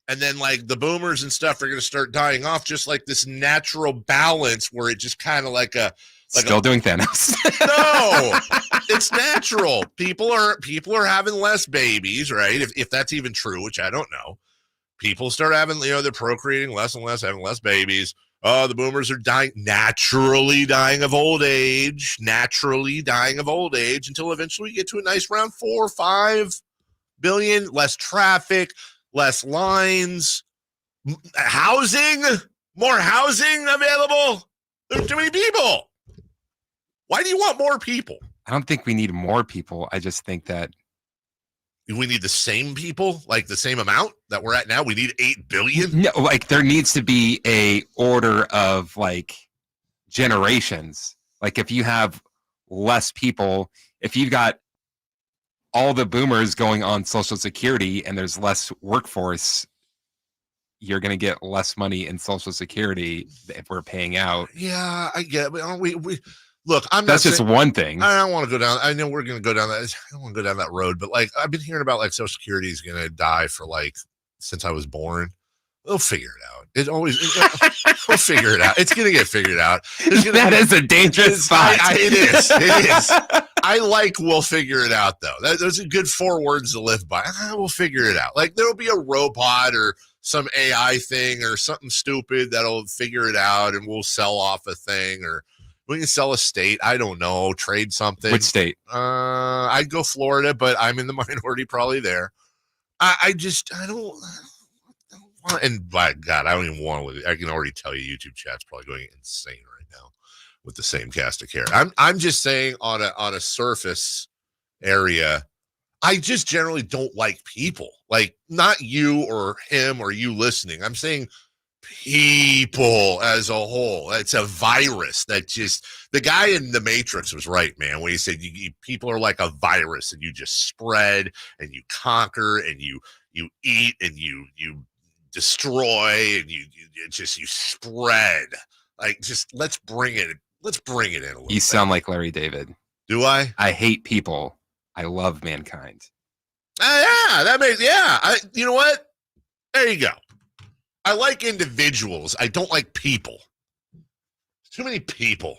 and then, like, the boomers and stuff are going to start dying off, just like this natural balance where it just kind of like a, Still doing Thanos. No, it's natural. People are having less babies, right? If that's even true, which I don't know. People start having, they're procreating less and less, having less babies. Oh, the boomers are naturally dying of old age, until eventually we get to a nice round 4 or 5 billion, less traffic, less lines, housing, more housing available. There's too many people. Why do you want more people? I don't think we need more people. I just think that we need the same people, like the same amount that we're at now. We need 8 billion. No, like there needs to be a order of like generations. Like if you have less people, if you've got all the boomers going on Social Security and there's less workforce, you're going to get less money in Social Security if we're paying out. Yeah, I get it. But we look, That's just one thing. I don't want to go down. I know we're going to go down that. I don't want to go down that road, but like I've been hearing about like Social Security is going to die for like since I was born. We'll figure it out. We'll figure it out. It's going to get figured out. That is a dangerous spot. It is. I like we'll figure it out though. Those are good 4 words to live by. We'll figure it out. Like there'll be a robot or some AI thing or something stupid that'll figure it out, and we'll sell off a thing or. We can sell a state. I don't know. Trade something. Which state? I'd go Florida, but I'm in the minority probably there. I don't want, and by God, I don't even want to. I can already tell you YouTube chat's probably going insane right now with the same cast of characters. I'm just saying on a surface area, I just generally don't like people. Like not you or him or you listening. I'm saying people as a whole. It's a virus that just, the guy in The Matrix was right, man, when he said people are like a virus and you just spread and you conquer and you eat and you destroy and you spread. Like just let's bring it in a little bit. You sound like Larry David. Do I? I hate people. I love mankind. You know what? There you go. I like individuals. I don't like people. Too many people.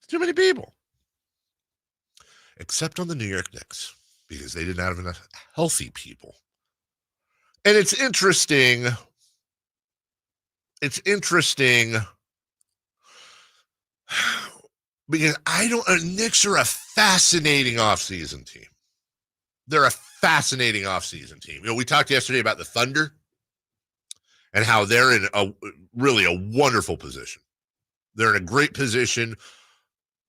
Too many people. Except on the New York Knicks, because they didn't have enough healthy people. And it's interesting. Because Knicks are a fascinating offseason team. They're a fascinating offseason team. We talked yesterday about the Thunder and how they're in a wonderful position. They're in a great position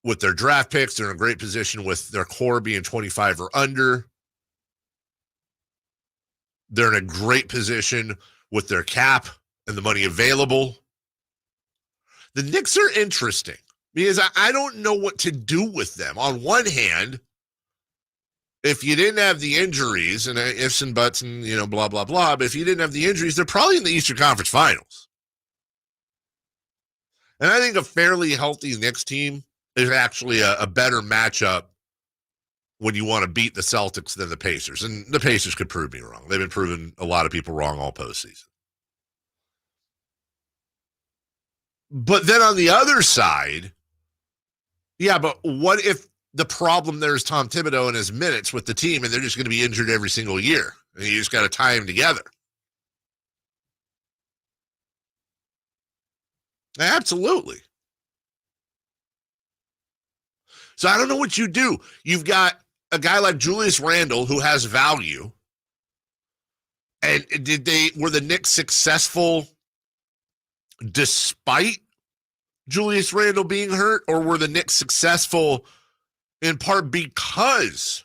with their draft picks. They're in a great position with their core being 25 or under. They're in a great position with their cap and the money available. The Knicks are interesting because I don't know what to do with them. On one hand, if you didn't have the injuries and ifs and buts and, blah, blah, blah, but if you didn't have the injuries, they're probably in the Eastern Conference Finals. And I think a fairly healthy Knicks team is actually a better matchup when you want to beat the Celtics than the Pacers. And the Pacers could prove me wrong. They've been proving a lot of people wrong all postseason. But then on the other side, but what if the problem there is Tom Thibodeau and his minutes with the team, and they're just going to be injured every single year. And you just got to tie them together. Absolutely. So I don't know what you do. You've got a guy like Julius Randle who has value. And were the Knicks successful despite Julius Randle being hurt, or were the Knicks successful in part because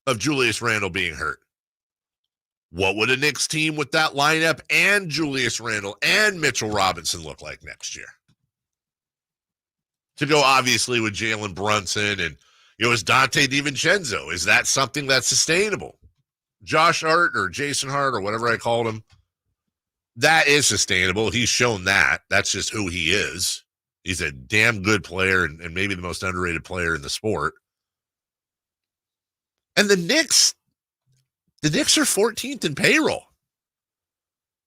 of Julius Randle being hurt? What would a Knicks team with that lineup and Julius Randle and Mitchell Robinson look like next year? To go obviously with Jalen Brunson and, is Dante DiVincenzo, is that something that's sustainable? Josh Hart or Jason Hart or whatever I called him, that is sustainable. He's shown that. That's just who he is. He's a damn good player and maybe the most underrated player in the sport. And the Knicks are 14th in payroll.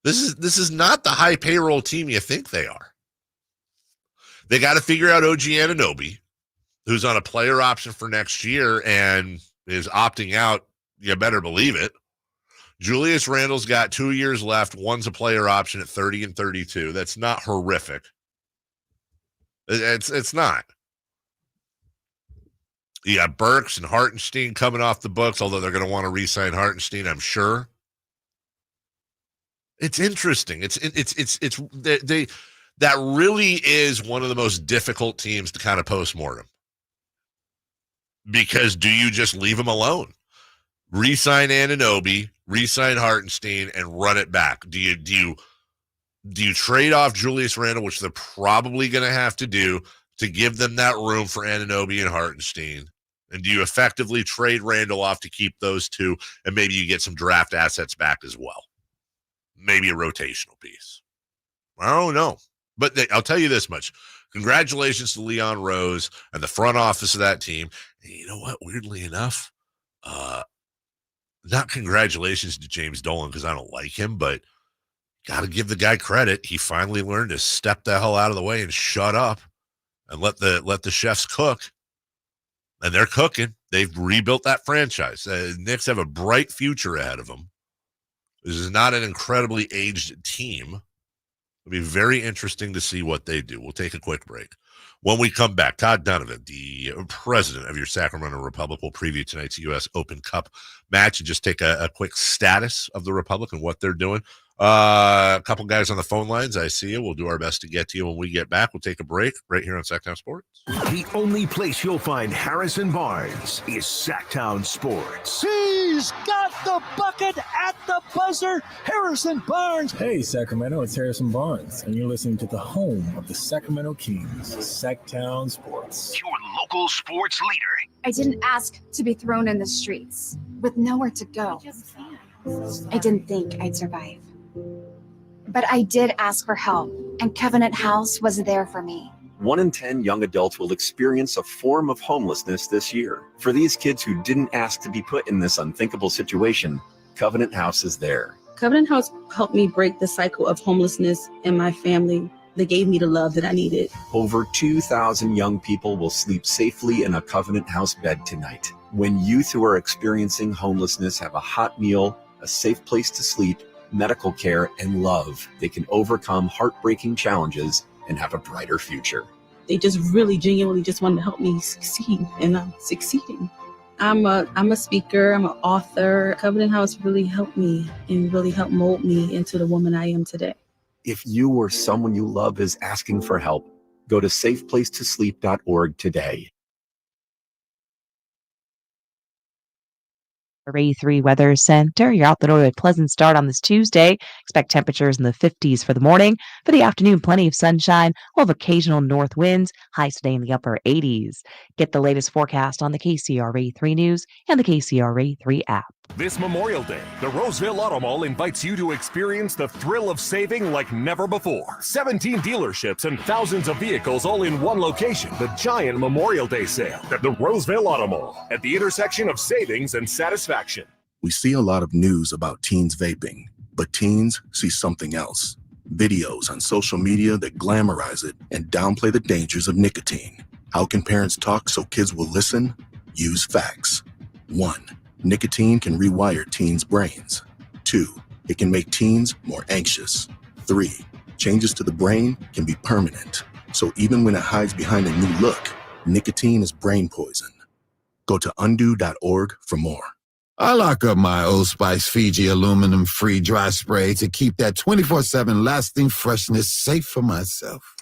This is not the high payroll team you think they are. They got to figure out OG Anunoby, who's on a player option for next year and is opting out. You better believe it. Julius Randle's got 2 years left. One's a player option at 30 and 32. That's not horrific. It's not. You got Burks and Hartenstein coming off the books, although they're going to want to re-sign Hartenstein, I'm sure. It's interesting. That really is one of the most difficult teams to kind of postmortem. Because do you just leave them alone? Re-sign Anunoby, re-sign Hartenstein, and run it back. Do you trade off Julius Randle, which they're probably going to have to do, to give them that room for Anunoby and Hartenstein? And do you effectively trade Randle off to keep those two, and maybe you get some draft assets back as well? Maybe a rotational piece. I don't know. But I'll tell you this much. Congratulations to Leon Rose and the front office of that team. And you know what? Weirdly enough, not congratulations to James Dolan because I don't like him, but got to give the guy credit. He finally learned to step the hell out of the way and shut up and let the chefs cook. And they're cooking. They've rebuilt that franchise. Knicks have a bright future ahead of them. This is not an incredibly aged team. It'll be very interesting to see what they do. We'll take a quick break. When we come back, Todd Dunovit, the president of your Sacramento Republic, will preview tonight's U.S. Open Cup match and just take a quick status of the Republic and what they're doing. A couple guys on the phone lines. I see you. We'll do our best to get to you when we get back. We'll take a break right here on Sacktown Sports. The only place you'll find Harrison Barnes is Sacktown Sports. He's got the bucket at the buzzer. Harrison Barnes. Hey, Sacramento, it's Harrison Barnes, and you're listening to the home of the Sacramento Kings, Sacktown Sports. Your local sports leader. I didn't ask to be thrown in the streets with nowhere to go. I didn't think I'd survive. But I did ask for help, and Covenant House was there for me. 1 in 10 young adults will experience a form of homelessness this year. For these kids who didn't ask to be put in this unthinkable situation, Covenant House is there. Covenant House helped me break the cycle of homelessness in my family. They gave me the love that I needed. Over 2,000 young people will sleep safely in a Covenant House bed tonight. When youth who are experiencing homelessness have a hot meal, a safe place to sleep, medical care, and love, they can overcome heartbreaking challenges and have a brighter future. They just really genuinely just wanted to help me succeed, and I'm succeeding. I'm a speaker, I'm an author. Covenant House really helped me and really helped mold me into the woman I am today. If you or someone you love is asking for help, go to safeplacetosleep.org today. Ray 3 Weather Center. You're out the door with a pleasant start on this Tuesday. Expect temperatures in the 50s for the morning. For the afternoon, plenty of sunshine. We'll have occasional north winds. Highs today in the upper 80s. Get the latest forecast on the KCRA 3 News and the KCRA 3 app. This Memorial Day, the Roseville Auto Mall invites you to experience the thrill of saving like never before. 17 dealerships and thousands of vehicles all in one location. The giant Memorial Day sale at the Roseville Auto Mall at the intersection of savings and satisfaction. We see a lot of news about teens vaping, but teens see something else. Videos on social media that glamorize it and downplay the dangers of nicotine. How can parents talk so kids will listen? Use facts. 1. Nicotine can rewire teens' brains. 2. It can make teens more anxious. 3. Changes to the brain can be permanent. So even when it hides behind a new look, nicotine is brain poison. Go to undo.org for more. I lock up my Old Spice Fiji aluminum-free dry spray to keep that 24/7 lasting freshness safe for myself.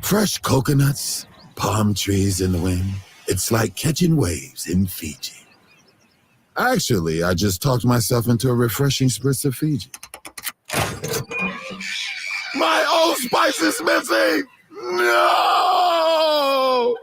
Fresh coconuts, palm trees in the wind. It's like catching waves in Fiji. Actually, I just talked myself into a refreshing spritz of Fiji. My Old Spice is missing! No!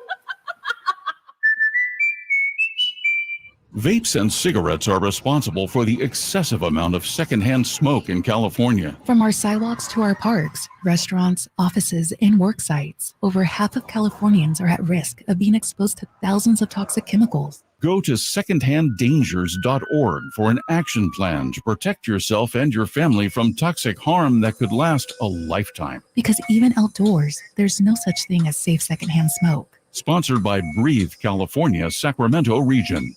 Vapes and cigarettes are responsible for the excessive amount of secondhand smoke in California. From our sidewalks to our parks, restaurants, offices, and work sites, over half of Californians are at risk of being exposed to thousands of toxic chemicals. Go to secondhanddangers.org for an action plan to protect yourself and your family from toxic harm that could last a lifetime. Because even outdoors, there's no such thing as safe secondhand smoke. Sponsored by Breathe California, Sacramento region.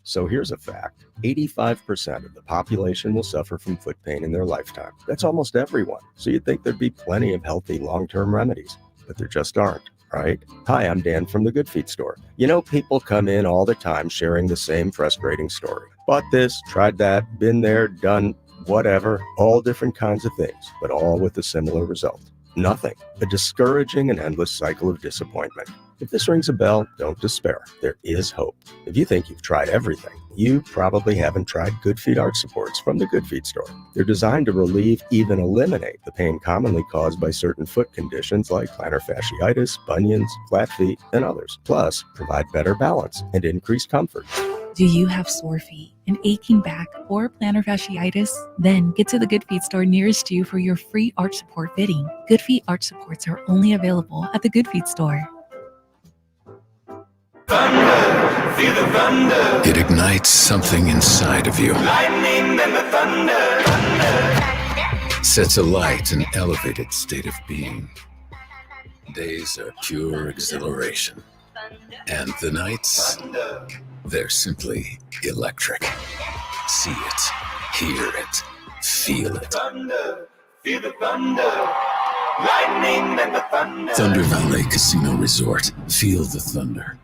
So here's a fact. 85% of the population will suffer from foot pain in their lifetime. That's almost everyone. So you'd think there'd be plenty of healthy long-term remedies, but there just aren't, right? Hi, I'm Dan from the Good Feet store. You know, people come in all the time sharing the same frustrating story. Bought this, tried that, been there, done whatever, all different kinds of things, but all with a similar result. Nothing. A discouraging and endless cycle of disappointment. If this rings a bell, don't despair. There is hope. If you think you've tried everything, you probably haven't tried Good Feet arch supports from the Good Feet store. They're designed to relieve, even eliminate, the pain commonly caused by certain foot conditions like plantar fasciitis, bunions, flat feet, and others. Plus, provide better balance and increased comfort. Do you have sore feet, an aching back, or plantar fasciitis? Then get to the Good Feet store nearest you for your free arch support fitting. Good Feet arch supports are only available at the Good Feet store. Thunder, feel the thunder. It ignites something inside of you. Lightning and the thunder. Sets alight an elevated state of being. Days are pure exhilaration. And the nights, they're simply electric. See it, hear it, feel it. Thunder, feel the thunder. Lightning and the thunder. Thunder Valley Casino Resort. Feel the thunder.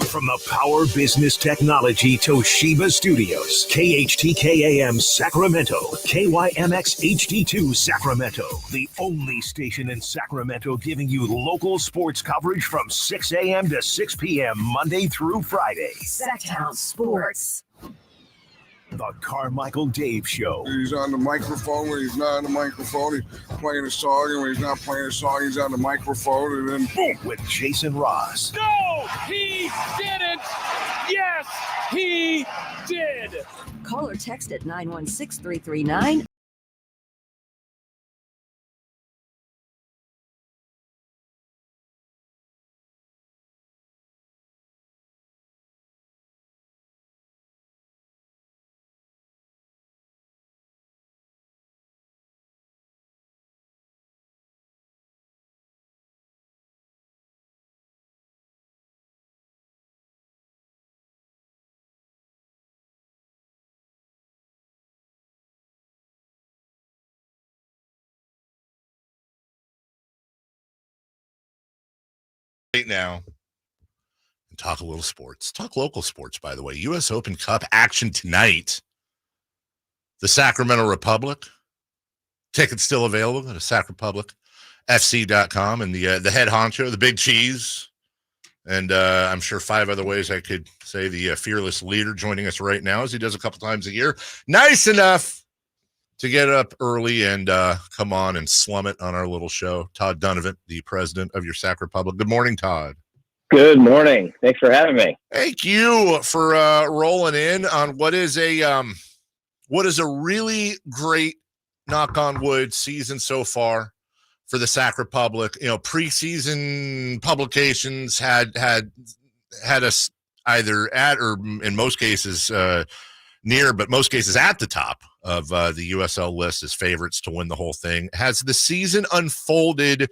From the Power Business Technology Toshiba Studios, KHTK-AM Sacramento, KYMX HD2 Sacramento, the only station in Sacramento giving you local sports coverage from 6 a.m. to 6 p.m. Monday through Friday. Sacktown Sports. The Carmichael Dave Show. He's on the microphone when he's not on the microphone. He's playing a song, and when he's not playing a song, he's on the microphone, and then boom, with Jason Ross. No, he didn't. Yes, he did. Call or text at 916-339. Right now and talk a little sports. Talk local sports, by the way. U.S. Open Cup action tonight. The Sacramento Republic. Tickets still available at sacrepublicfc.com. And the head honcho, the big cheese, and I'm sure 5 other ways I could say the fearless leader joining us right now, as he does a couple times a year. Nice enough to get up early and come on and slum it on our little show. Todd Dunovit, the president of your Sac Republic. Good morning, Todd. Good morning. Thanks for having me. Thank you for rolling in on what is a really great, knock on wood, season so far for the Sac Republic. You know, preseason publications had us either at or in most cases near, but most cases at the top of the USL list as favorites to win the whole thing. Has the season unfolded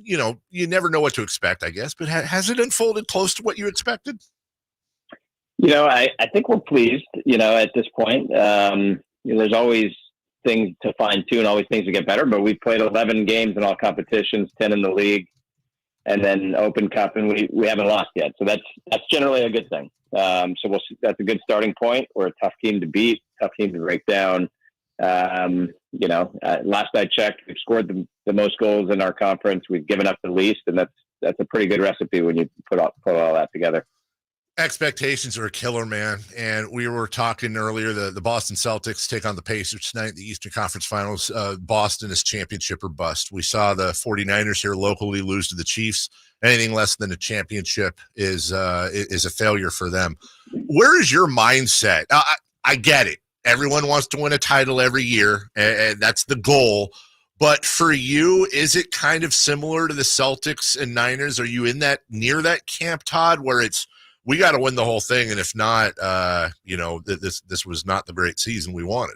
you never know what to expect, I guess, but has it unfolded close to what you expected? I think we're pleased, at this point. There's always things to fine tune, always things to get better, but we've played 11 games in all competitions, 10 in the league, and then Open Cup, and we haven't lost yet. So that's generally a good thing. So we'll see. That's a good starting point. We're a tough team to beat, tough team to break down. Last I checked, we've scored the most goals in our conference. We've given up the least, and that's a pretty good recipe when you put all that together. Expectations are a killer, man. And we were talking earlier, the Boston Celtics take on the Pacers tonight in the Eastern Conference Finals. Boston is championship or bust. We saw the 49ers here locally lose to the Chiefs. Anything less than a championship is a failure for them. Where is your mindset? I get it. Everyone wants to win a title every year, and that's the goal. But for you, is it kind of similar to the Celtics and Niners? Are you near that camp, Todd, where it's, we got to win the whole thing, and if not, this was not the great season we wanted?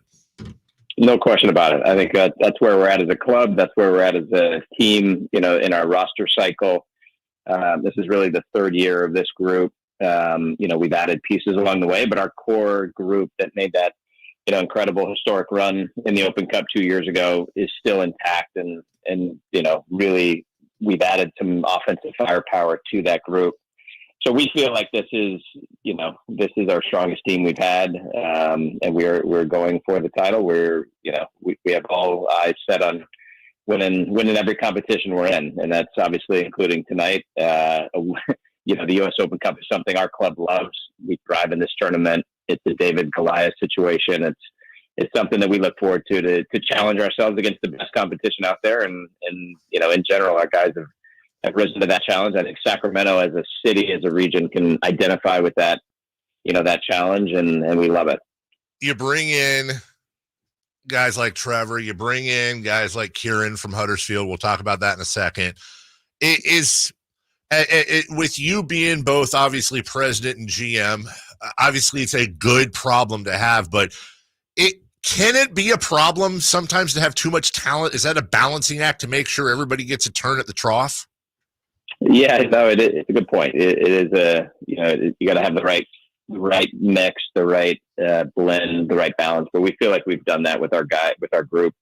No question about it. I think that's where we're at as a club. That's where we're at as a team, in our roster cycle. This is really the third year of this group. We've added pieces along the way, but our core group that made that, incredible historic run in the Open Cup 2 years ago is still intact. And really we've added some offensive firepower to that group. So we feel like this is our strongest team we've had, and we're going for the title. We have all eyes set on winning every competition we're in, and that's obviously including tonight. The U.S. Open Cup is something our club loves. We thrive in this tournament. It's a David Goliath situation. It's something that we look forward to challenge ourselves against the best competition out there, and in general, our guys have risen to that challenge. I think Sacramento as a city, as a region, can identify with that, that challenge, and we love it. You bring in guys like Trevor, you bring in guys like Kieran from Huddersfield. We'll talk about that in a second. It is with you being both obviously president and GM, obviously it's a good problem to have, but can it be a problem sometimes to have too much talent? Is that a balancing act to make sure everybody gets a turn at the trough? Yeah, no, it's a good point. It is you got to have the right mix, the right blend, the right balance. But we feel like we've done that with our group.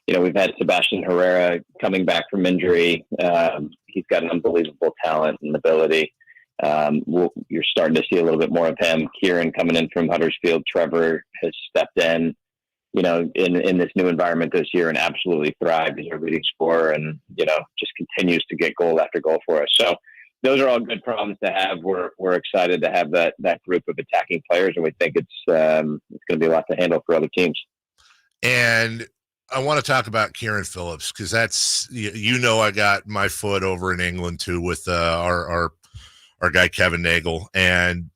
We've had Sebastian Herrera coming back from injury. He's got an unbelievable talent and ability. You're starting to see a little bit more of him. Kieran coming in from Huddersfield. Trevor has stepped in, in this new environment this year and absolutely thrived as a leading scorer, and just continues to get goal after goal for us. So those are all good problems to have. We're excited to have that group of attacking players, and we think it's going to be a lot to handle for other teams. And I want to talk about Kieran Phillips, because that's I got my foot over in England too with our guy Kevin Nagel, and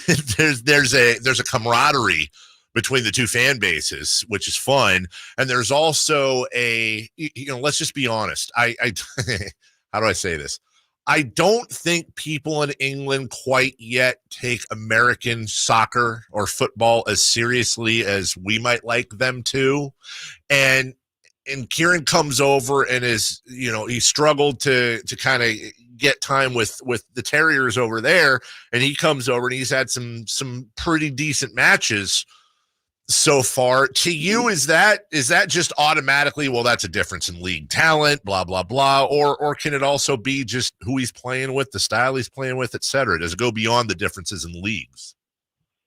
there's a camaraderie between the two fan bases, which is fun. And there's also let's just be honest. I how do I say this? I don't think people in England quite yet take American soccer or football as seriously as we might like them to. And Kieran comes over and is, he struggled to kind of get time with the Terriers over there. And he comes over and he's had some pretty decent matches so far. To you, is that just automatically, well, that's a difference in league talent, blah, blah, blah, or can it also be just who he's playing with, the style he's playing with, et cetera? Does it go beyond the differences in leagues?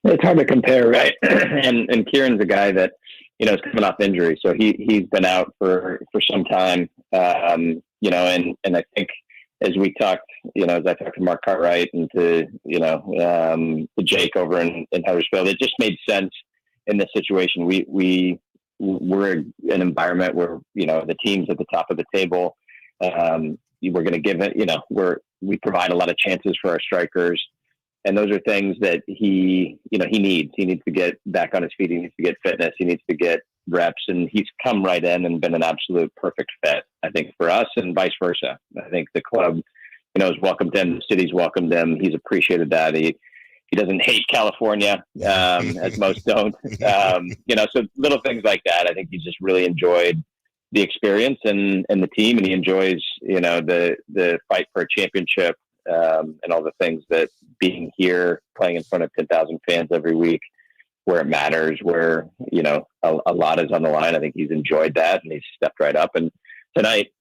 It's hard to compare, right? and Kieran's a guy that, is coming off injury. So he's been out for some time, and I think as we talked, as I talked to Mark Cartwright and to Jake over in Huddersfield, it just made sense in this situation. We're an environment where, the teams at the top of the table, we're going to give it, we provide a lot of chances for our strikers. And those are things that he needs. He needs to get back on his feet. He needs to get fitness. He needs to get reps. And he's come right in and been an absolute perfect fit, I think, for us and vice versa. I think the club, has welcomed him. The city's welcomed him. He's appreciated that. He doesn't hate California, as most don't. So little things like that. I think he just really enjoyed the experience and the team, and he enjoys, the fight for a championship, and all the things that being here, playing in front of 10,000 fans every week, where it matters, where, a lot is on the line. I think he's enjoyed that, and he's stepped right up. And tonight,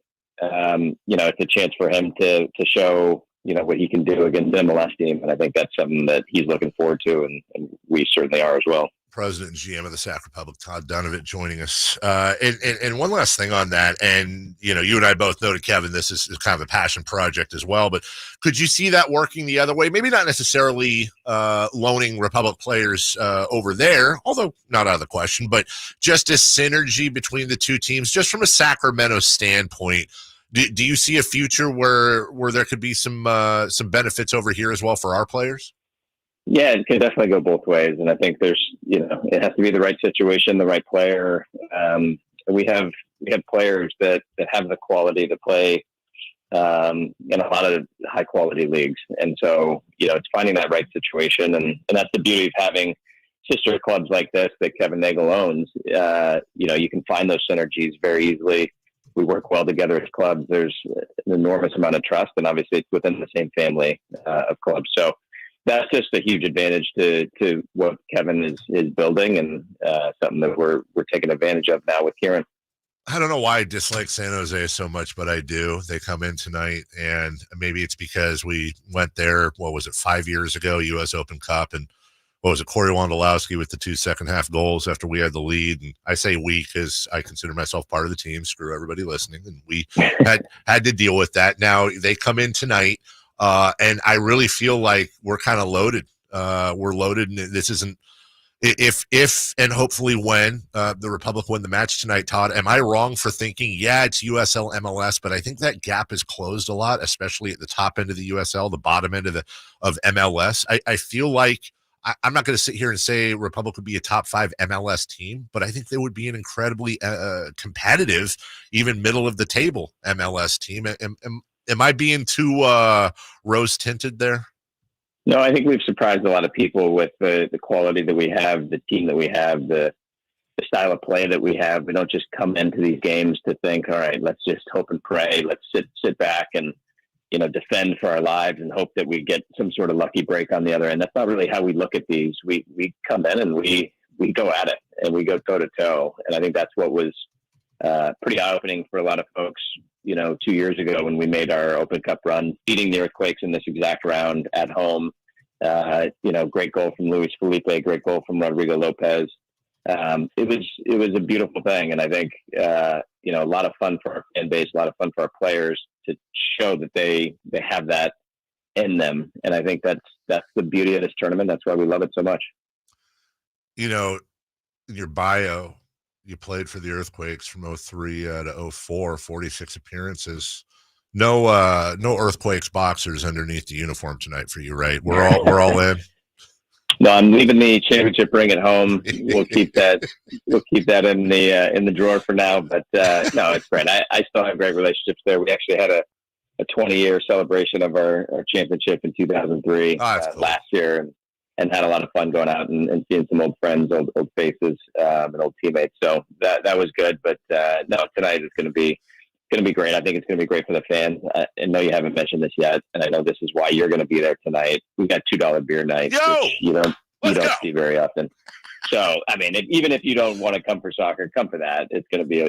it's a chance for him to show, what he can do against the MLS team. And I think that's something that he's looking forward to, and we certainly are as well. President and GM of the Sac Republic, Todd Dunovit, joining us. And one last thing on that, and, you and I both noted, Kevin, this is kind of a passion project as well, but could you see that working the other way? Maybe not necessarily loaning Republic players over there, although not out of the question, but just a synergy between the two teams, just from a Sacramento standpoint. Do you see a future where there could be some benefits over here as well for our players? Yeah, it can definitely go both ways. And I think there's, it has to be the right situation, the right player. We have players that have the quality to play in a lot of high quality leagues. And so, it's finding that right situation. And that's the beauty of having sister clubs like this that Kevin Nagel owns. You can find those synergies very easily. We work well together as clubs. There's an enormous amount of trust, and obviously it's within the same family of clubs. So that's just a huge advantage to what Kevin is building, and something that we're taking advantage of now with Kieran. I don't know why I dislike San Jose so much, but I do. They come in tonight, and maybe it's because we went there, 5 years ago, U.S. Open Cup, and Corey Wondolowski with the 2 second-half goals after we had the lead. And I say we because I consider myself part of the team. Screw everybody listening. And we had to deal with that. Now they come in tonight, and I really feel like we're kind of loaded. We're loaded, and this isn't if and hopefully when the Republic win the match tonight, Todd, am I wrong for thinking, it's USL MLS, but I think that gap is closed a lot, especially at the top end of the USL, the bottom end of MLS. I feel like I'm not going to sit here and say Republic would be a top 5 MLS team, but I think they would be an incredibly competitive, even middle of the table MLS team. Am I being too rose tinted there? No, I think we've surprised a lot of people with the quality that we have, the team that we have, the style of play that we have. We don't just come into these games to think, all right, let's just hope and pray. Let's sit back and, defend for our lives and hope that we get some sort of lucky break on the other end. That's not really how we look at these. We come in and we go at it, and we go toe to toe. And I think that's what was pretty eye opening for a lot of folks, 2 years ago when we made our Open Cup run, beating the Earthquakes in this exact round at home. Great goal from Luis Felipe, great goal from Rodrigo Lopez. It was a beautiful thing. And I think, a lot of fun for our fan base, a lot of fun for our players to show that they have that in them. And I think that's the beauty of this tournament. That's why we love it so much. In your bio, you played for the Earthquakes from 2003 to 2004, 46 appearances. No Earthquakes boxers underneath the uniform tonight for you, right? We're all in. No, I'm leaving the championship ring at home. We'll keep that. We'll keep that in the drawer for now. But no, it's great. I still have great relationships there. We actually had a 20-year celebration of our championship in 2003 last year, and had a lot of fun going out and seeing some old friends, old faces, and old teammates. So that was good. But no, tonight is going to be great. I think it's going to be great for the fans. I know you haven't mentioned this yet, and I know this is why you're going to be there tonight. We got $2 beer nights, which you don't see very often. So, I mean, even if you don't want to come for soccer, come for that. It's going to be a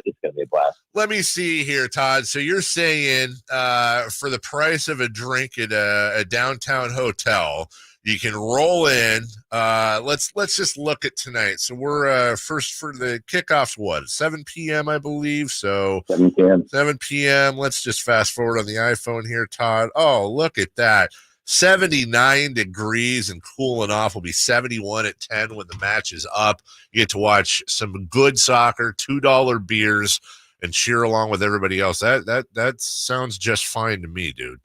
blast. Let me see here, Todd. So you're saying for the price of a drink at a downtown hotel, you can roll in. Let's just look at tonight. So we're first for the kickoffs, 7 p.m., I believe. So 7 p.m. 7 p.m. Let's just fast forward on the iPhone here, Todd. Oh, look at that. 79 degrees and cooling off. Will be 71 at 10 when the match is up. You get to watch some good soccer, $2 beers, and cheer along with everybody else. That sounds just fine to me, dude.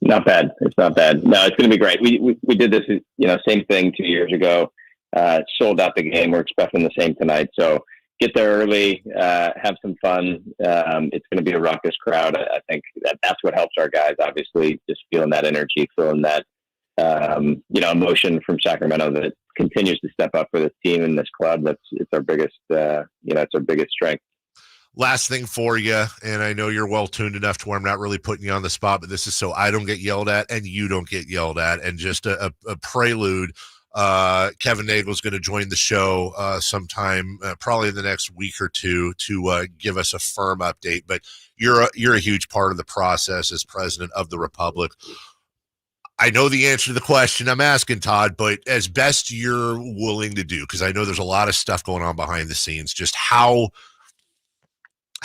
Not bad. It's not bad. No, it's going to be great. We did this, same thing 2 years ago. Sold out the game. We're expecting the same tonight. So get there early, have some fun. It's going to be a raucous crowd. I think that's what helps our guys, obviously, just feeling that energy, feeling that, emotion from Sacramento that continues to step up for this team and this club. It's our biggest, it's our biggest strength. Last thing for you, and I know you're well-tuned enough to where I'm not really putting you on the spot, but this is so I don't get yelled at and you don't get yelled at. And just a prelude, Kevin Nagel's going to join the show sometime, probably in the next week or two, to give us a firm update. But you're a huge part of the process as president of the Republic. I know the answer to the question I'm asking, Todd, but as best you're willing to do, because I know there's a lot of stuff going on behind the scenes, just how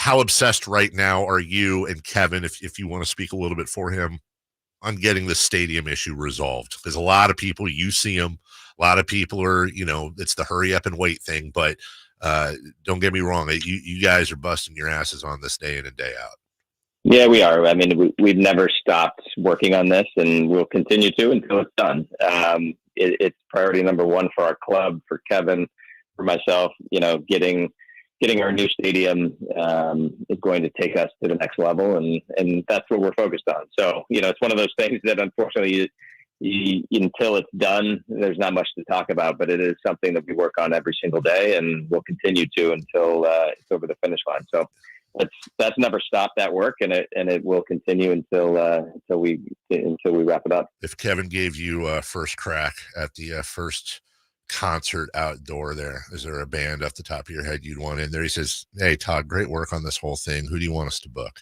obsessed right now are you and Kevin, if you want to speak a little bit for him, on getting the stadium issue resolved? Because a lot of people, you see them, a lot of people are, it's the hurry up and wait thing. But don't get me wrong, you guys are busting your asses on this day in and day out. Yeah, we are. I mean, we've never stopped working on this, and we'll continue to until it's done. It's priority number one for our club, for Kevin, for myself. Getting our new stadium is going to take us to the next level, and that's what we're focused on. So, it's one of those things that unfortunately, until it's done, there's not much to talk about, but it is something that we work on every single day, and we'll continue to until it's over the finish line. So that's never stopped that work, and it will continue until we wrap it up. If Kevin gave you a first crack at the first concert outdoor there, is there a band off the top of your head you'd want in there? He says, "Hey Todd, great work on this whole thing. Who do you want us to book?"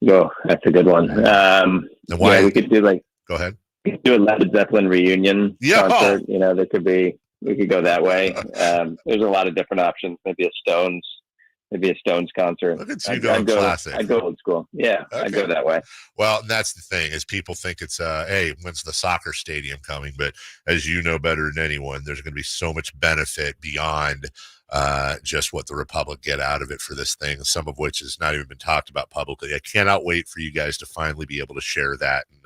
Oh, that's a good one. And why? Yeah, we could do go ahead. We could do a Led Zeppelin reunion concert. We could go that way. There's a lot of different options. Maybe a Stones concert. Look at you going classic. I'd go old school. Yeah, okay. I'd go that way. Well, that's the thing, is people think it's, hey, when's the soccer stadium coming? But as you know better than anyone, there's going to be so much benefit beyond just what the Republic get out of it for this thing, some of which has not even been talked about publicly. I cannot wait for you guys to finally be able to share that. And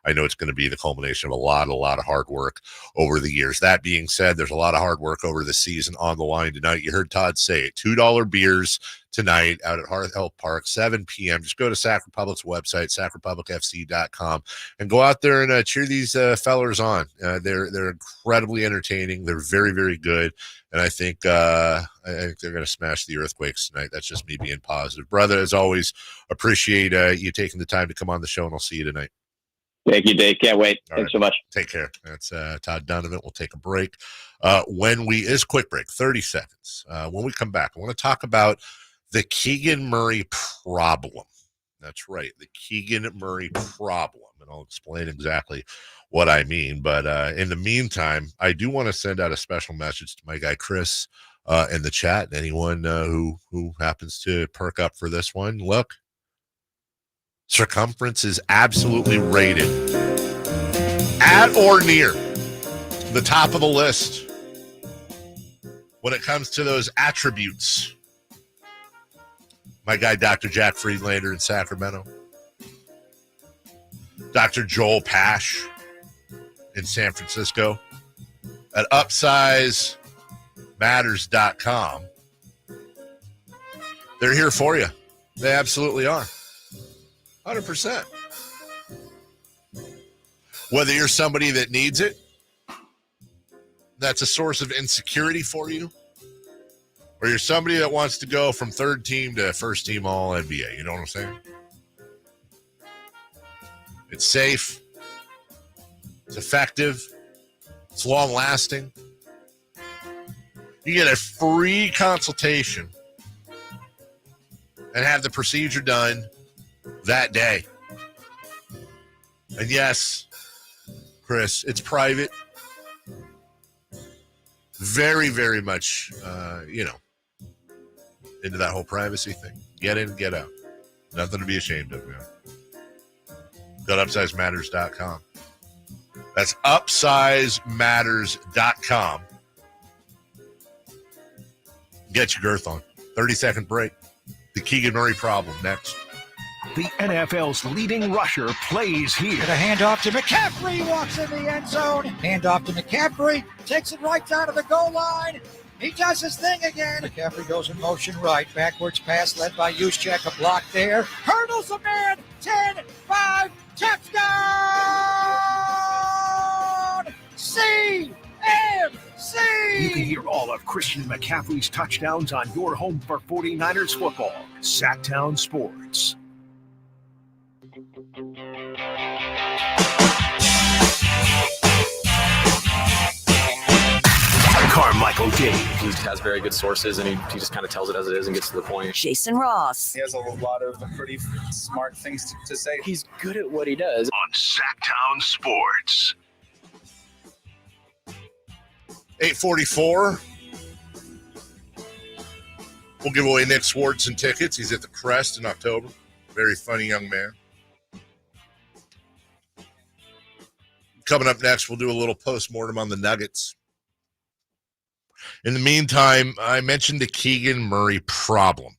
I know it's going to be the culmination of a lot of hard work over the years. That being said, there's a lot of hard work over the season on the line tonight. You heard Todd say it, $2 beers tonight out at Hearth Health Park, 7 p.m. Just go to Sac Republic's website, sacrepublicfc.com, and go out there and cheer these fellers on. They're incredibly entertaining. They're very, very good. And I think they're going to smash the Earthquakes tonight. That's just me being positive. Brother, as always, appreciate you taking the time to come on the show, and I'll see you tonight. Thank you, Dave. Can't wait. All Thanks right. so much. Take care. That's Todd Dunovit. We'll take a break. Quick break, 30 seconds. When we come back, I want to talk about the Keegan Murray problem. That's right, the Keegan Murray problem. And I'll explain exactly what I mean. But in the meantime, I do want to send out a special message to my guy Chris in the chat, and anyone who happens to perk up for this one. Look, Circumference is absolutely rated at or near the top of the list when it comes to those attributes. My guy, Dr. Jack Friedlander in Sacramento. Dr. Joel Pash in San Francisco. At UpsizeMatters.com. They're here for you. They absolutely are. 100%. Whether you're somebody that needs it, that's a source of insecurity for you, or you're somebody that wants to go from third team to first team all NBA. You know what I'm saying? It's safe. It's effective. It's long lasting. You get a free consultation and have the procedure done that day. And yes, Chris, it's private. Very, very much, into that whole privacy thing. Get in, get out. Nothing to be ashamed of, man. Go to UpsizeMatters.com. That's UpsizeMatters.com. Get your girth on. 30-second break. The Keegan Murray problem next. The NFL's leading rusher plays here. And a handoff to McCaffrey, walks in the end zone. Handoff to McCaffrey, takes it right down to the goal line. He does his thing again. McCaffrey goes in motion right. Backwards pass led by Juszczyk. A block there. Hurdles a man. 10-5. Touchdown! CMC! FC! You can hear all of Christian McCaffrey's touchdowns on your home for 49ers football. Sacktown Sports. Carmichael Dave. He has very good sources, and he just kind of tells it as it is and gets to the point. Jason Ross. He has a lot of pretty smart things to say. He's good at what he does. On Sacktown Sports. 8:44. We'll give away Nick Swartzen tickets. He's at the Crest in October. Very funny young man. Coming up next, we'll do a little postmortem on the Nuggets. In the meantime, I mentioned the Keegan Murray problem.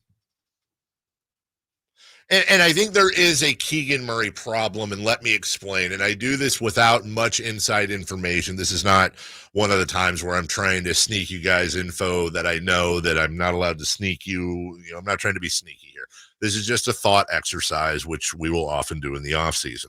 And I think there is a Keegan Murray problem, and let me explain. And I do this without much inside information. This is not one of the times where I'm trying to sneak you guys info that I know that I'm not allowed to sneak you. I'm not trying to be sneaky here. This is just a thought exercise, which we will often do in the offseason.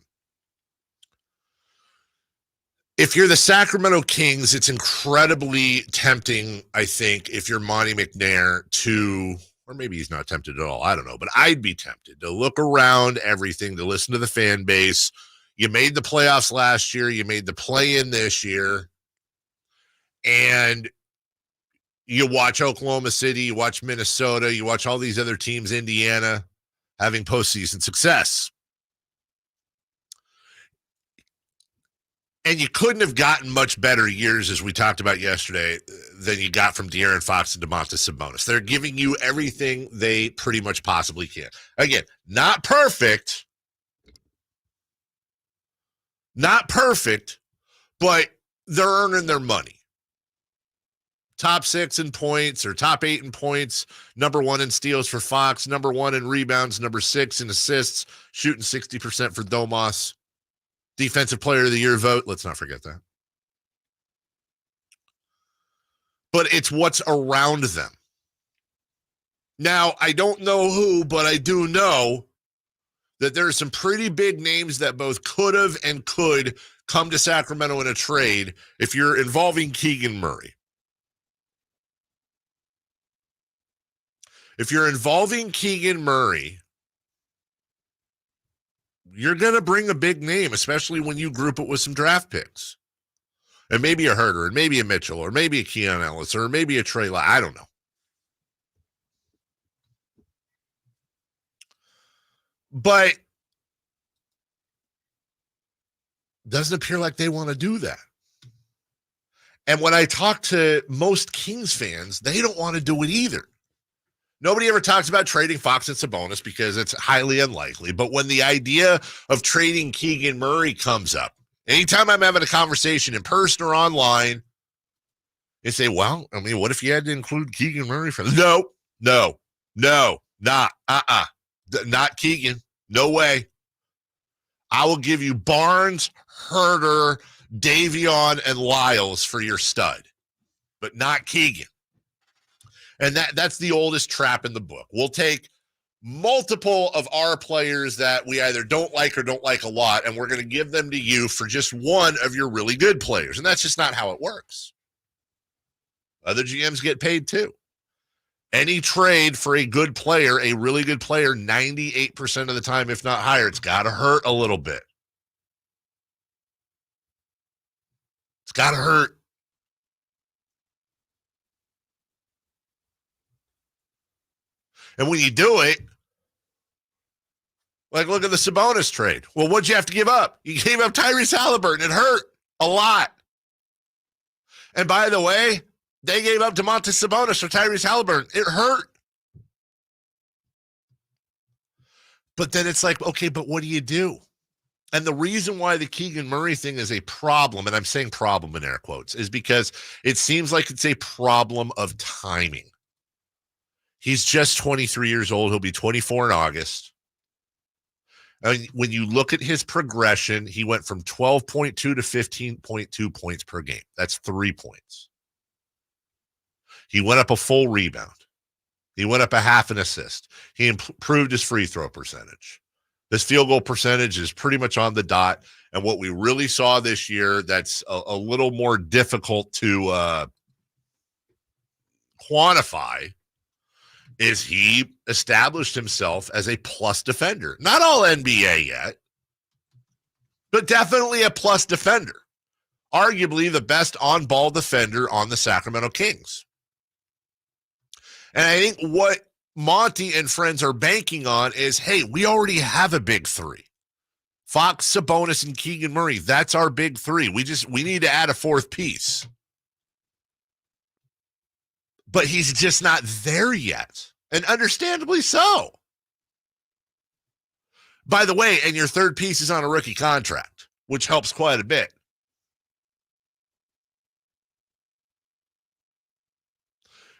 If you're the Sacramento Kings, it's incredibly tempting, I think, if you're Monty McNair to, or maybe he's not tempted at all, I don't know, but I'd be tempted to look around everything, to listen to the fan base. You made the playoffs last year, you made the play-in this year, and you watch Oklahoma City, you watch Minnesota, you watch all these other teams, Indiana, having postseason success. And you couldn't have gotten much better years, as we talked about yesterday, than you got from De'Aaron Fox and Domantas Sabonis. They're giving you everything they pretty much possibly can. Again, not perfect, but they're earning their money. Top 6 in points, or top 8 in points, number 1 in steals for Fox, number 1 in rebounds, number 6 in assists, shooting 60% for Domas. Defensive Player of the Year vote. Let's not forget that. But it's what's around them. Now, I don't know who, but I do know that there are some pretty big names that both could have and could come to Sacramento in a trade if you're involving Keegan Murray. If you're involving Keegan Murray, you're going to bring a big name, especially when you group it with some draft picks. And maybe a Herter, and maybe a Mitchell, or maybe a Keon Ellis, or maybe a Trey Lyle. I don't know. But it doesn't appear like they want to do that. And when I talk to most Kings fans, they don't want to do it either. Nobody ever talks about trading Fox and Sabonis because it's highly unlikely. But when the idea of trading Keegan Murray comes up, anytime I'm having a conversation in person or online, they say, well, I mean, what if you had to include Keegan Murray for this? No, not Keegan. No way. I will give you Barnes, Herter, Davion, and Lyles for your stud, but not Keegan. And that's the oldest trap in the book. We'll take multiple of our players that we either don't like or don't like a lot, and we're going to give them to you for just one of your really good players. And that's just not how it works. Other GMs get paid too. Any trade for a good player, a really good player, 98% of the time, if not higher, it's got to hurt a little bit. It's got to hurt. And when you do it, like look at the Sabonis trade. Well, what'd you have to give up? You gave up Tyrese Halliburton. It hurt a lot. And by the way, they gave up Domantas Sabonis for Tyrese Halliburton. It hurt. But then it's like, okay, but what do you do? And the reason why the Keegan Murray thing is a problem, and I'm saying problem in air quotes, is because it seems like it's a problem of timing. He's just 23 years old. He'll be 24 in August. And when you look at his progression, he went from 12.2 to 15.2 points per game. That's 3 points. He went up a full rebound. He went up a half an assist. He improved his free throw percentage. His field goal percentage is pretty much on the dot. And what we really saw this year that's a little more difficult to quantify is he established himself as a plus defender. Not all NBA yet, but definitely a plus defender. Arguably the best on-ball defender on the Sacramento Kings. And I think what Monty and friends are banking on is, hey, we already have a big three. Fox, Sabonis, and Keegan Murray. That's our big three. We need to add a fourth piece. But he's just not there yet. And understandably so. By the way, and your third piece is on a rookie contract, which helps quite a bit.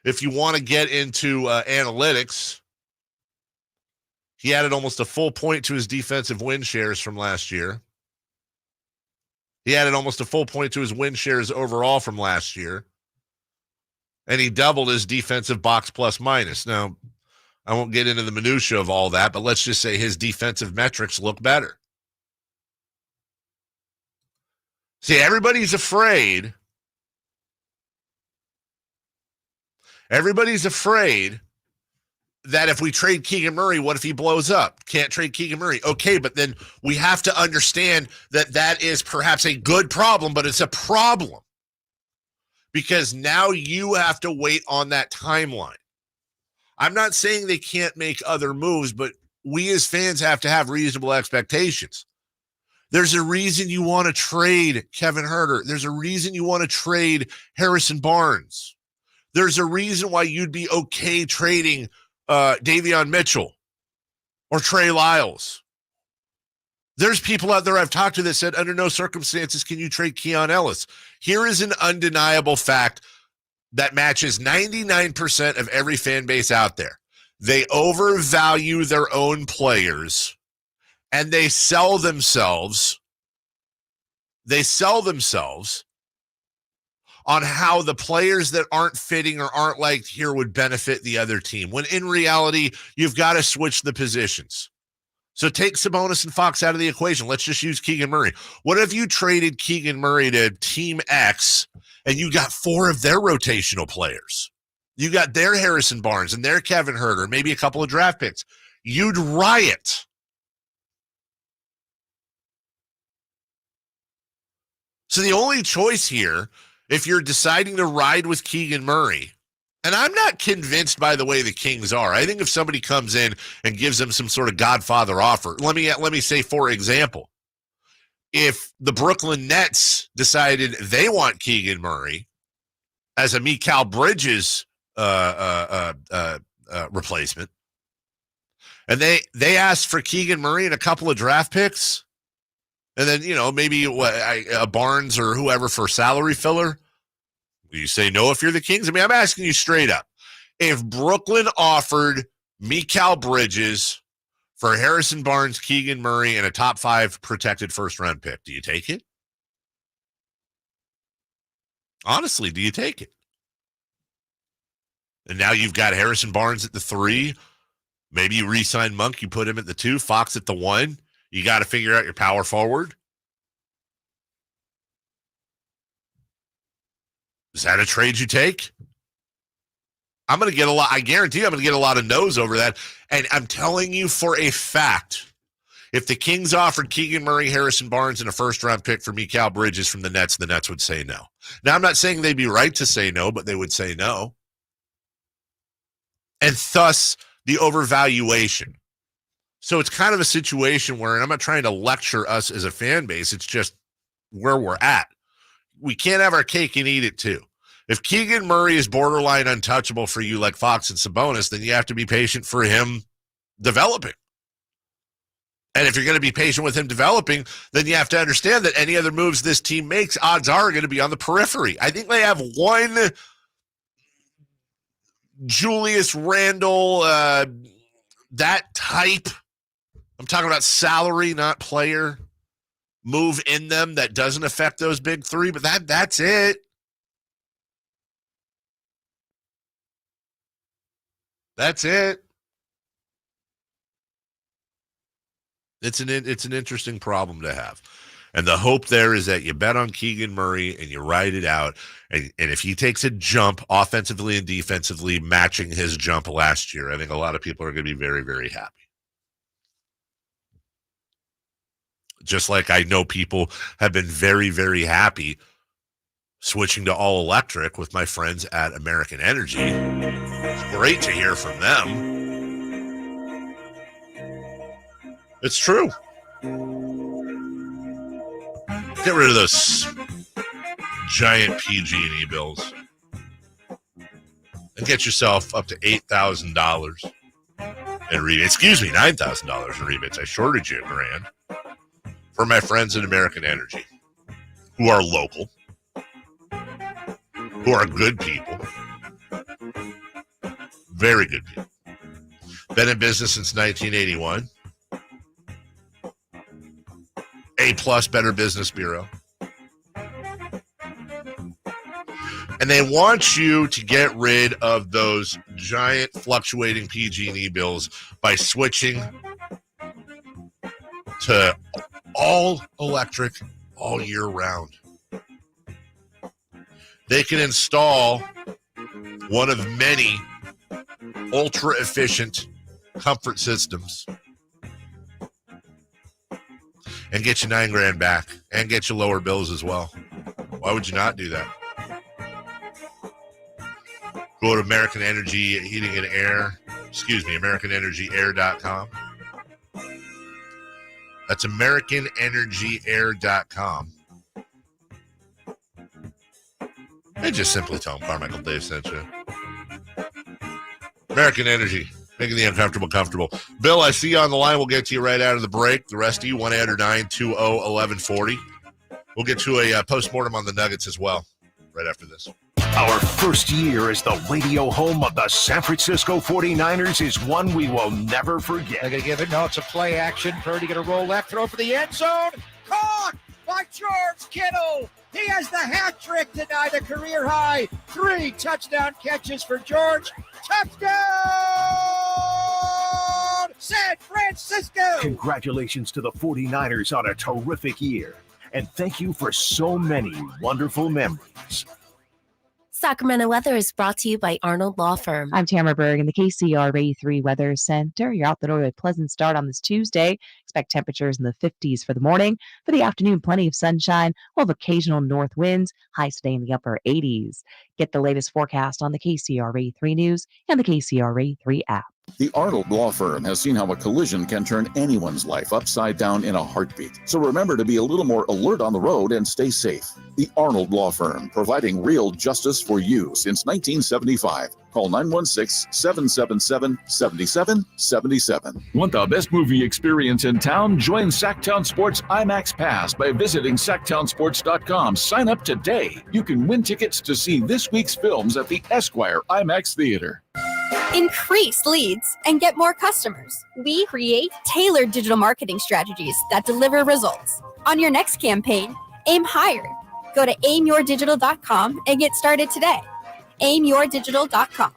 If you want to get into analytics, he added almost a full point to his defensive win shares from last year. He added almost a full point to his win shares overall from last year. And he doubled his defensive box plus minus. Now, I won't get into the minutia of all that, but let's just say his defensive metrics look better. See, everybody's afraid. Everybody's afraid that if we trade Keegan Murray, what if he blows up? Can't trade Keegan Murray. Okay, but then we have to understand that that is perhaps a good problem, but it's a problem. Because now you have to wait on that timeline. I'm not saying they can't make other moves, but we as fans have to have reasonable expectations. There's a reason you want to trade Kevin Huerter. There's a reason you want to trade Harrison Barnes. There's a reason why you'd be okay trading Davion Mitchell or Trey Lyles. There's people out there I've talked to that said under no circumstances can you trade Keon Ellis. Here is an undeniable fact that matches 99% of every fan base out there. They overvalue their own players and they sell themselves. They sell themselves on how the players that aren't fitting or aren't liked here would benefit the other team. When in reality, you've got to switch the positions. So take Sabonis and Fox out of the equation. Let's just use Keegan Murray. What if you traded Keegan Murray to Team X and you got 4 of their rotational players? You got their Harrison Barnes and their Kevin Huerter, maybe a couple of draft picks. You'd riot. So the only choice here, if you're deciding to ride with Keegan Murray, and I'm not convinced by the way the Kings are. I think if somebody comes in and gives them some sort of Godfather offer, let me say, for example, if the Brooklyn Nets decided they want Keegan Murray as a Mikal Bridges replacement, and they asked for Keegan Murray and a couple of draft picks, and then maybe a Barnes or whoever for salary filler. You say no if you're the Kings? I mean, I'm asking you straight up. If Brooklyn offered Mikal Bridges for Harrison Barnes, Keegan Murray, and a top 5 protected first-round pick, do you take it? Honestly, do you take it? And now you've got Harrison Barnes at the 3. Maybe you re-sign Monk, you put him at the 2, Fox at the 1. You got to figure out your power forward. Is that a trade you take? I'm going to get a lot. I guarantee I'm going to get a lot of no's over that. And I'm telling you for a fact, if the Kings offered Keegan Murray, Harrison Barnes, and a first-round pick for Mikal Bridges from the Nets would say no. Now, I'm not saying they'd be right to say no, but they would say no. And thus, the overvaluation. So it's kind of a situation where, and I'm not trying to lecture us as a fan base, it's just where we're at. We can't have our cake and eat it too. If Keegan Murray is borderline untouchable for you like Fox and Sabonis, then you have to be patient for him developing. And if you're going to be patient with him developing, then you have to understand that any other moves this team makes, odds are going to be on the periphery. I think they have one Julius Randle, that type. I'm talking about salary, not player. Move in them that doesn't affect those big 3, but that's it. That's it. It's an interesting problem to have. And the hope there is that you bet on Keegan Murray and you ride it out. And if he takes a jump offensively and defensively, matching his jump last year, I think a lot of people are going to be very, very happy. Just like I know people have been very, very happy switching to all electric with my friends at American Energy. It's great to hear from them. It's true. Get rid of those giant PG&E bills and get yourself up to $8,000 in rebates. Excuse me, $9,000 in rebates. I shorted you $1,000 for my friends at American Energy, who are local, who are good people, very good people. Been in business since 1981. A+ Better Business Bureau. And they want you to get rid of those giant fluctuating PG&E bills by switching to all electric all year round. They can install one of many ultra efficient comfort systems and get you $9,000 back and get you lower bills as well. Why would you not do that? Go to American Energy Heating and Air, AmericanEnergyAir.com. That's AmericanEnergyAir.com. And just simply tell them Carmichael Dave sent you. American Energy, making the uncomfortable comfortable. Bill, I see you on the line. We'll get to you right out of the break. The rest of you, 1-800-920-1140. We'll get to a postmortem on the Nuggets as well right after this. Our first year as the radio home of the San Francisco 49ers is one we will never forget. They're going to give it. No, it's a play action. Purdy going to roll left, throw for the end zone. Caught by George Kittle. He has the hat trick tonight, a career high. 3 touchdown catches for George. Touchdown, San Francisco. Congratulations to the 49ers on a terrific year. And thank you for so many wonderful memories. Sacramento weather is brought to you by Arnold Law Firm. I'm Tamara Berg in the KCRA 3 Weather Center. You're out the door with a pleasant start on this Tuesday. Expect temperatures in the 50s for the morning. For the afternoon, plenty of sunshine. We'll have occasional north winds. Highs today in the upper 80s. Get the latest forecast on the KCRA 3 News and the KCRA 3 app. The Arnold Law Firm has seen how a collision can turn anyone's life upside down in a heartbeat. So remember to be a little more alert on the road and stay safe. The Arnold Law Firm, providing real justice for you since 1975. Call 916-777-7777. Want the best movie experience in town? Join Sacktown Sports IMAX Pass by visiting SacktownSports.com. Sign up today. You can win tickets to see this week's films at the Esquire IMAX Theater. Increase leads and get more customers. We create tailored digital marketing strategies that deliver results. On your next campaign, aim higher. Go to aimyourdigital.com and get started today. aimyourdigital.com.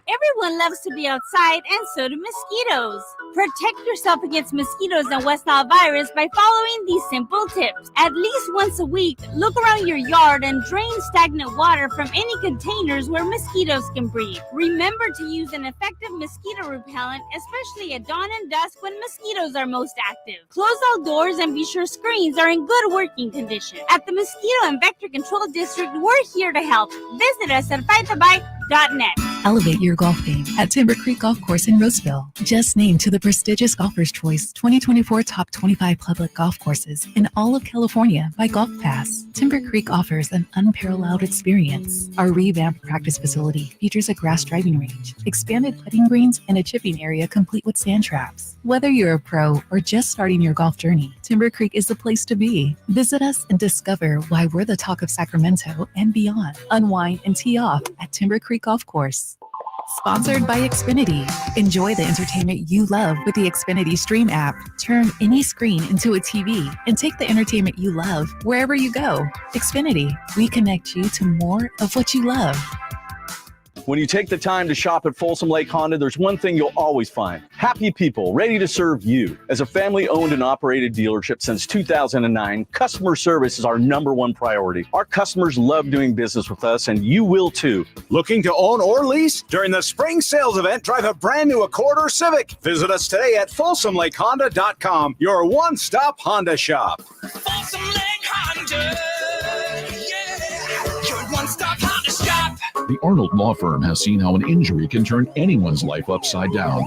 Everyone loves to be outside, and so do mosquitoes. Protect yourself against mosquitoes and West Nile virus by following these simple tips. At least once a week, look around your yard and drain stagnant water from any containers where mosquitoes can breed. Remember to use an effective mosquito repellent, especially at dawn and dusk when mosquitoes are most active. Close all doors and be sure screens are in good working condition. At the Mosquito and Vector Control District, we're here to help. Visit us at fightthabite.net. Elevate your golf game at Timber Creek Golf Course in Roseville. Just named to the prestigious Golfer's Choice 2024 Top 25 Public Golf Courses in all of California by Golf Pass. Timber Creek offers an unparalleled experience. Our revamped practice facility features a grass driving range, expanded putting greens, and a chipping area complete with sand traps. Whether you're a pro or just starting your golf journey, Timber Creek is the place to be. Visit us and discover why we're the talk of Sacramento and beyond. Unwind and tee off at Timber Creek Golf Course. Sponsored by Xfinity. Enjoy the entertainment you love with the Xfinity Stream app. Turn any screen into a TV and take the entertainment you love wherever you go. Xfinity, we connect you to more of what you love. When you take the time to shop at Folsom Lake Honda, there's one thing you'll always find. Happy people ready to serve you. As a family-owned and operated dealership since 2009, customer service is our #1 priority. Our customers love doing business with us, and you will too. Looking to own or lease? During the spring sales event, drive a brand new Accord or Civic. Visit us today at FolsomLakeHonda.com, your one-stop Honda shop. Folsom Lake Honda. Yeah, your one-stop Honda shop. The Arnold Law Firm has seen how an injury can turn anyone's life upside down.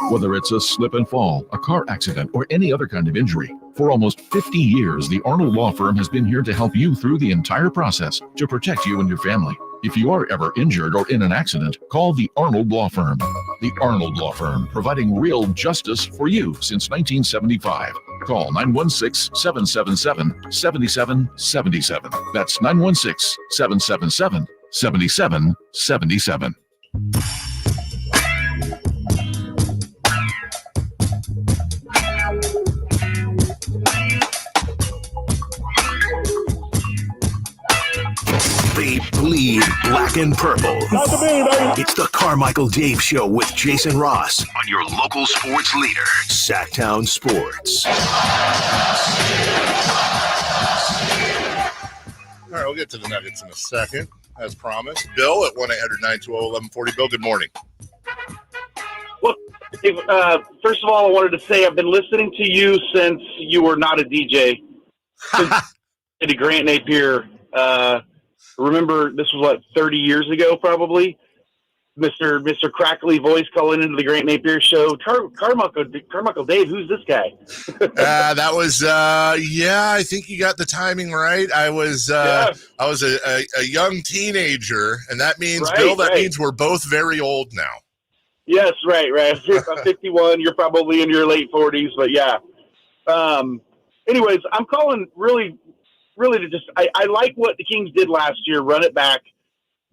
Whether it's a slip and fall, a car accident, or any other kind of injury. For almost 50 years, the Arnold Law Firm has been here to help you through the entire process to protect you and your family. If you are ever injured or in an accident, call the Arnold Law Firm. The Arnold Law Firm, providing real justice for you since 1975. Call 916-777-7777. That's 916-777-7777. They bleed black and purple. It's the Carmichael Dave Show with Jason Ross on your local sports leader, Sacktown Sports. All right, we'll get to the Nuggets in a second, as promised. Bill at 1-800-920-1140. Bill, good morning. Well, first of all, I wanted to say I've been listening to you since you were not a DJ. Since Grant Napier. Remember, this was 30 years ago, probably. Mr. Crackly voice calling into the Grant Napier show. Carmichael Dave, who's this guy? That was, I think you got the timing right. I was a young teenager, and that means, Bill, that means we're both very old now. Yes, right. I'm 51. You're probably in your late 40s, but yeah. Anyways, I'm calling really to just, I like what the Kings did last year, run it back.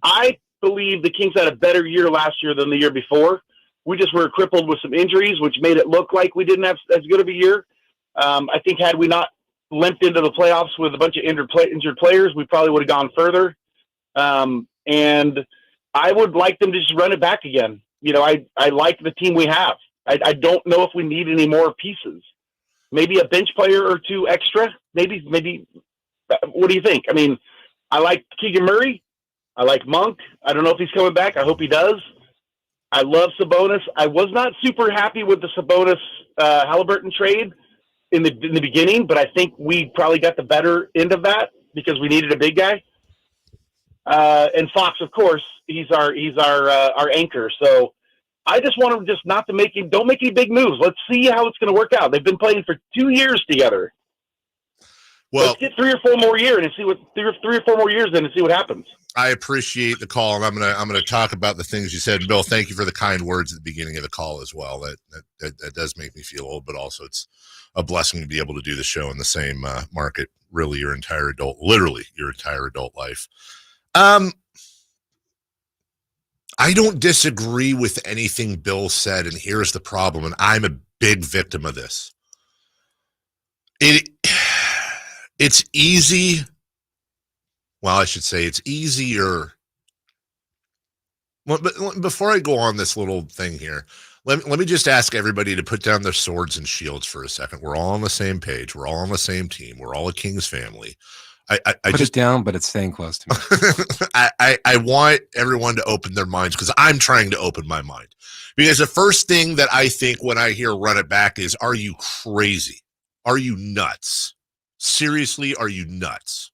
I believe the Kings had a better year last year than the year before. We just were crippled with some injuries, which made it look like we didn't have as good of a year. I think had we not limped into the playoffs with a bunch of injured players, we probably would have gone further. And I would like them to just run it back again. You know, I like the team we have. I don't know if we need any more pieces. Maybe a bench player or two extra. Maybe. What do you think? I mean, I like Keegan Murray. I like Monk. I don't know if he's coming back. I hope he does. I love Sabonis. I was not super happy with the Sabonis Halliburton trade in the beginning, but I think we probably got the better end of that because we needed a big guy. And Fox, of course, he's our anchor. So I just want him not to don't make any big moves. Let's see how it's going to work out. They've been playing for 2 years together. Well, let's get 3 or 4 more years and see what 3 or 4 more years in and see what happens. I appreciate the call, and I'm gonna talk about the things you said. And Bill, thank you for the kind words at the beginning of the call as well. That does make me feel old, but also it's a blessing to be able to do the show in the same market, literally your entire adult life. I don't disagree with anything Bill said, and here's the problem, and I'm a big victim of this. It's easy. Well, I should say it's easier. Well, but before I go on this little thing here, let me just ask everybody to put down their swords and shields for a second. We're all on the same page. We're all on the same team. We're all a Kings family. I put it down, but it's staying close to me. I want everyone to open their minds because I'm trying to open my mind. Because the first thing that I think when I hear run it back is, are you crazy? Are you nuts? Seriously, are you nuts?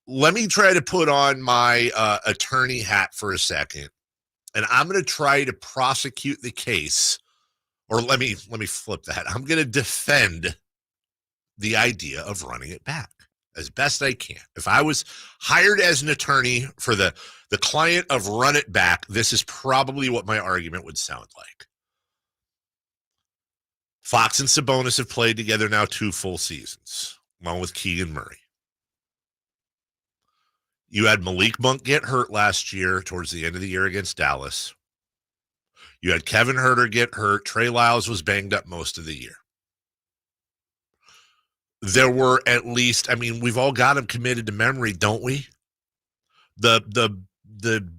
Let me try to put on my attorney hat for a second, and I'm going to try to prosecute the case, or let me flip that. I'm going to defend the idea of running it back as best I can. If I was hired as an attorney for the client of Run It Back, this is probably what my argument would sound like. Fox and Sabonis have played together now 2 full seasons, along with Keegan Murray. You had Malik Monk get hurt last year towards the end of the year against Dallas. You had Kevin Huerter get hurt. Trey Lyles was banged up most of the year. There were at least, we've all got them committed to memory, don't we? The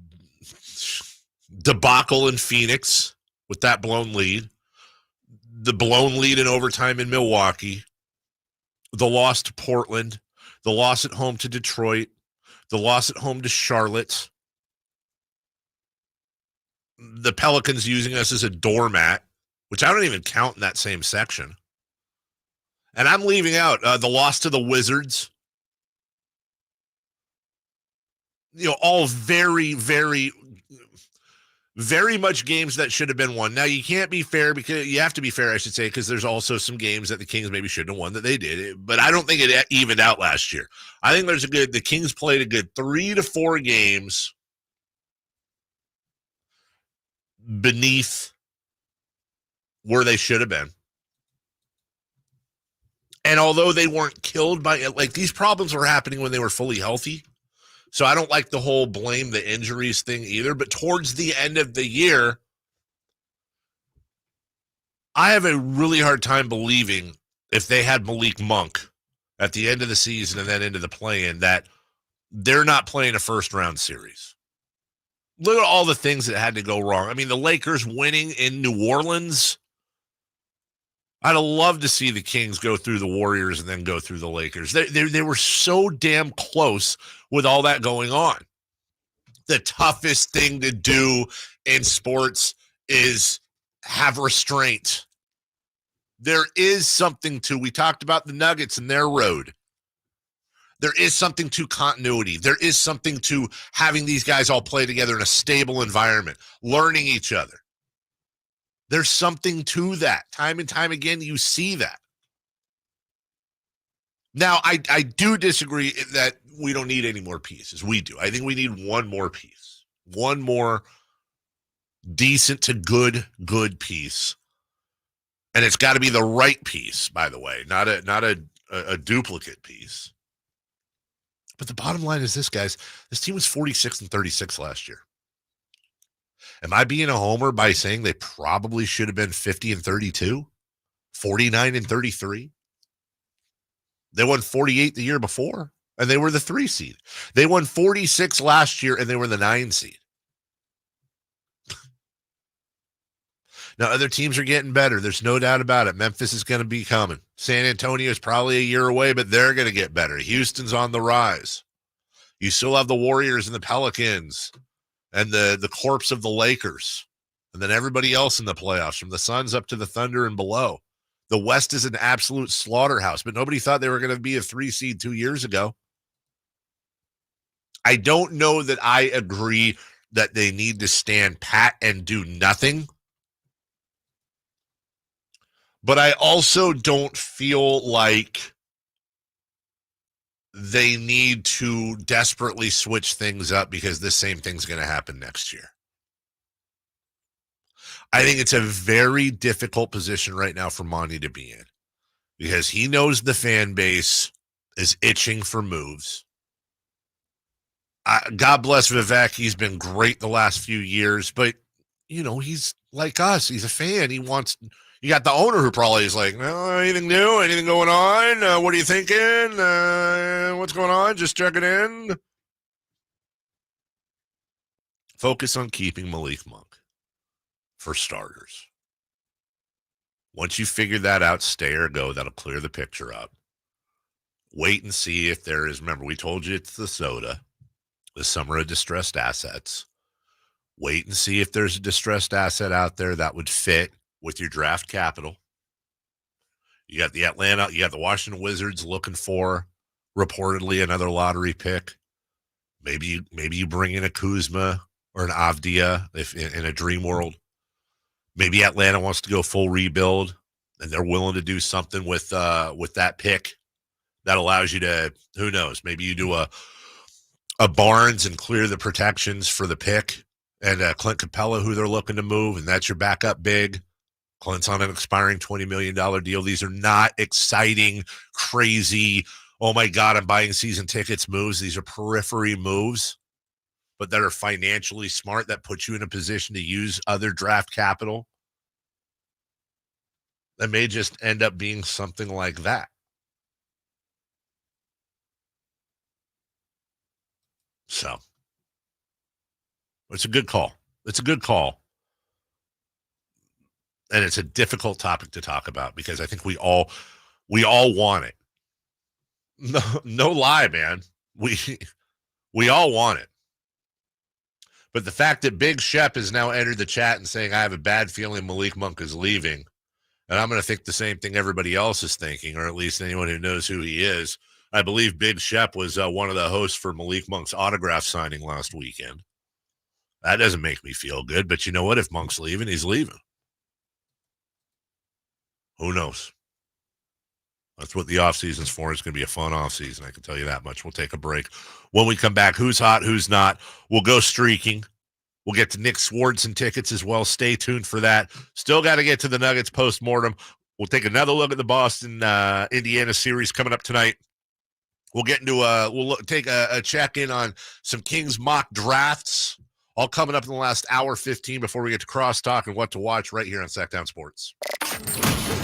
debacle in Phoenix with that blown lead, the blown lead in overtime in Milwaukee, the loss to Portland, the loss at home to Detroit, the loss at home to Charlotte, the Pelicans using us as a doormat, which I don't even count in that same section. And I'm leaving out the loss to the Wizards. All very, very, very much games that should have been won. Now, you can't be fair because you have to be fair, I should say, because there's also some games that the Kings maybe shouldn't have won that they did. But I don't think it evened out last year. I think the Kings played a good 3 to 4 games beneath where they should have been. And although they weren't killed by it, like these problems were happening when they were fully healthy. So I don't like the whole blame the injuries thing either. But towards the end of the year, I have a really hard time believing if they had Malik Monk at the end of the season and then into the play-in that they're not playing a first-round series. Look at all the things that had to go wrong. I mean, the Lakers winning in New Orleans. I'd love to see the Kings go through the Warriors and then go through the Lakers. They were so damn close with all that going on. The toughest thing to do in sports is have restraint. There is something to, we talked about the Nuggets and their road. There is something to continuity. There is something to having these guys all play together in a stable environment, learning each other. There's something to that. Time and time again, you see that. Now, I do disagree that we don't need any more pieces. We do. I think we need one more piece. One more decent to good piece. And it's got to be the right piece, by the way, not a duplicate piece. But the bottom line is this, guys. This team was 46-36 last year. Am I being a homer by saying they probably should have been 50-32, 49-33? They won 48 the year before, and they were the 3 seed. They won 46 last year, and they were the 9 seed. Now, other teams are getting better. There's no doubt about it. Memphis is going to be coming. San Antonio is probably a year away, but they're going to get better. Houston's on the rise. You still have the Warriors and the Pelicans and the corpse of the Lakers, and then everybody else in the playoffs, from the Suns up to the Thunder and below. The West is an absolute slaughterhouse, but nobody thought they were going to be a 3 seed 2 years ago. I don't know that I agree that they need to stand pat and do nothing, but I also don't feel like they need to desperately switch things up because the same thing's going to happen next year. I think it's a very difficult position right now for Monty to be in because he knows the fan base is itching for moves. God bless Vivek. He's been great the last few years, but, he's like us. He's a fan. He wants... You got the owner who probably is like, no, anything new? Anything going on? What are you thinking? What's going on? Just checking in. Focus on keeping Malik Monk, for starters. Once you figure that out, stay or go. That'll clear the picture up. Wait and see if there is. Remember, we told you it's the soda, the summer of distressed assets. Wait and see if there's a distressed asset out there that would fit with your draft capital. You got the Washington Wizards looking for reportedly another lottery pick. Maybe you bring in a Kuzma or an Avdia if in a dream world. Maybe Atlanta wants to go full rebuild and they're willing to do something with that pick that allows you to, who knows, maybe you do a Barnes and clear the protections for the pick and Clint Capella who they're looking to move, and that's your backup big. Clint's on an expiring $20 million deal. These are not exciting, crazy, oh my God, I'm buying season tickets moves. These are periphery moves, but that are financially smart, that put you in a position to use other draft capital. That may just end up being something like that. So, It's a good call. It's a good call. And it's a difficult topic to talk about because I think we all want it. No lie, man. We all want it. But the fact that Big Shep has now entered the chat and saying, I have a bad feeling Malik Monk is leaving, and I'm going to think the same thing everybody else is thinking, or at least anyone who knows who he is. I believe Big Shep was one of the hosts for Malik Monk's autograph signing last weekend. That doesn't make me feel good, but you know what? If Monk's leaving, he's leaving. Who knows? That's what the offseason's for. It's going to be a fun offseason, I can tell you that much. We'll take a break. When we come back, who's hot, who's not? We'll go streaking. We'll get to Nick Swardson tickets as well. Stay tuned for that. Still got to get to the Nuggets post-mortem. We'll take another look at the Boston, Indiana series coming up tonight. We'll get into take a check-in on some Kings mock drafts, all coming up in the last hour 15 before we get to crosstalk and what to watch right here on Sacktown Sports.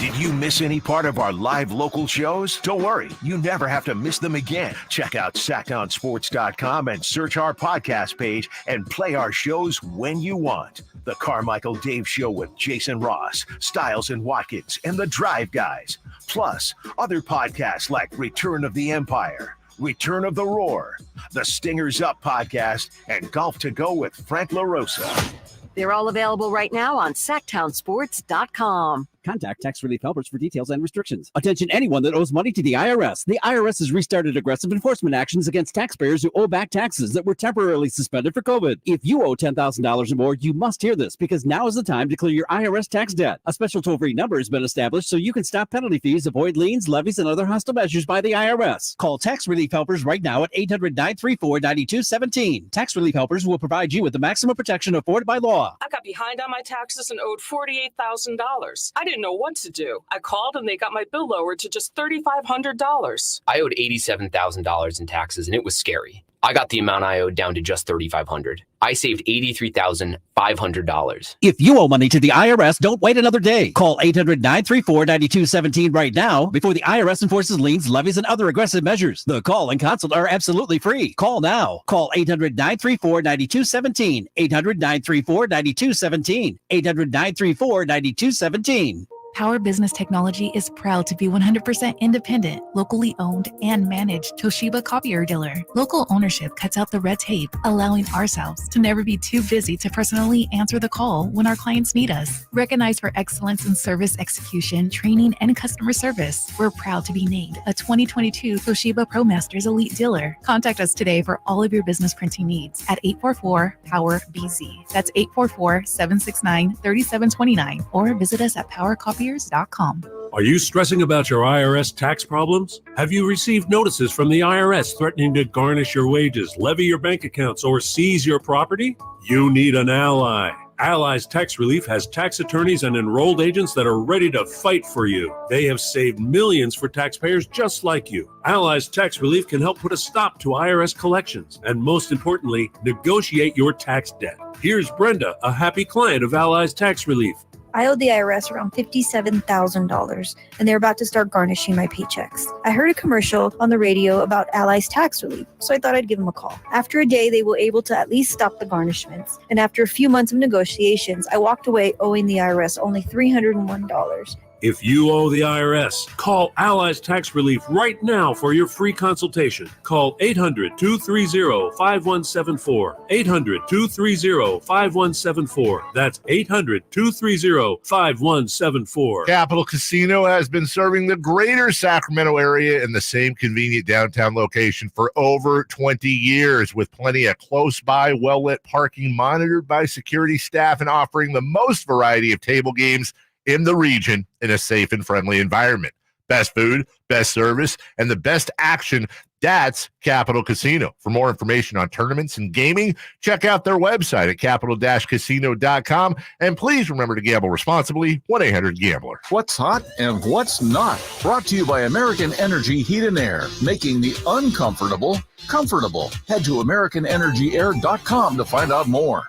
Did you miss any part of our live local shows? Don't worry, you never have to miss them again. Check out sacktownsports.com and search our podcast page and play our shows when you want. The Carmichael Dave Show with Jason Ross, Stiles and Watkins, and the Drive Guys. Plus, other podcasts like Return of the Empire, Return of the Roar, the Stingers Up podcast, and Golf to Go with Frank LaRosa. They're all available right now on sacktownsports.com. Contact Tax Relief Helpers for details and restrictions. Attention anyone that owes money to the IRS. The IRS has restarted aggressive enforcement actions against taxpayers who owe back taxes that were temporarily suspended for COVID. If you owe $10,000 or more, you must hear this because now is the time to clear your IRS tax debt. A special toll-free number has been established so you can stop penalty fees, avoid liens, levies, and other hostile measures by the IRS. Call Tax Relief Helpers right now at 800-934-9217. Tax Relief Helpers will provide you with the maximum protection afforded by law. I got behind on my taxes and owed $48,000. I didn't know what to do. I called and they got my bill lowered to just $3,500. I owed $87,000 in taxes and it was scary. I got the amount I owed down to just $3,500. I saved $83,500. If you owe money to the IRS, don't wait another day. Call 800-934-9217 right now before the IRS enforces liens, levies, and other aggressive measures. The call and consult are absolutely free. Call now. Call 800-934-9217. 800-934-9217. 800-934-9217. Power Business Technology is proud to be 100% independent, locally owned, and managed Toshiba copier dealer. Local ownership cuts out the red tape, allowing ourselves to never be too busy to personally answer the call when our clients need us. Recognized for excellence in service execution, training, and customer service, we're proud to be named a 2022 Toshiba ProMasters Elite Dealer. Contact us today for all of your business printing needs at 844-POWER-BZ. That's 844-769-3729, or visit us at PowerCopy. Are you stressing about your IRS tax problems? Have you received notices from the IRS threatening to garnish your wages, levy your bank accounts, or seize your property? You need an ally. Allies Tax Relief has tax attorneys and enrolled agents that are ready to fight for you. They have saved millions for taxpayers just like you. Allies Tax Relief can help put a stop to IRS collections and, most importantly, negotiate your tax debt. Here's Brenda, a happy client of Allies Tax Relief. I owed the IRS around $57,000, and they're about to start garnishing my paychecks. I heard a commercial on the radio about Allies Tax Relief, so I thought I'd give them a call. After a day, they were able to at least stop the garnishments, and after a few months of negotiations, I walked away owing the IRS only $301. If you owe the IRS, call Allies Tax Relief right now for your free consultation. Call 800-230-5174. 800-230-5174. That's 800-230-5174. Capital Casino has been serving the greater Sacramento area in the same convenient downtown location for over 20 years, with plenty of close-by, well-lit parking monitored by security staff and offering the most variety of table games in the region in a safe and friendly environment. Best food, best service, and the best action. That's Capital Casino. For more information on tournaments and gaming, check out their website at capital-casino.com. And please remember to gamble responsibly. 1-800-GAMBLER. What's hot and what's not? Brought to you by American Energy Heat and Air, making the uncomfortable comfortable. Head to AmericanEnergyAir.com to find out more.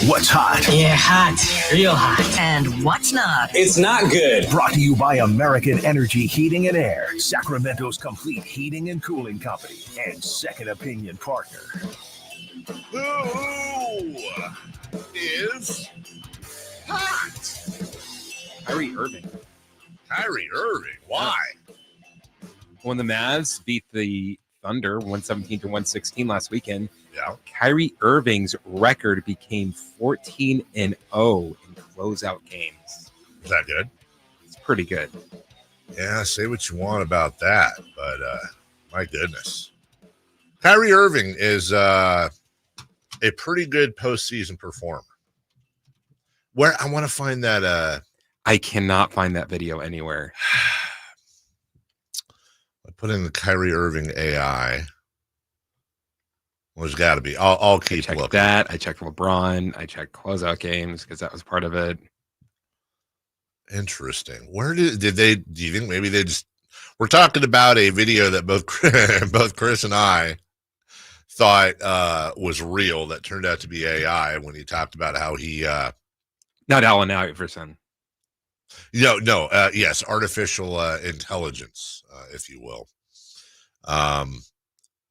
What's hot? Yeah, hot. Real hot. And what's not? It's not good. Brought to you by American Energy Heating and Air, Sacramento's complete heating and cooling company and second opinion partner. Who is hot? Kyrie Irving. Kyrie Irving. Why? When the Mavs beat the Thunder 117-116 last weekend, Kyrie Irving's record became 14-0 in closeout games. Is that good? It's pretty good. Yeah, say what you want about that, but my goodness. Kyrie Irving is a pretty good postseason performer. Where I want to find that I cannot find that video anywhere. I put in the Kyrie Irving AI. Well, there's got to be. I'll keep looking. That. I checked LeBron. I checked closeout games because that was part of it. Interesting. Where did they? Do you think maybe they just? We're talking about a video that both Chris and I thought was real that turned out to be AI when he talked about how he not Allen Iverson. No, yes, artificial intelligence, if you will.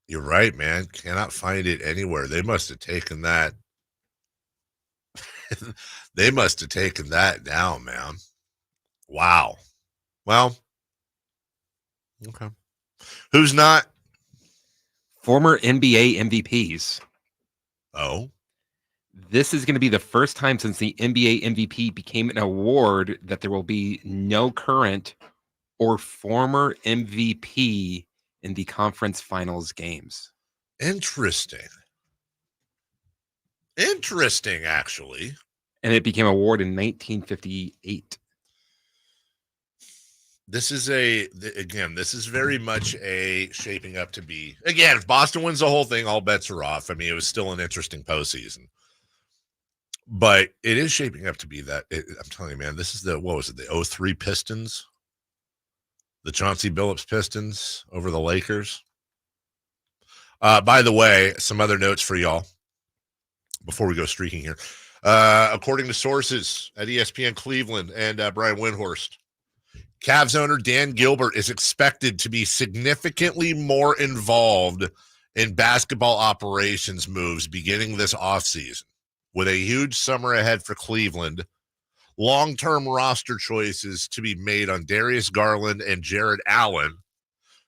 You're right, man. Cannot find it anywhere. They must have taken that. They must have taken that down, man. Wow. Well, okay. Who's not? Former NBA MVPs. Oh. This is going to be the first time since the NBA MVP became an award that there will be no current or former MVP in the conference finals games. Interesting, actually. And it became an award in 1958. This is this is very much a shaping up to be. Again, if Boston wins the whole thing, all bets are off. I mean, it was still an interesting postseason. But it is shaping up to be that. I'm telling you, man, this is the 03 Pistons? The Chauncey Billups Pistons over the Lakers. By the way, some other notes for y'all before we go streaking here. According to sources at ESPN Cleveland and Brian Windhorst, Cavs owner Dan Gilbert is expected to be significantly more involved in basketball operations moves beginning this offseason. With a huge summer ahead for Cleveland, long-term roster choices to be made on Darius Garland and Jared Allen,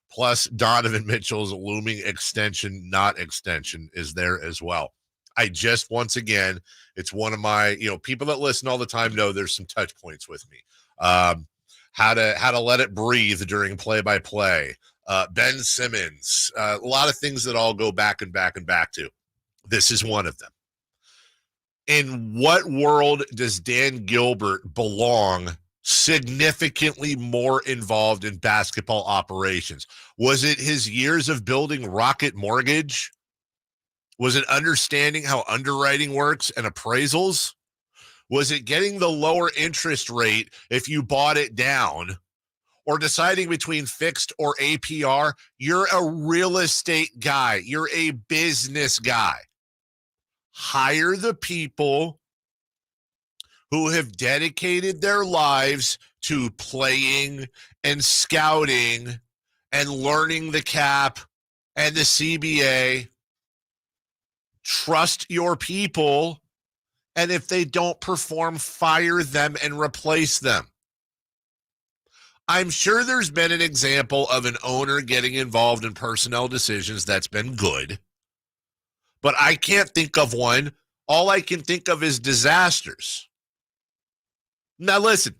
plus Donovan Mitchell's looming extension, not extension, is there as well. I just, once again, it's one of my, people that listen all the time know there's some touch points with me. How to let it breathe during play-by-play. Ben Simmons, a lot of things that all go back and back and back to. This is one of them. In what world does Dan Gilbert belong significantly more involved in basketball operations? Was it his years of building Rocket Mortgage? Was it understanding how underwriting works and appraisals? Was it getting the lower interest rate if you bought it down? Or deciding between fixed or APR? You're a real estate guy. You're a business guy. Hire the people who have dedicated their lives to playing and scouting and learning the cap and the CBA. Trust your people, and if they don't perform, fire them and replace them. I'm sure there's been an example of an owner getting involved in personnel decisions that's been good. But I can't think of one. All I can think of is disasters. Now, listen,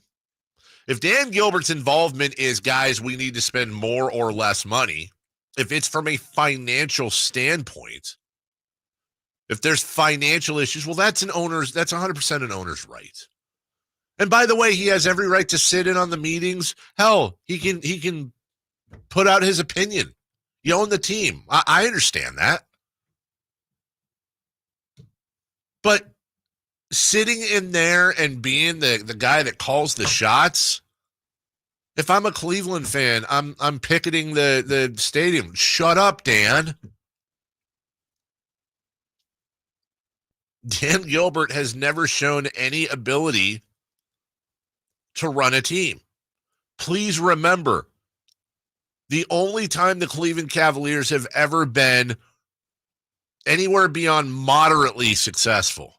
if Dan Gilbert's involvement is, guys, we need to spend more or less money, if it's from a financial standpoint, if there's financial issues, well, that's 100% an owner's right. And by the way, he has every right to sit in on the meetings. Hell, he can put out his opinion. You own the team. I understand that. But sitting in there and being the guy that calls the shots, if I'm a Cleveland fan, I'm picketing the stadium. Shut up, Dan. Dan Gilbert has never shown any ability to run a team. Please remember, the only time the Cleveland Cavaliers have ever been anywhere beyond moderately successful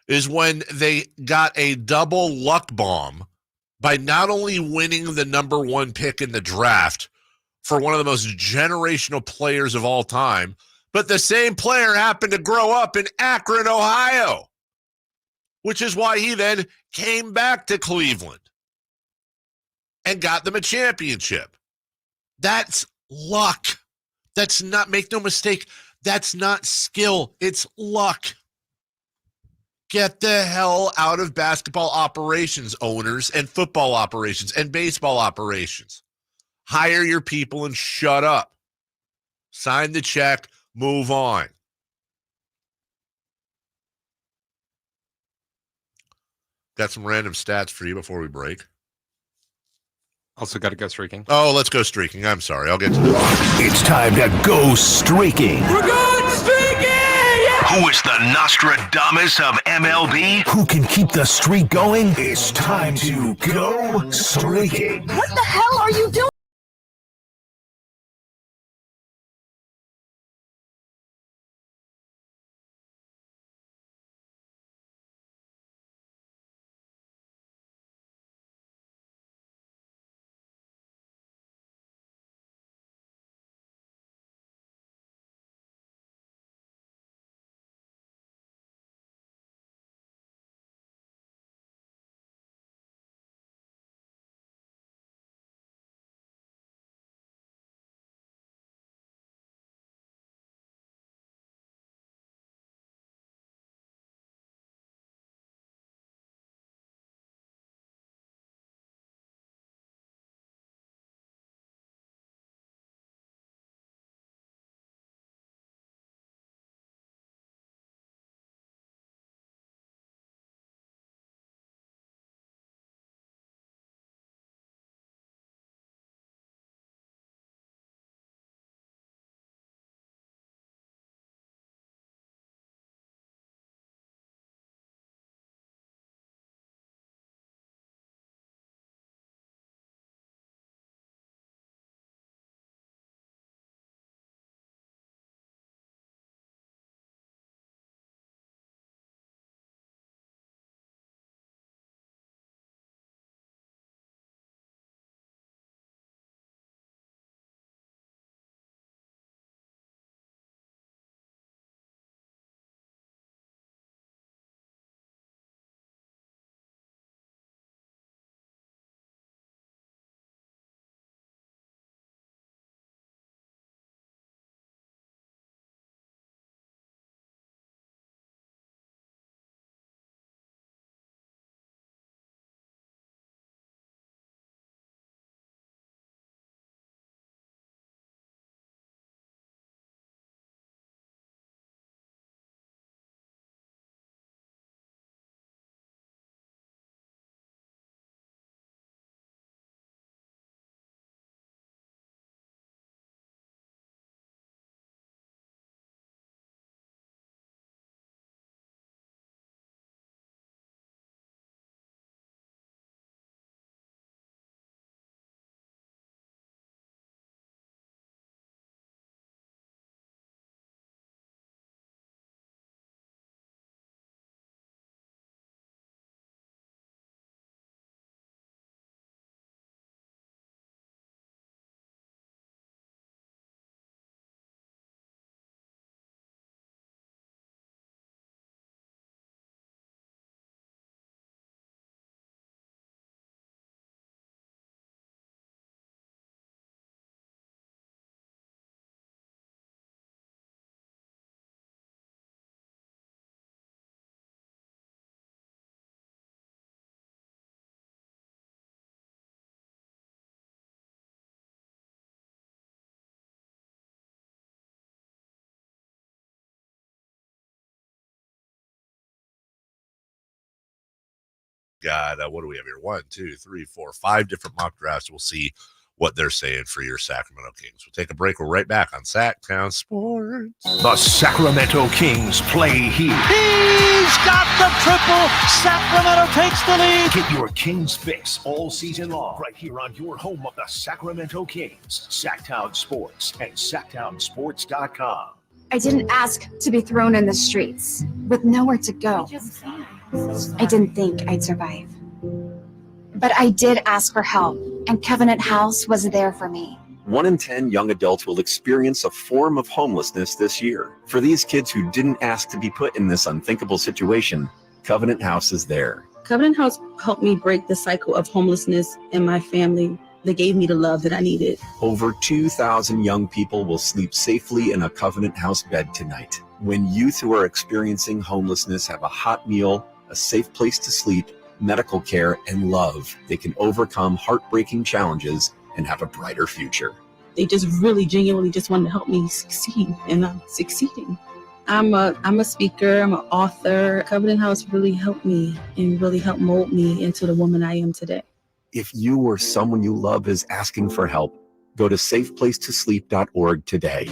is when they got a double luck bomb by not only winning the number 1 pick in the draft for one of the most generational players of all time, but the same player happened to grow up in Akron, Ohio, which is why he then came back to Cleveland and got them a championship. That's luck. That's not, make no mistake, that's not skill. It's luck. Get the hell out of basketball operations, owners, and football operations and baseball operations. Hire your people and shut up. Sign the check, move on. Got some random stats for you before we break. Also got to go streaking. Oh, let's go streaking. I'm sorry. I'll get to that. It's time to go streaking. We're going streaking! Yeah! Who is the Nostradamus of MLB? Who can keep the streak going? It's time to go streaking. What the hell are you doing? Got what do we have here? 1, 2, 3, 4, 5 different mock drafts. We'll see what they're saying for your Sacramento Kings. We'll take a break. We're right back on Sacktown Sports. The Sacramento Kings play here. He's got the triple. Sacramento takes the lead. Get your Kings fix all season long right here on your home of the Sacramento Kings, Sacktown Sports and SacktownSports.com. I didn't ask to be thrown in the streets with nowhere to go. I didn't think I'd survive. But I did ask for help, and Covenant House was there for me. 1 in 10 young adults will experience a form of homelessness this year. For these kids who didn't ask to be put in this unthinkable situation, Covenant House is there. Covenant House helped me break the cycle of homelessness in my family. They gave me the love that I needed. Over 2,000 young people will sleep safely in a Covenant House bed tonight. When youth who are experiencing homelessness have a hot meal, a safe place to sleep, medical care, and love, they can overcome heartbreaking challenges and have a brighter future. They just really genuinely just wanted to help me succeed, and I'm succeeding. I'm a speaker, I'm an author. Covenant House really helped me and really helped mold me into the woman I am today. If you or someone you love is asking for help, go to safeplacetosleep.org today.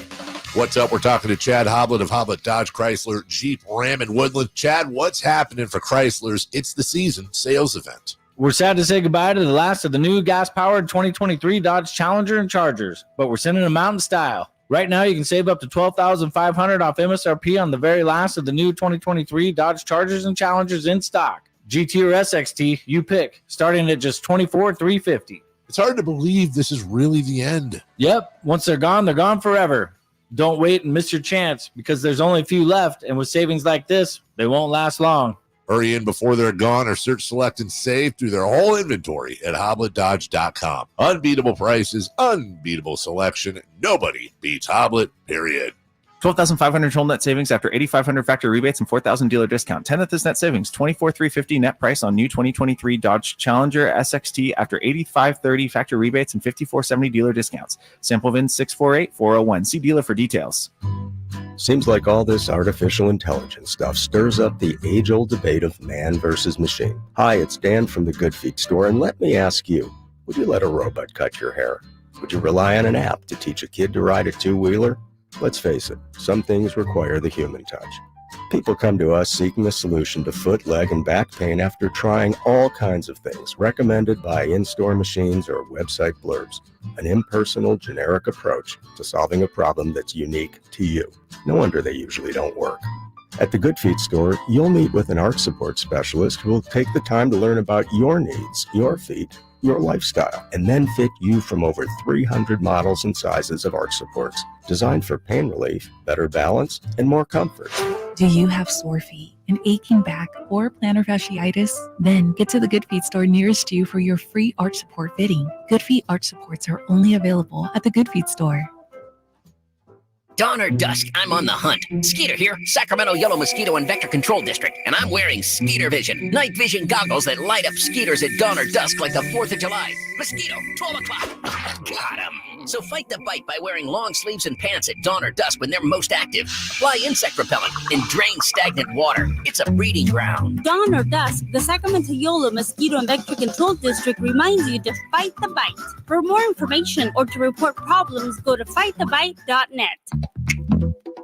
What's up? We're talking to Chad Hoblet of Hoblet Dodge Chrysler Jeep Ram in Woodland. Chad, what's happening for Chrysler's It's the Season sales event? We're sad to say goodbye to the last of the new gas-powered 2023 Dodge Challenger and Chargers, but we're sending them out in style. Right now, you can save up to $12,500 off MSRP on the very last of the new 2023 Dodge Chargers and Challengers in stock. GT or SXT, you pick, starting at just $24,350. It's hard to believe this is really the end. Yep, once they're gone forever. Don't wait and miss your chance, because there's only a few left, and with savings like this, they won't last long. Hurry in before they're gone or search, select, and save through their whole inventory at HobletDodge.com. Unbeatable prices, unbeatable selection. Nobody beats Hoblet, period. $12,500 total net savings after $8,500 factory rebates and $4,000 dealer discount. 10th of this net savings, $24,350 net price on new 2023 Dodge Challenger SXT after $8,530 factory rebates and $54.70 dealer discounts. Sample VIN 648401. See dealer for details. Seems like all this artificial intelligence stuff stirs up the age-old debate of man versus machine. Hi, it's Dan from the Good Feet store, and let me ask you, would you let a robot cut your hair? Would you rely on an app to teach a kid to ride a two-wheeler? Let's face it, some things require the human touch. People come to us seeking a solution to foot, leg, and back pain after trying all kinds of things recommended by in-store machines or website blurbs. An impersonal, generic approach to solving a problem that's unique to you. No wonder they usually don't work. At the Good Feet store, you'll meet with an arch support specialist who will take the time to learn about your needs, your feet, your lifestyle, and then fit you from over 300 models and sizes of arch supports, designed for pain relief, better balance, and more comfort. Do you have sore feet, an aching back, or plantar fasciitis? Then get to the Good Feet store nearest you for your free arch support fitting. Good Feet arch supports are only available at the Good Feet store. Dawn or dusk, I'm on the hunt. Skeeter here, Sacramento Yellow Mosquito and Vector Control District, and I'm wearing Skeeter Vision, night vision goggles that light up skeeters at dawn or dusk like the 4th of July. Mosquito, 12 o'clock. Got him. So fight the bite by wearing long sleeves and pants at dawn or dusk when they're most active. Apply insect repellent and drain stagnant water. It's a breeding ground. Dawn or dusk, the Sacramento Yellow Mosquito and Vector Control District reminds you to fight the bite. For more information or to report problems, go to fightthebite.net.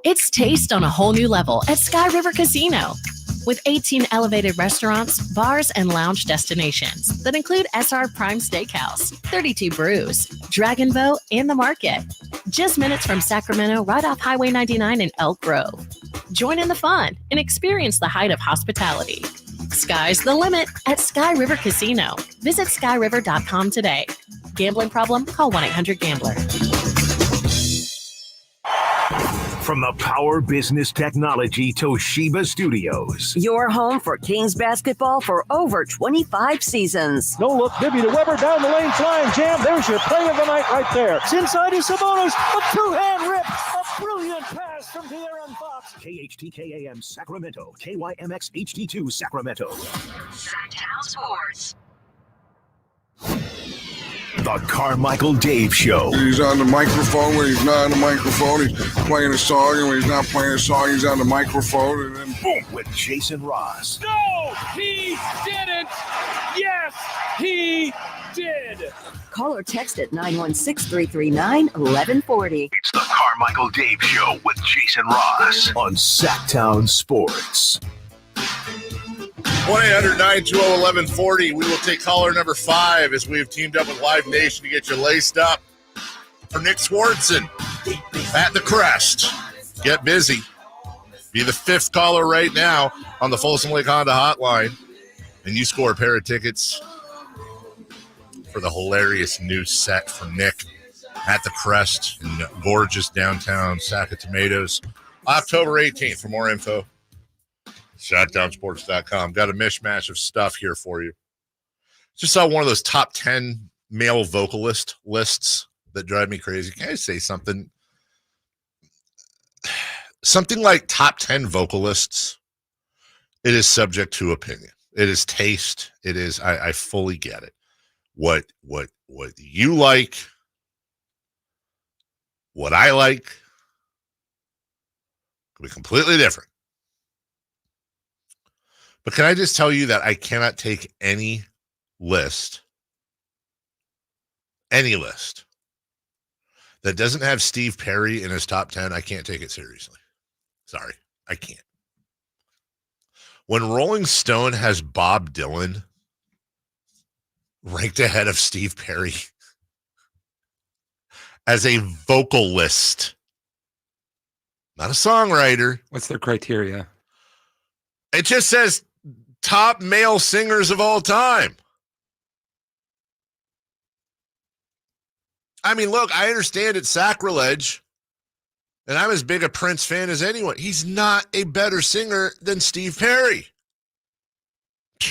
It's taste on a whole new level at Sky River Casino. With 18 elevated restaurants, bars, and lounge destinations that include SR Prime Steakhouse, 32 Brews, Dragon Boat, and The Market. Just minutes from Sacramento, right off Highway 99 in Elk Grove. Join in the fun and experience the height of hospitality. Sky's the limit at Sky River Casino. Visit skyriver.com today. Gambling problem? Call 1-800-GAMBLER. From the Power Business Technology Toshiba Studios. Your home for Kings basketball for over 25 seasons. No look, Bibby to Weber, down the lane, flying jam. There's your play of the night right there. It's inside is Sabonis, a two-hand rip. A brilliant pass from De'Aaron Fox. KHTKAM Sacramento, KYMX HD2 Sacramento. Sacktown Sports. The Carmichael Dave Show. He's on the microphone when he's not on the microphone. He's playing a song, and when he's not playing a song, he's on the microphone. And then boom, with Jason Ross. No, he didn't. Yes, he did. Call or text at 916-339-1140. It's the Carmichael Dave Show with Jason Ross on Sacktown Sports. 1-800-920-1140. We will take caller number 5 as we have teamed up with Live Nation to get you laced up for Nick Swartzen at the Crest. Get busy. Be the 5th caller right now on the Folsom Lake Honda hotline, and you score a pair of tickets for the hilarious new set from Nick at the Crest in gorgeous downtown Sac Tomatoes, October 18th. For more info, shotdownsports.com. Got a mishmash of stuff here for you. Just saw one of those top 10 male vocalist lists that drive me crazy. Can I say something? Something like top 10 vocalists, it is subject to opinion. It is taste. It is, I fully get it. What you like, what I like, could be completely different. But can I just tell you that I cannot take any list that doesn't have Steve Perry in his top 10. I can't take it seriously. Sorry, I can't. When Rolling Stone has Bob Dylan ranked ahead of Steve Perry as a vocalist, not a songwriter. What's their criteria? It just says top male singers of all time. I mean, look, I understand it's sacrilege, and I'm as big a Prince fan as anyone. He's not a better singer than Steve Perry.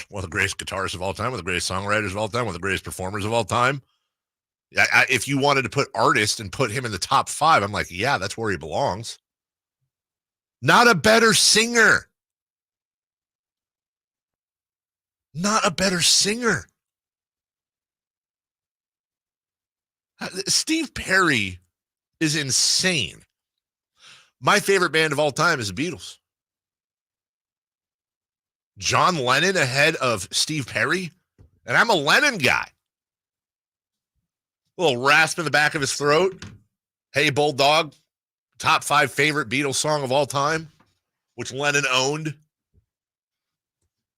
One of the greatest guitarists of all time, one of the greatest songwriters of all time, one of the greatest performers of all time. If you wanted to put artist and put him in the top 5, I'm like, yeah, that's where he belongs. Not a better singer. Not a better singer. Steve Perry is insane. My favorite band of all time is the Beatles. John Lennon ahead of Steve Perry? And I'm a Lennon guy. A little rasp in the back of his throat. Hey, Bulldog. Top 5 favorite Beatles song of all time, which Lennon owned.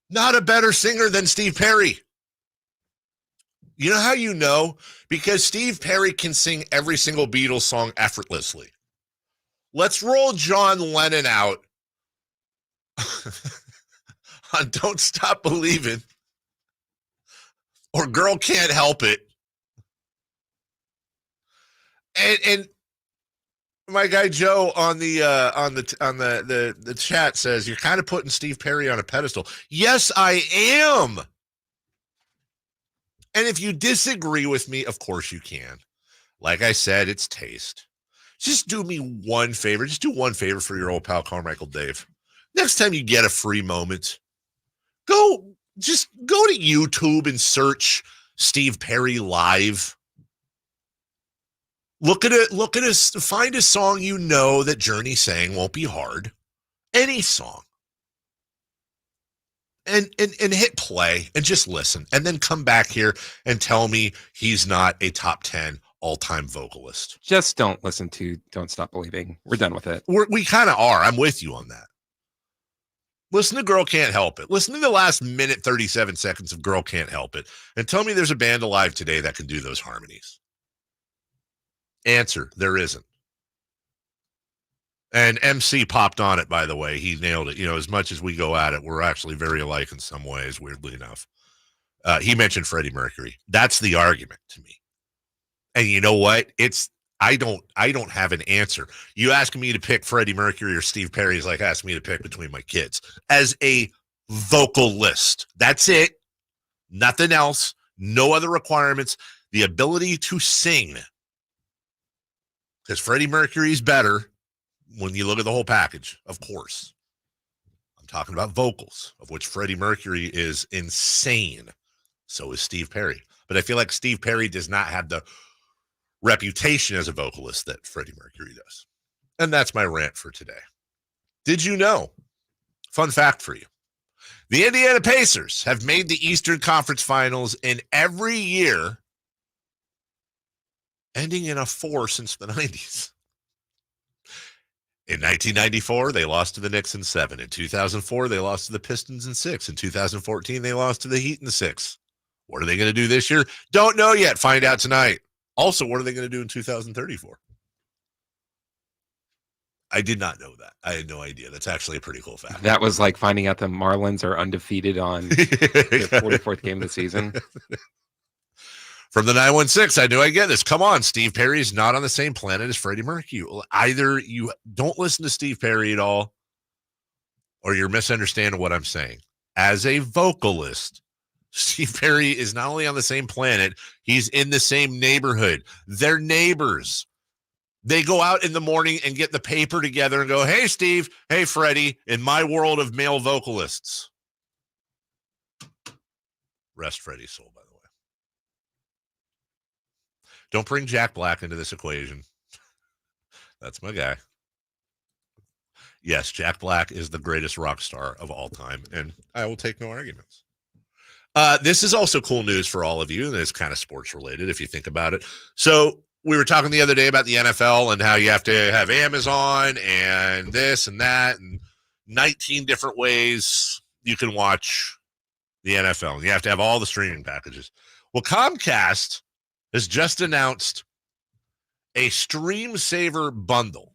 Not a better singer than Steve Perry. You know how you know? Because Steve Perry can sing every single Beatles song effortlessly. Let's roll John Lennon out on Don't Stop Believing or Girl Can't Help It. And my guy Joe on the chat says you're kind of putting Steve Perry on a pedestal. Yes, I am. And if you disagree with me, of course you can. Like I said, it's taste. Just do me one favor. Just do one favor for your old pal Carmichael Dave. Next time you get a free moment, go to YouTube and search Steve Perry live. Look at it. Find a song you know that Journey sang won't be hard. Any song. And hit play and just listen. And then come back here and tell me he's not a top 10 all-time vocalist. Just don't listen to Don't Stop Believing. We're done with it. We kind of are. I'm with you on that. Listen to Girl Can't Help It. Listen to the last minute, 37 seconds of Girl Can't Help It. And tell me there's a band alive today that can do those harmonies. Answer, there isn't. And MC popped on it, by the way. He nailed it. You know, as much as we go at it, we're actually very alike in some ways, weirdly enough. He mentioned Freddie Mercury. That's the argument to me. And you know what? I don't have an answer. You ask me to pick Freddie Mercury or Steve Perry is like asking me to pick between my kids. As a vocalist, that's it. Nothing else. No other requirements. The ability to sing. Because Freddie Mercury's better when you look at the whole package, of course. I'm talking about vocals, of which Freddie Mercury is insane. So is Steve Perry. But I feel like Steve Perry does not have the reputation as a vocalist that Freddie Mercury does. And that's my rant for today. Did you know? Fun fact for you. The Indiana Pacers have made the Eastern Conference Finals in every year, ending in a 4 since the 90s. In 1994, they lost to the Knicks in 7. In 2004, they lost to the Pistons in 6. In 2014, they lost to the Heat in 6. What are they going to do this year? Don't know yet. Find out tonight. Also, what are they going to do in 2034? I did not know that. I had no idea. That's actually a pretty cool fact. That was like finding out the Marlins are undefeated on their 44th game of the season. From the 916, I knew I get this. Come on, Steve Perry is not on the same planet as Freddie Mercury. Either you don't listen to Steve Perry at all, or you're misunderstanding what I'm saying. As a vocalist, Steve Perry is not only on the same planet, he's in the same neighborhood. They're neighbors. They go out in the morning and get the paper together and go, hey, Steve, hey, Freddie, in my world of male vocalists. Rest Freddie's soul, by the way. Don't bring Jack Black into this equation. That's my guy. Yes, Jack Black is the greatest rock star of all time, and I will take no arguments. This is also cool news for all of you, and it's kind of sports related if you think about it. So we were talking the other day about the NFL and how you have to have Amazon and this and that and 19 different ways you can watch the NFL. You have to have all the streaming packages. Well, Comcast has just announced a Stream Saver bundle.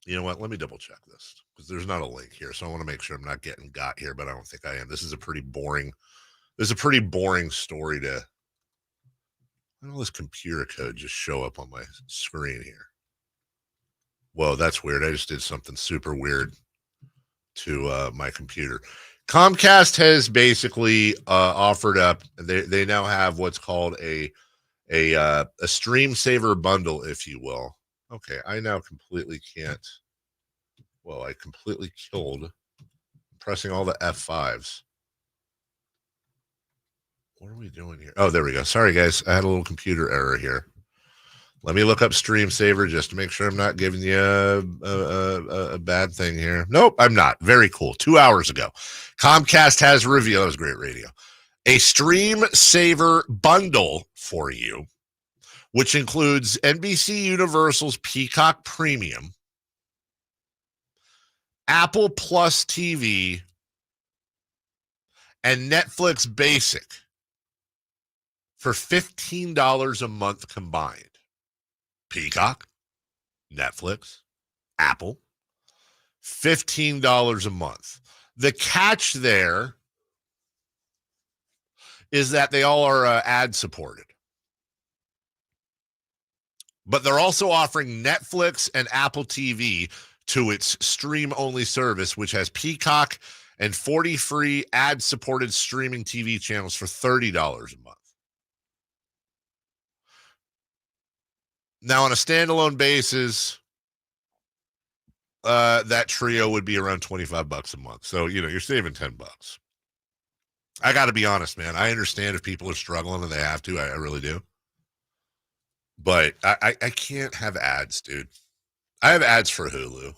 You know what? Let me double check this because there's not a link here. So I want to make sure I'm not getting got here, but I don't think I am. This is a pretty boring story to, I know this computer code just show up on my screen here. Whoa, that's weird. I just did something super weird to my computer. Comcast has basically offered up, they now have what's called a Stream Saver bundle, if you will. Okay, I now completely can't. Well, I completely killed pressing all the F5s. What are we doing here? Oh, there we go. Sorry, guys. I had a little computer error here. Let me look up Stream Saver just to make sure I'm not giving you a bad thing here. Nope, I'm not. Very cool. 2 hours ago, Comcast has revealed, that was great radio, a Stream Saver bundle for you, which includes NBC Universal's Peacock Premium, Apple Plus TV, and Netflix Basic for $15 a month combined. Peacock, Netflix, Apple, $15 a month. The catch there is that they all are ad supported. But they're also offering Netflix and Apple TV to its stream-only service, which has Peacock and 40 free ad-supported streaming TV channels for $30 a month. Now, on a standalone basis, that trio would be around $25 a month. So, you're saving $10. I got to be honest, man. I understand if people are struggling and they have to. I really do. But I can't have ads, dude. I have ads for Hulu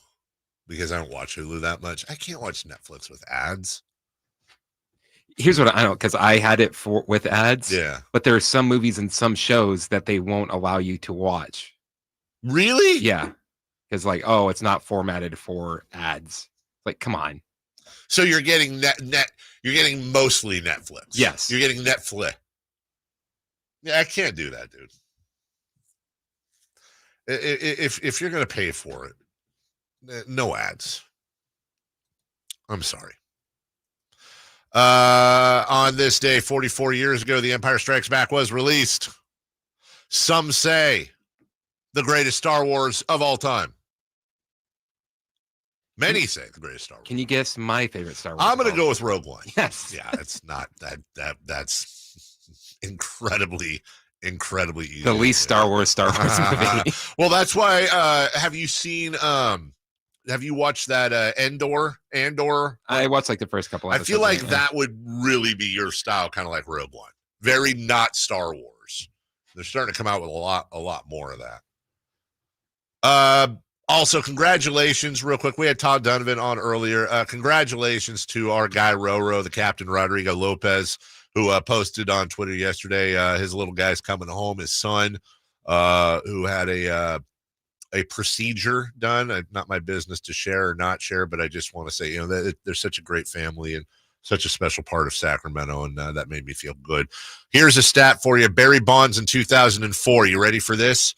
because I don't watch Hulu that much. I can't watch Netflix with ads. Here's what I don't, because I had it with ads. Yeah. But there are some movies and some shows that they won't allow you to watch. Really? Yeah. Because it's not formatted for ads. Like, come on. So you're getting you're getting mostly Netflix. Yes. You're getting Netflix. Yeah, I can't do that, dude. If you're going to pay for it, no ads. I'm sorry. On this day, 44 years ago, The Empire Strikes Back was released. Some say the greatest Star Wars of all time. Many say the greatest Star Wars. Can you guess my favorite Star Wars? I'm going to go with Rogue One. Yes. Yeah, it's not that's incredibly easy. The least Star Wars movie. Well, that's why have you watched that Andor? I watched the first couple episodes. I feel like that would really be your style, kind of like Rogue One. Very not Star Wars. They're starting to come out with a lot more of that. Also, congratulations, real quick. We had Todd Dunovit on earlier. Congratulations to our guy Roro, the captain Rodrigo Lopez, who posted on Twitter yesterday. His little guy's coming home. His son, who had a procedure done. Not my business to share or not share, but I just want to say, that they're such a great family and such a special part of Sacramento, and that made me feel good. Here's a stat for you. Barry Bonds in 2004. You ready for this?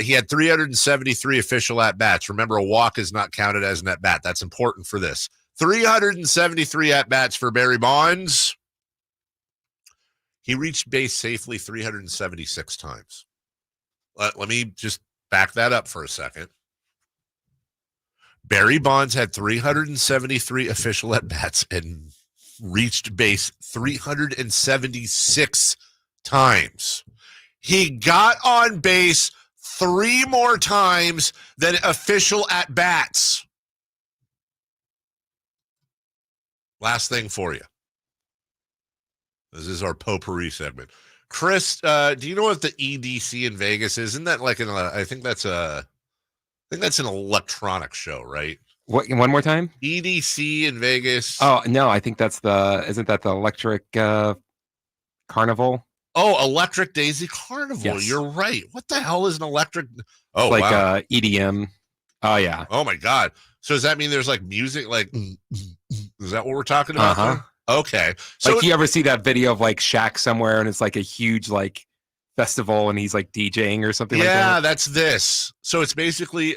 He had 373 official at-bats. Remember, a walk is not counted as an at-bat. That's important for this. 373 at-bats for Barry Bonds. He reached base safely 376 times. Let me just back that up for a second. Barry Bonds had 373 official at-bats and reached base 376 times. He got on base 3 more times than official at-bats. Last thing for you. This is our potpourri segment. Chris, do you know what the EDC in Vegas is? Isn't that like I think that's an electronic show, right? What? One more time? EDC in Vegas. Oh no, I think that's isn't that the Electric Carnival? Oh, Electric Daisy Carnival. Yes. You're right. What the hell is an electric? Oh, it's like wow. EDM. Oh yeah. Oh my God. So does that mean there's like music? Like, is that what we're talking about? Uh-huh. Okay. So like, you ever see that video of like Shaq somewhere and it's like a huge like festival and he's like DJing or something like that? Yeah, that's this. So it's basically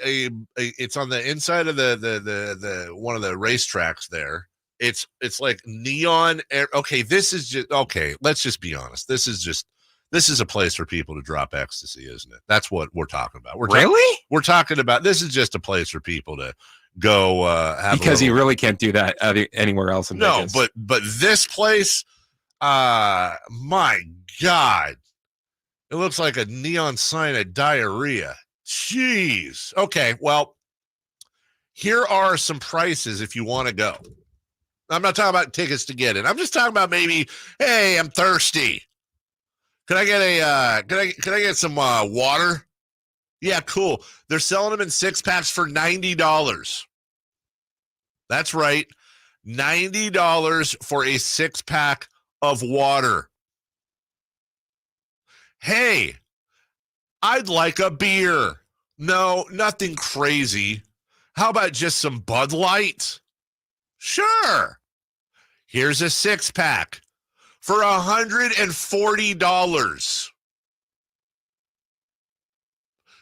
it's on the inside of the one of the racetracks there. It's like neon air. Okay, this is just okay. Let's just be honest. This is a place for people to drop ecstasy, isn't it? That's what we're talking about. Really? We're talking about this is just a place for people to go have because you really can't do that anywhere else in Vegas. But this place, my God, it looks like a neon sign at diarrhea. Jeez. Okay, well, here are some prices if you want to go. I'm not talking about tickets to get in. I'm just talking about maybe, hey, I'm thirsty. Can I get can I get some water? Yeah, cool. They're selling them in 6-packs for $90. That's right. $90 for a 6-pack of water. Hey, I'd like a beer. No, nothing crazy. How about just some Bud Light? Sure. Here's a 6-pack for $140.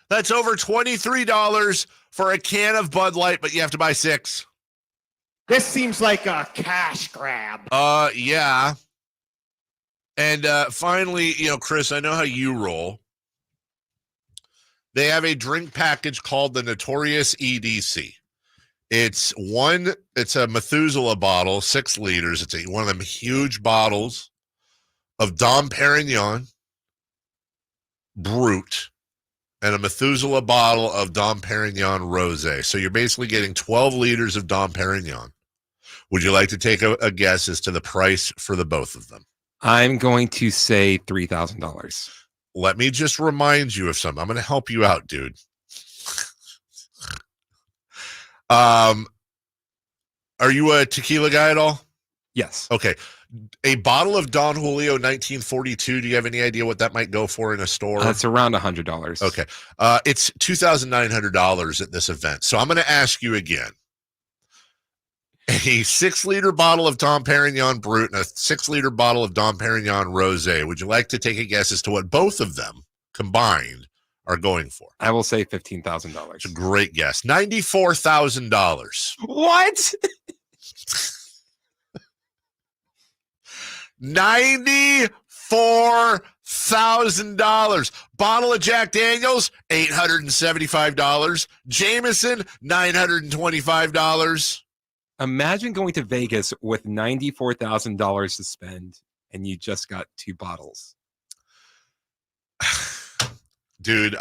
That's over $23 for a can of Bud Light, but you have to buy 6. This seems like a cash grab. Yeah. And finally, Chris, I know how you roll. They have a drink package called the Notorious EDC. It's a Methuselah bottle, 6 liters. It's one of them huge bottles of Dom Perignon Brut and a Methuselah bottle of Dom Perignon Rosé. So you're basically getting 12 liters of Dom Perignon. Would you like to take a guess as to the price for the both of them? I'm going to say $3,000. Let me just remind you of something. I'm going to help you out, dude. Are you a tequila guy at all? Yes. Okay. A bottle of Don Julio 1942. Do you have any idea what that might go for in a store? It's around $100. Okay. It's $2,900 at this event. So I'm going to ask you again. A 6-liter bottle of Dom Perignon Brut and a 6-liter bottle of Dom Perignon Rosé. Would you like to take a guess as to what both of them combined are going for? I will say $15,000. It's a great guess. $94,000. What? $94,000. Bottle of Jack Daniels, $875. Jameson, $925. Imagine going to Vegas with $94,000 to spend, and you just got 2 bottles. Dude,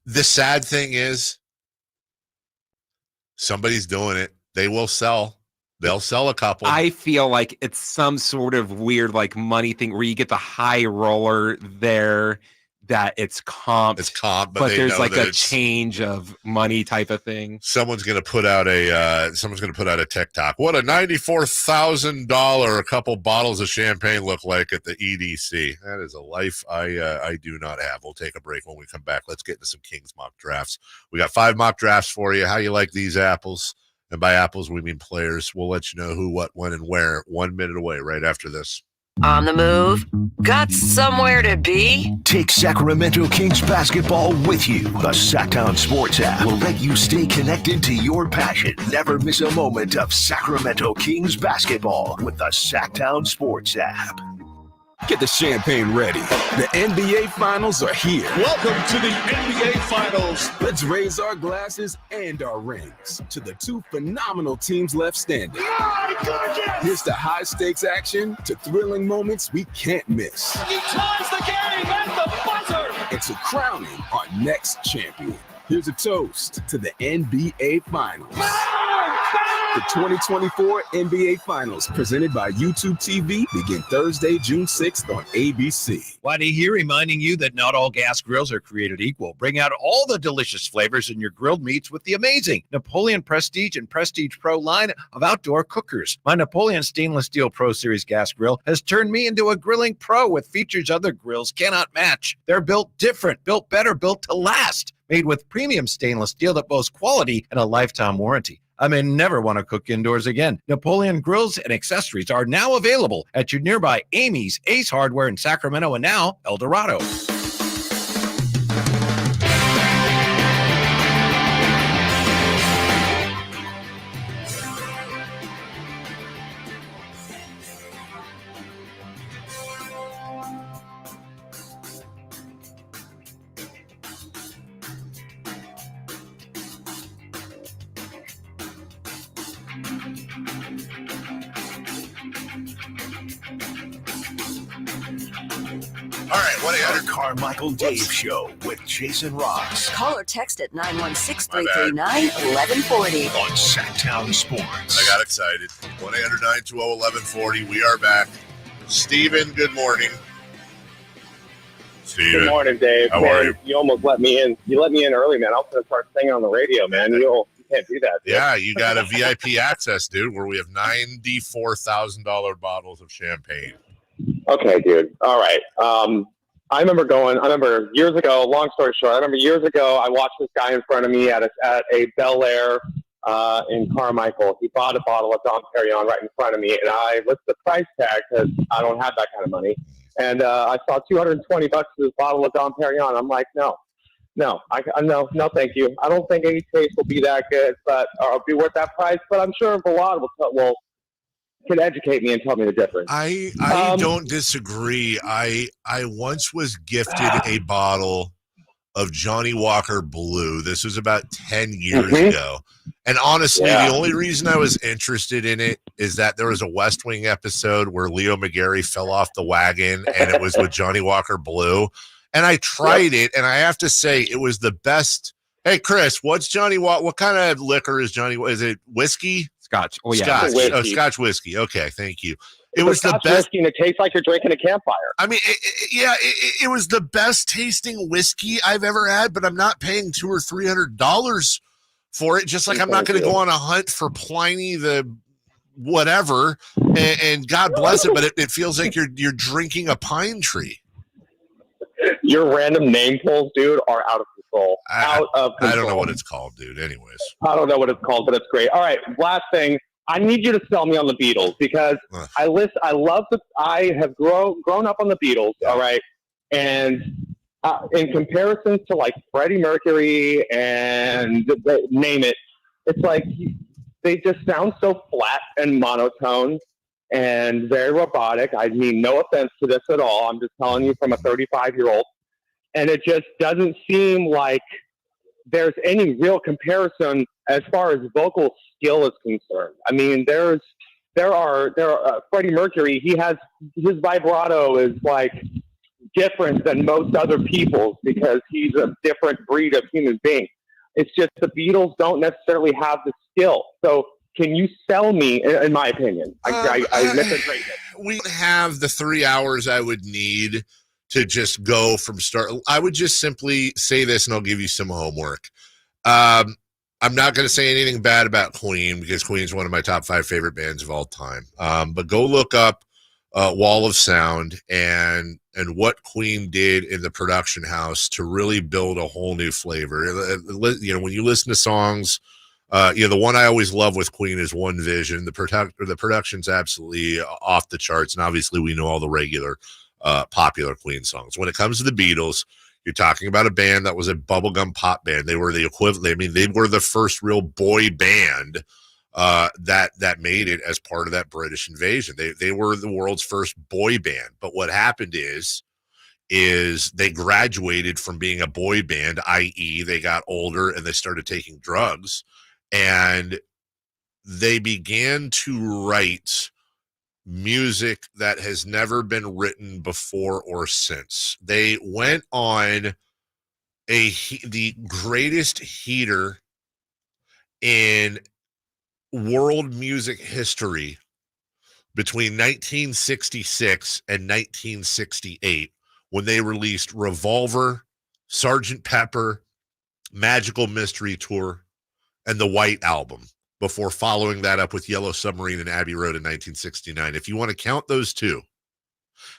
the sad thing is somebody's doing it. They will sell. They'll sell a couple. I feel like it's some sort of weird like money thing where you get the high roller there that it's comp. It's comp, but there's like a change of money type of thing. Someone's going to put out a TikTok. What a $94,000 a couple bottles of champagne look like at the EDC. That is a life I do not have. We'll take a break. When we come back, let's get into some Kings mock drafts. We got 5 mock drafts for you. How you like these apples? And by apples, we mean players. We'll let you know who, what, when, and where 1 minute away right after this. On the move? Got somewhere to be? Take Sacramento Kings basketball with you. The Sacktown Sports app will let you stay connected to your passion. Never miss a moment of Sacramento Kings basketball with the Sacktown Sports app. Get the champagne ready. The NBA Finals are here. Welcome to the NBA Finals. Let's raise our glasses and our rings to the two phenomenal teams left standing. My goodness! Here's to high-stakes action, to thrilling moments we can't miss. He ties the game at the buzzer! And to crowning our next champion. Here's a toast to the NBA Finals. The 2024 NBA Finals, presented by YouTube TV, begin Thursday, June 6th on ABC. Whitey here reminding you that not all gas grills are created equal. Bring out all the delicious flavors in your grilled meats with the amazing Napoleon Prestige and Prestige Pro line of outdoor cookers. My Napoleon Stainless Steel Pro Series gas grill has turned me into a grilling pro with features other grills cannot match. They're built different, built better, built to last. Made with premium stainless steel that boasts quality and a lifetime warranty. I may never want to cook indoors again. Napoleon grills and accessories are now available at your nearby Amy's, Ace Hardware in Sacramento, and now El Dorado. All right, what the Carmichael Dave Show with Jason Ross. Call or text at 916-339-1140. On Sacktown Sports. I got excited. 1-800-920-1140. We are back. Steven, good morning. Steven. Good morning, Dave. How man, are you? You almost let me in. You let me in early, man. I was going to start singing on the radio, man. You can't do that. Dude. Yeah, you got a VIP access, dude, where we have $94,000 bottles of champagne. Okay, dude. All right. I remember years ago, long story short, I watched this guy in front of me at a Bel Air in Carmichael. He bought a bottle of Dom Perignon right in front of me, and I looked at the price tag because I don't have that kind of money. And I saw $220 for this bottle of Dom Perignon. I'm like, no, thank you. I don't think any taste will be that good, but or be worth that price. But I'm sure Vlad will can educate me and tell me the difference. I don't disagree. I once was gifted a bottle of Johnny Walker Blue. This was about 10 years ago. And honestly, the only reason I was interested in it is that there was a West Wing episode where Leo McGarry fell off the wagon and it was with Johnny Walker Blue. And I tried it, and I have to say it was the best. Hey, Chris, what's Johnny Walker? What kind of liquor is Johnny? Is it whiskey? Scotch. Oh, yeah. Scotch. Whiskey. Oh, Scotch whiskey. Okay, thank you. It It's was the Scotch best. whiskey, and it tastes like you're drinking a campfire. I mean, it was the best tasting whiskey I've ever had, but I'm not paying $200 or $300 for it. Just like I'm not going to go on a hunt for Pliny the whatever, and God bless it, but it feels like you're drinking a pine tree. Your random name pulls, dude, are out of control. Out of control. I don't know what it's called, dude. Anyways, I don't know what it's called, but it's great. All right, last thing. I need you to sell me on the Beatles because I have grown up on the Beatles. All right, and in comparison to like Freddie Mercury and name it, it's like they just sound so flat and monotone and very robotic. I mean, no offense to this at all. I'm just telling you from a 35-year-old, and it just doesn't seem like there's any real comparison as far as vocal skill is concerned. I mean, there are Freddie Mercury. He has his vibrato is like different than most other people's because he's a different breed of human being. It's just the Beatles don't necessarily have the skill. So can you sell me, in my opinion? I admit the greatness. We have the 3 hours I would need to just go from start. I would just simply say this, and I'll give you some homework. I'm not going to say anything bad about Queen because Queen is one of my top 5 favorite bands of all time. But go look up Wall of Sound and what Queen did in the production house to really build a whole new flavor. You know, when you listen to songs The one I always love with Queen is One Vision. The production's absolutely off the charts, and obviously we know all the regular popular Queen songs. When it comes to the Beatles, you're talking about a band that was a bubblegum pop band. They were the equivalent. I mean, they were the first real boy band that made it as part of that British invasion. They were the world's first boy band. But what happened is they graduated from being a boy band, i.e. they got older and they started taking drugs, and they began to write music that has never been written before or since. They went on the greatest heater in world music history between 1966 and 1968 when they released Revolver, Sgt. Pepper, Magical Mystery Tour, and the White Album, before following that up with Yellow Submarine and Abbey Road in 1969. If you want to count those two,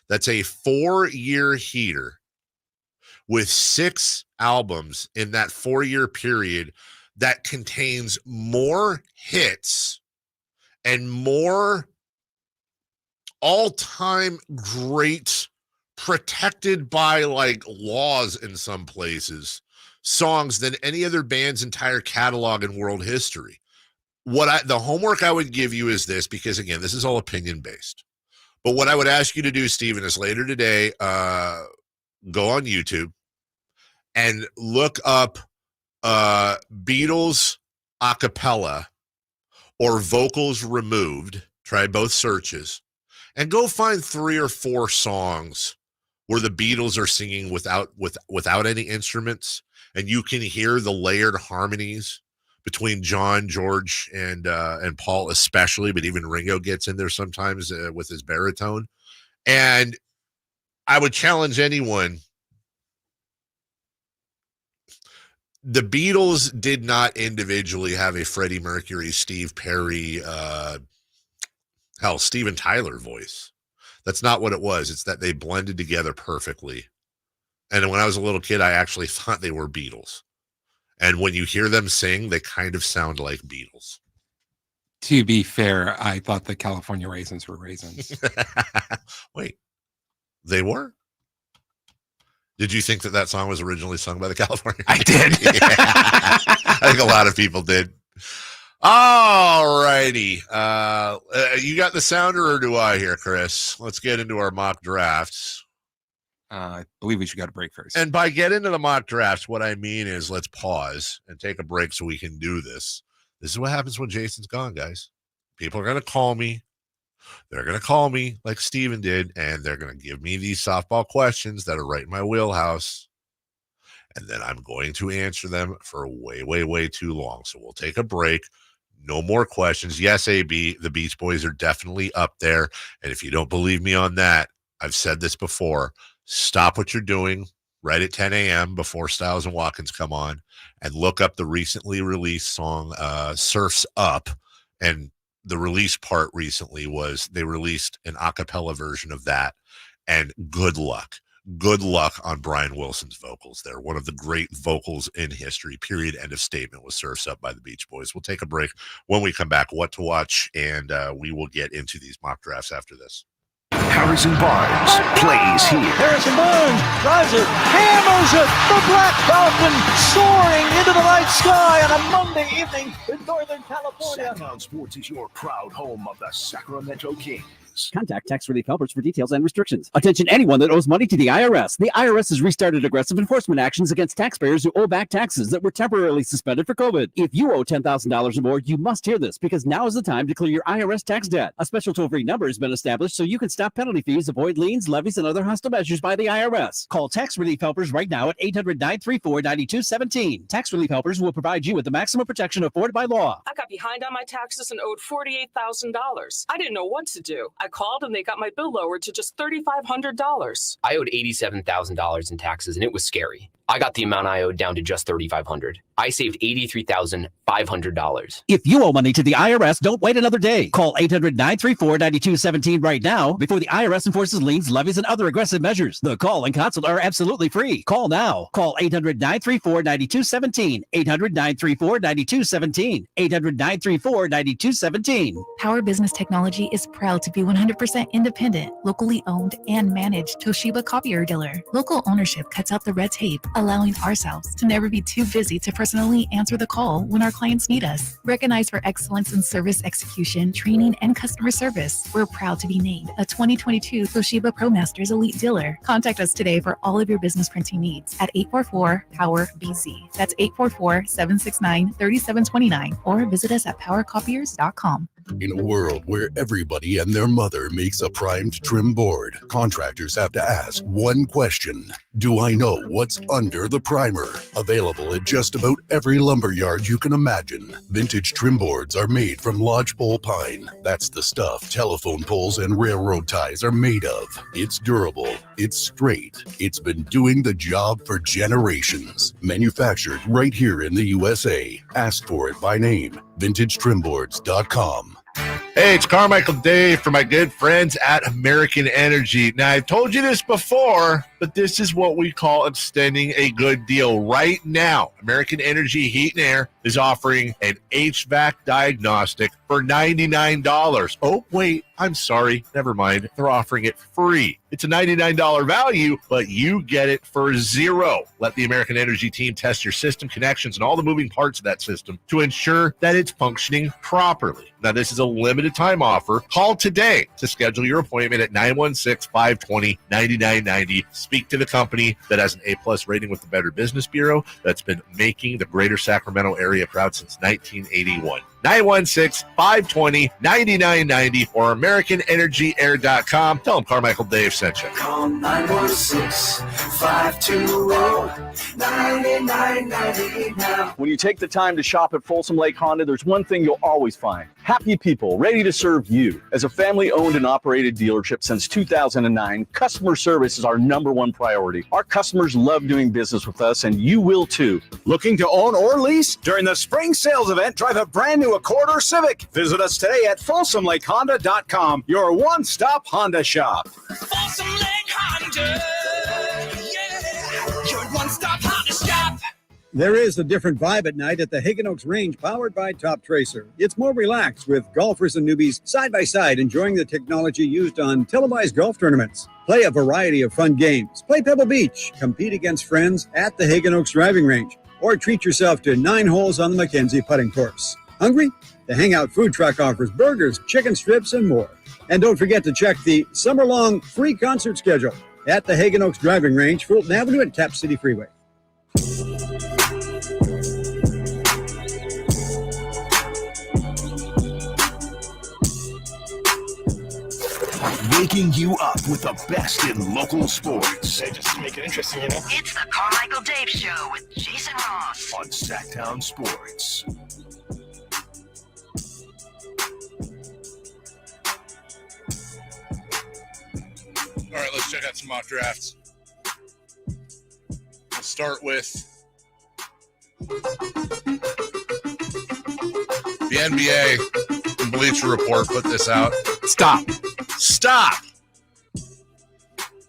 that's a 4-year heater with 6 albums in that 4-year period that contains more hits and more all-time great, protected by like laws in some places, songs than any other band's entire catalog in world history. The homework I would give you is this, because again, this is all opinion based. But what I would ask you to do, Stephen, is later today, go on YouTube and look up Beatles a cappella or vocals removed. Try both searches and go find 3 or 4 songs where the Beatles are singing without any instruments, and you can hear the layered harmonies between John, George, and Paul especially, but even Ringo gets in there sometimes with his baritone. And I would challenge anyone. The Beatles did not individually have a Freddie Mercury, Steve Perry, Steven Tyler voice. That's not what it was. It's that they blended together perfectly. And when I was a little kid, I actually thought they were Beatles. And when you hear them sing, they kind of sound like Beatles. To be fair, I thought the California Raisins were raisins. Wait, they were? Did you think that song was originally sung by the California? I did. I think a lot of people did. All righty. You got the sounder, or do I here, Chris? Let's get into our mock drafts. I believe we should go to break first. And by get into the mock drafts, what I mean is let's pause and take a break so we can do this. This is what happens when Jason's gone, guys. People are going to call me. They're going to call me like Steven did, and they're going to give me these softball questions that are right in my wheelhouse. And then I'm going to answer them for way, way, way too long. So we'll take a break. No more questions. Yes, AB, the Beach Boys are definitely up there. And if you don't believe me on that, I've said this before. Stop what you're doing right at 10 a.m. before Styles and Watkins come on and look up the recently released song, Surf's Up. And the release part recently was they released an a cappella version of that. And good luck. Good luck on Brian Wilson's vocals there. One of the great vocals in history, period, end of statement, was Surf's Up by the Beach Boys. We'll take a break. When we come back, what to watch, and we will get into these mock drafts after this. Harrison Barnes plays here. Harrison Barnes drives it, hammers it. The Black Falcon soaring into the night sky on a Monday evening in Northern California. Sac Sports is your proud home of the Sacramento Kings. Contact Tax Relief Helpers for details and restrictions. Attention anyone that owes money to the IRS. The IRS has restarted aggressive enforcement actions against taxpayers who owe back taxes that were temporarily suspended for COVID. If you owe $10,000 or more, you must hear this, because now is the time to clear your IRS tax debt. A special toll-free number has been established so you can stop penalty fees, avoid liens, levies, and other hostile measures by the IRS. Call Tax Relief Helpers right now at 800-934-9217. Tax Relief Helpers will provide you with the maximum protection afforded by law. I got behind on my taxes and owed $48,000. I didn't know what to do. I called and they got my bill lowered to just $3,500. I owed $87,000 in taxes and it was scary. I got the amount I owed down to just $3,500. I saved $83,500. If you owe money to the IRS, don't wait another day. Call 800-934-9217 right now before the IRS enforces liens, levies, and other aggressive measures. The call and consult are absolutely free. Call now. Call 800-934-9217. 800-934-9217. 800-934-9217. Power Business Technology is proud to be 100% independent, locally owned, and managed Toshiba copier dealer. Local ownership cuts out the red tape, allowing ourselves to never be too busy to personally answer the call when our clients need us. Recognized for excellence in service execution, training, and customer service, we're proud to be named a 2022 Toshiba ProMasters Elite Dealer. Contact us today for all of your business printing needs at 844-POWER-BZ. That's 844-769-3729, or visit us at powercopiers.com. In a world where everybody and their mother makes a primed trim board, contractors have to ask one question. Do I know what's under the primer? Available at just about every lumberyard you can imagine. Vintage trim boards are made from lodgepole pine. That's the stuff telephone poles and railroad ties are made of. It's durable. It's straight. It's been doing the job for generations. Manufactured right here in the USA. Ask for it by name. VintageTrimboards.com. Hey, it's Carmichael Dave for my good friends at American Energy. Now, I've told you this before, but this is what we call extending a good deal. Right now, American Energy Heat and Air is offering an HVAC diagnostic for $99. Oh, wait, I'm sorry. Never mind. They're offering it free. It's a $99 value, but you get it for $0. Let the American Energy team test your system connections and all the moving parts of that system to ensure that it's functioning properly. Now, this is a limited time offer. Call today to schedule your appointment at 916-520-9990. Speak to the company that has an A+ rating with the Better Business Bureau that's been making the greater Sacramento area proud since 1981. 916-520-9990 or AmericanEnergyAir.com. Tell them Carmichael Dave sent you. Call 916-520-9990 now. When you take the time to shop at Folsom Lake Honda, there's one thing you'll always find. Happy people ready to serve you. As a family-owned and operated dealership since 2009, customer service is our #1 priority. Our customers love doing business with us, and you will too. Looking to own or lease? During the spring sales event, drive a brand new Accord or Civic. Visit us today at FolsomLakeHonda.com, your one-stop Honda shop. Folsom Lake Honda, yeah, your one-stop Honda shop. There is a different vibe at night at the Hagen Oaks Range powered by Top Tracer. It's more relaxed with golfers and newbies side by side enjoying the technology used on televised golf tournaments. Play a variety of fun games. Play Pebble Beach. Compete against friends at the Hagen Oaks Driving Range. Or treat yourself to 9 holes on the Mackenzie putting course. Hungry? The Hangout Food Truck offers burgers, chicken strips, and more. And don't forget to check the summer-long free concert schedule at the Hagen Oaks Driving Range, Fulton Avenue and Cap City Freeway. Waking you up with the best in local sports. Hey, just to make it interesting, you know? It's the Carmichael Dave Show with Jason Ross on Sacktown Sports. All right, let's check out some mock drafts. We'll start with the NBA. Bleacher Report put this out. Stop.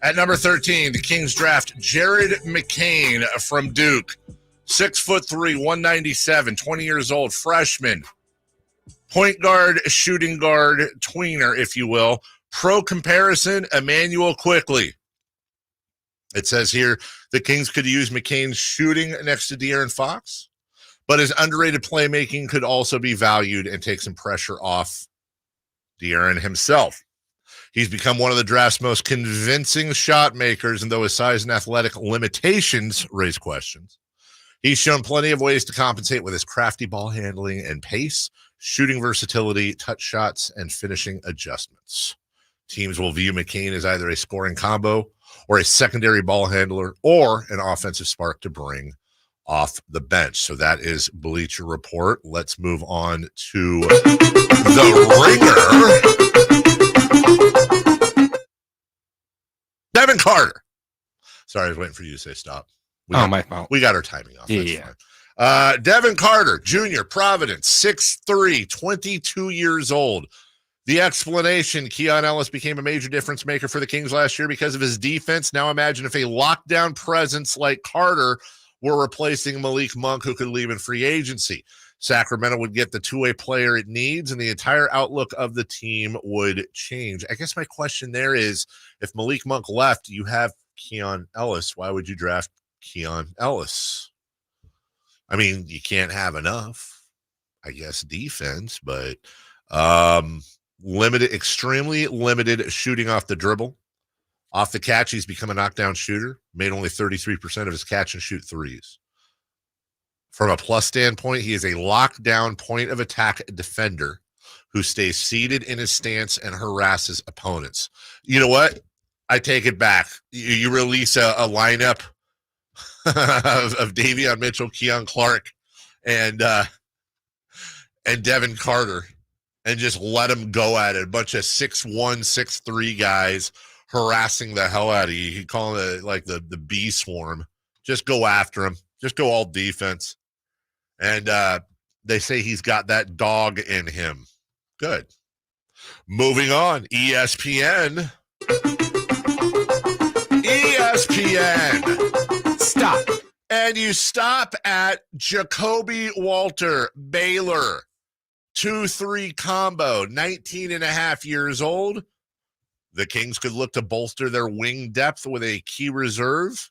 At number 13, the Kings draft Jared McCain from Duke. 6'3", 197, 20 years old, freshman. Point guard, shooting guard, tweener, if you will. Pro comparison, Emmanuel Quickley. It says here, the Kings could use McCain's shooting next to De'Aaron Fox, but his underrated playmaking could also be valued and take some pressure off De'Aaron himself. He's become one of the draft's most convincing shot makers, and though his size and athletic limitations raise questions, he's shown plenty of ways to compensate with his crafty ball handling and pace, shooting versatility, touch shots, and finishing adjustments. Teams will view McCain as either a scoring combo or a secondary ball handler or an offensive spark to bring off the bench. So that is Bleacher Report. Let's move on to The Ringer. Devin Carter. Sorry, I was waiting for you to say stop. My fault. We got our timing off. That's Yeah. fine. Devin Carter, Jr., Providence, 6'3", 22 years old. The explanation, Keon Ellis became a major difference maker for the Kings last year because of his defense. Now imagine if a lockdown presence like Carter were replacing Malik Monk, who could leave in free agency. Sacramento would get the two-way player it needs, and the entire outlook of the team would change. I guess my question there is, if Malik Monk left, you have Keon Ellis. Why would you draft Keon Ellis? I mean, you can't have enough, I guess, defense, but extremely limited shooting off the dribble. Off the catch, he's become a knockdown shooter, made only 33% of his catch and shoot threes. From a plus standpoint, he is a lockdown point of attack defender who stays seated in his stance and harasses opponents. You know what? I take it back. You release a lineup of Davion Mitchell, Keon Clark, and Devin Carter, and just let them go at it. A bunch of 6'1", 6'3" guys harassing the hell out of you. You call it like the bee swarm. Just go after him. Just go all defense. And they say he's got that dog in him. Good. Moving on. ESPN. Stop. And you stop at Jacoby Walter, Baylor. 2-3 combo, 19 and a half years old. The Kings could look to bolster their wing depth with a key reserve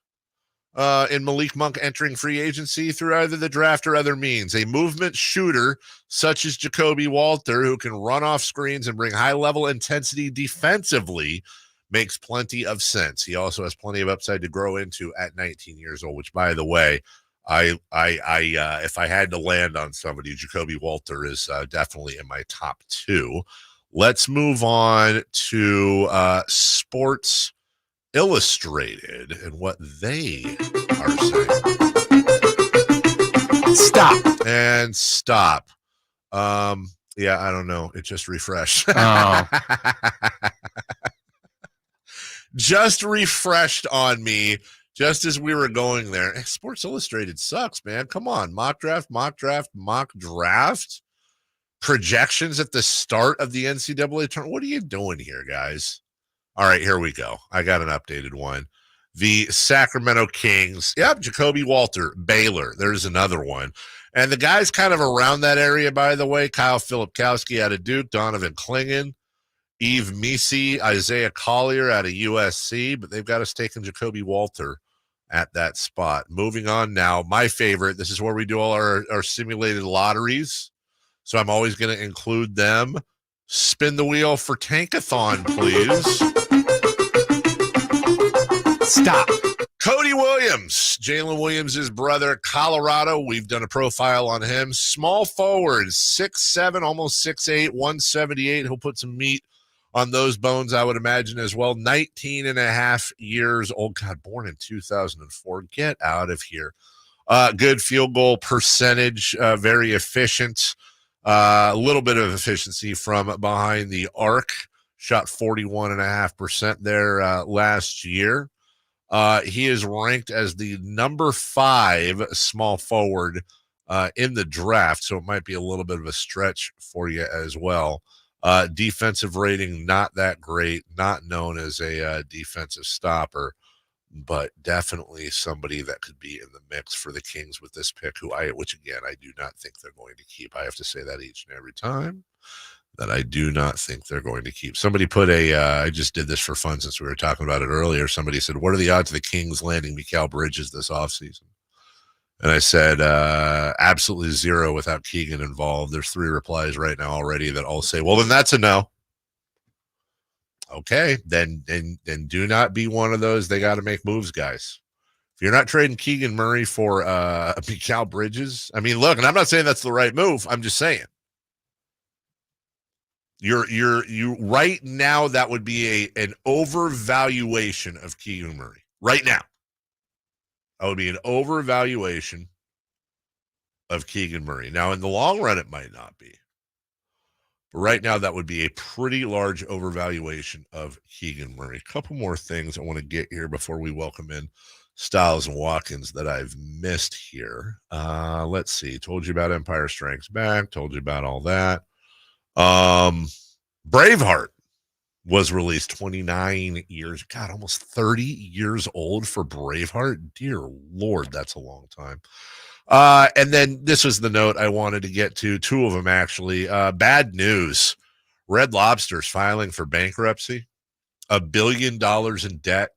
in Malik Monk entering free agency through either the draft or other means. A movement shooter such as Jacoby Walter, who can run off screens and bring high-level intensity defensively, makes plenty of sense. He also has plenty of upside to grow into at 19 years old, which, by the way, I if I had to land on somebody, Jacoby Walter is definitely in my top two. Let's move on to Sports Illustrated and what they are saying. Stop. Yeah, I don't know. It just refreshed. Oh. Just refreshed on me just as we were going there. Sports Illustrated sucks, man. Come on. Mock draft. Projections at the start of the NCAA tournament. What are you doing here, guys? All right, here we go. I got an updated one. The Sacramento Kings. Yep, Jacoby Walter, Baylor. There's another one. And the guys kind of around that area, by the way, Kyle Filipkowski out of Duke, Donovan Clingan, Eve Misi, Isaiah Collier out of USC, but they've got us taking Jacoby Walter at that spot. Moving on now, my favorite. This is where we do all our simulated lotteries. So I'm always going to include them. Spin the wheel for Tankathon, please. Stop. Cody Williams, Jalen Williams' brother, Colorado. We've done a profile on him. Small forward, 6'7", almost 6'8", 178. He'll put some meat on those bones, I would imagine, as well. 19 and a half years old. God, born in 2004. Get out of here. Good field goal percentage, very efficient. A little bit of efficiency from behind the arc. Shot 41.5% there last year. He is ranked as the number 5 small forward in the draft, so it might be a little bit of a stretch for you as well. Defensive rating, not that great, not known as a defensive stopper, but definitely somebody that could be in the mix for the Kings with this pick, which again, I do not think they're going to keep. I have to say that each and every time, that I do not think they're going to keep. Somebody put I just did this for fun since we were talking about it earlier. Somebody said, what are the odds of the Kings landing Mikal Bridges this offseason? And I said, absolutely zero without Keegan involved. There's 3 replies right now already that all say, well, then that's a no. Okay, then do not be one of those. They got to make moves, guys. If you're not trading Keegan Murray for Mikal Bridges, I mean, look, and I'm not saying that's the right move. I'm just saying. You right now, that would be an overvaluation of Keegan Murray. Right now. That would be an overvaluation of Keegan Murray. Now, in the long run, it might not be. But right now, that would be a pretty large overvaluation of Keegan Murray. A couple more things I want to get here before we welcome in Styles and Watkins that I've missed here. Let's see. Told you about Empire Strikes Back. Told you about all that. Braveheart was released 29 years. God, almost 30 years old for Braveheart. Dear Lord, that's a long time. And then this was the note I wanted to get to. Two of them, actually. Bad news. Red Lobster's filing for bankruptcy. $1 billion in debt.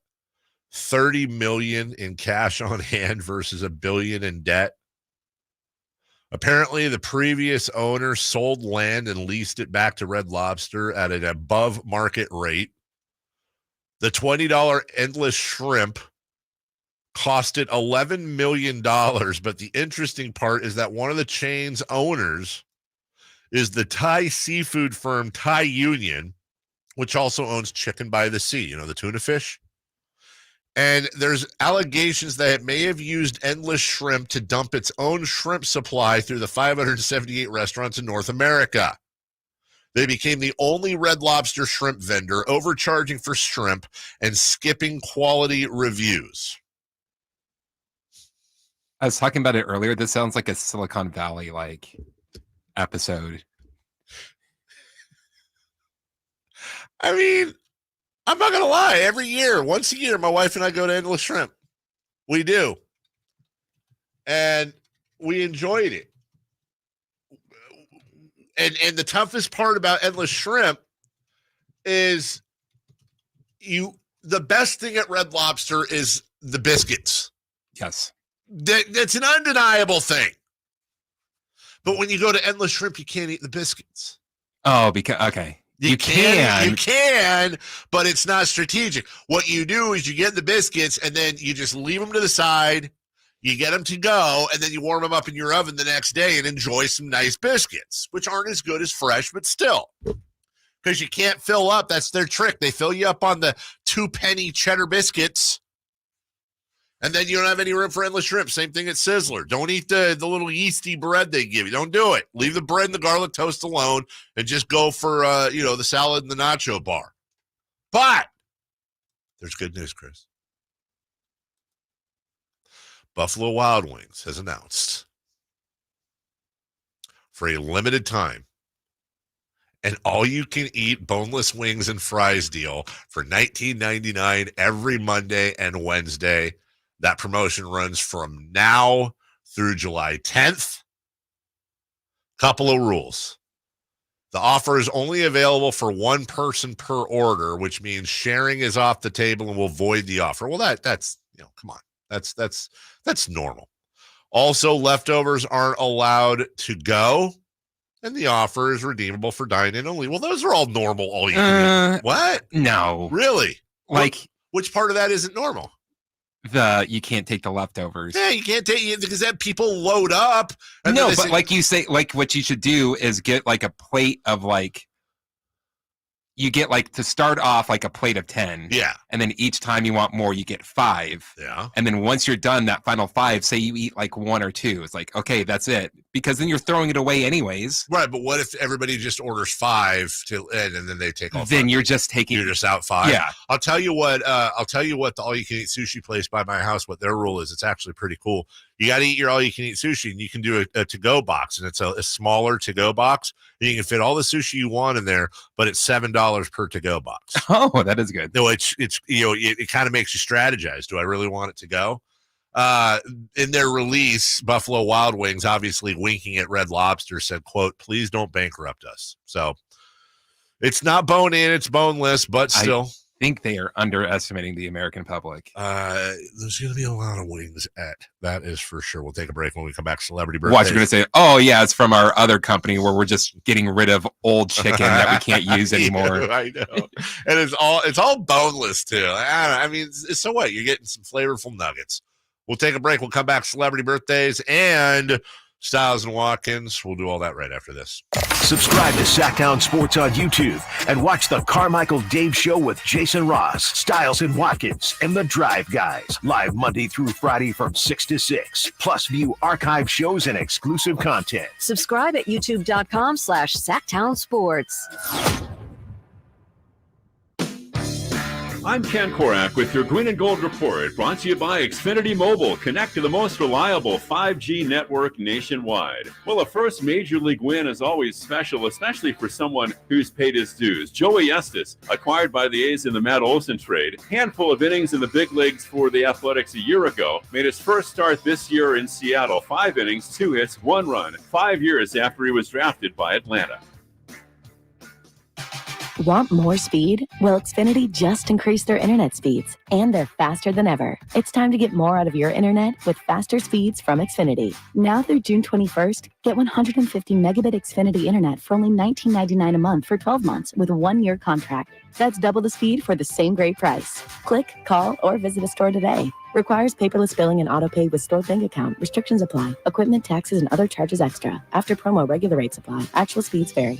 30 million in cash on hand versus $1 billion in debt. Apparently, the previous owner sold land and leased it back to Red Lobster at an above market rate. The $20 endless shrimp costed $11 million. But the interesting part is that one of the chain's owners is the Thai seafood firm Thai Union, which also owns Chicken by the Sea, the tuna fish. And there's allegations that it may have used endless shrimp to dump its own shrimp supply through the 578 restaurants in North America. They became the only Red Lobster shrimp vendor, overcharging for shrimp and skipping quality reviews. I was talking about it earlier. This sounds like a Silicon Valley episode. I mean, I'm not going to lie. Every year, once a year, my wife and I go to Endless Shrimp. We do. And we enjoyed it. And the toughest part about Endless Shrimp is the best thing at Red Lobster is the biscuits. Yes. That's an undeniable thing. But when you go to Endless Shrimp, you can't eat the biscuits. Oh, okay. You can, but it's not strategic. What you do is you get the biscuits and then you just leave them to the side. You get them to go, and then you warm them up in your oven the next day and enjoy some nice biscuits, which aren't as good as fresh, but still. Because you can't fill up. That's their trick. They fill you up on the 2-penny cheddar biscuits, and then you don't have any room for Endless Shrimp. Same thing at Sizzler. Don't eat the little yeasty bread they give you. Don't do it. Leave the bread and the garlic toast alone and just go for, the salad and the nacho bar. But there's good news, Chris. Buffalo Wild Wings has announced for a limited time an all-you-can-eat boneless wings and fries deal for $19.99 every Monday and Wednesday. That promotion runs from now through July 10th. Couple of rules. The offer is only available for one person per order, which means sharing is off the table and will void the offer. Well, that's come on. That's normal. Also, leftovers aren't allowed to go, and the offer is redeemable for dine-in only. Well, those are all normal. All you can eat. What? No. Really? Which part of that isn't normal? You can't take the leftovers. Yeah, you can't take it because then people load up. No, but like you say, what you should do is get a plate of you get to start off a plate of 10. Yeah. And then each time you want more, you get 5. Yeah. And then once you're done, that final 5, say you eat 1 or 2. It's okay, that's it. Because then you're throwing it away anyways. Right. But what if everybody just orders 5 and then they take all 5? Then you're just out 5. Yeah. I'll tell you what, the all-you-can-eat sushi place by my house, what their rule is, it's actually pretty cool. You got to eat your all-you-can-eat sushi, and you can do a to-go box, and it's a smaller to-go box. And you can fit all the sushi you want in there, but it's $7 per to-go box. Oh, that is good. No, it's it kind of makes you strategize. Do I really want it to go? In their release, Buffalo Wild Wings, obviously winking at Red Lobster, said, quote, "Please don't bankrupt us." So it's not bone in, it's boneless, but still. I think they are underestimating the American public. There's going to be a lot of wings that is for sure. We'll take a break when we come back. Celebrity birthdays. Watch, you're going to say, oh, yeah, it's from our other company where we're just getting rid of old chicken that we can't use anymore. I know. And it's all boneless, too. I mean, so what? You're getting some flavorful nuggets. We'll take a break. We'll come back. Celebrity birthdays and Styles and Watkins. We'll do all that right after this. Subscribe to Sacktown Sports on YouTube and watch the Carmichael Dave Show with Jason Ross, Styles and Watkins, and the Drive Guys. Live Monday through Friday from 6 to 6. Plus view archive shows and exclusive content. Subscribe at youtube.com/Sacktown Sports. I'm Ken Korak with your Green and Gold Report, brought to you by Xfinity Mobile. Connect to the most reliable 5G network nationwide. Well, a first Major League win is always special, especially for someone who's paid his dues. Joey Estes, acquired by the A's in the Matt Olson trade, handful of innings in the big leagues for the Athletics a year ago, made his first start this year in Seattle. 5 innings, 2 hits, 1 run, 5 years after he was drafted by Atlanta. Want more speed? Well, Xfinity just increased their internet speeds, and they're faster than ever. It's time to get more out of your internet with faster speeds from Xfinity. Now through June 21st, get 150 megabit Xfinity internet for only $19.99 a month for 12 months with a 1-year contract. That's double the speed for the same great price. Click, call, or visit a store today. Requires paperless billing and auto-pay with stored bank account. Restrictions apply. Equipment, taxes, and other charges extra. After promo, regular rates apply. Actual speeds vary.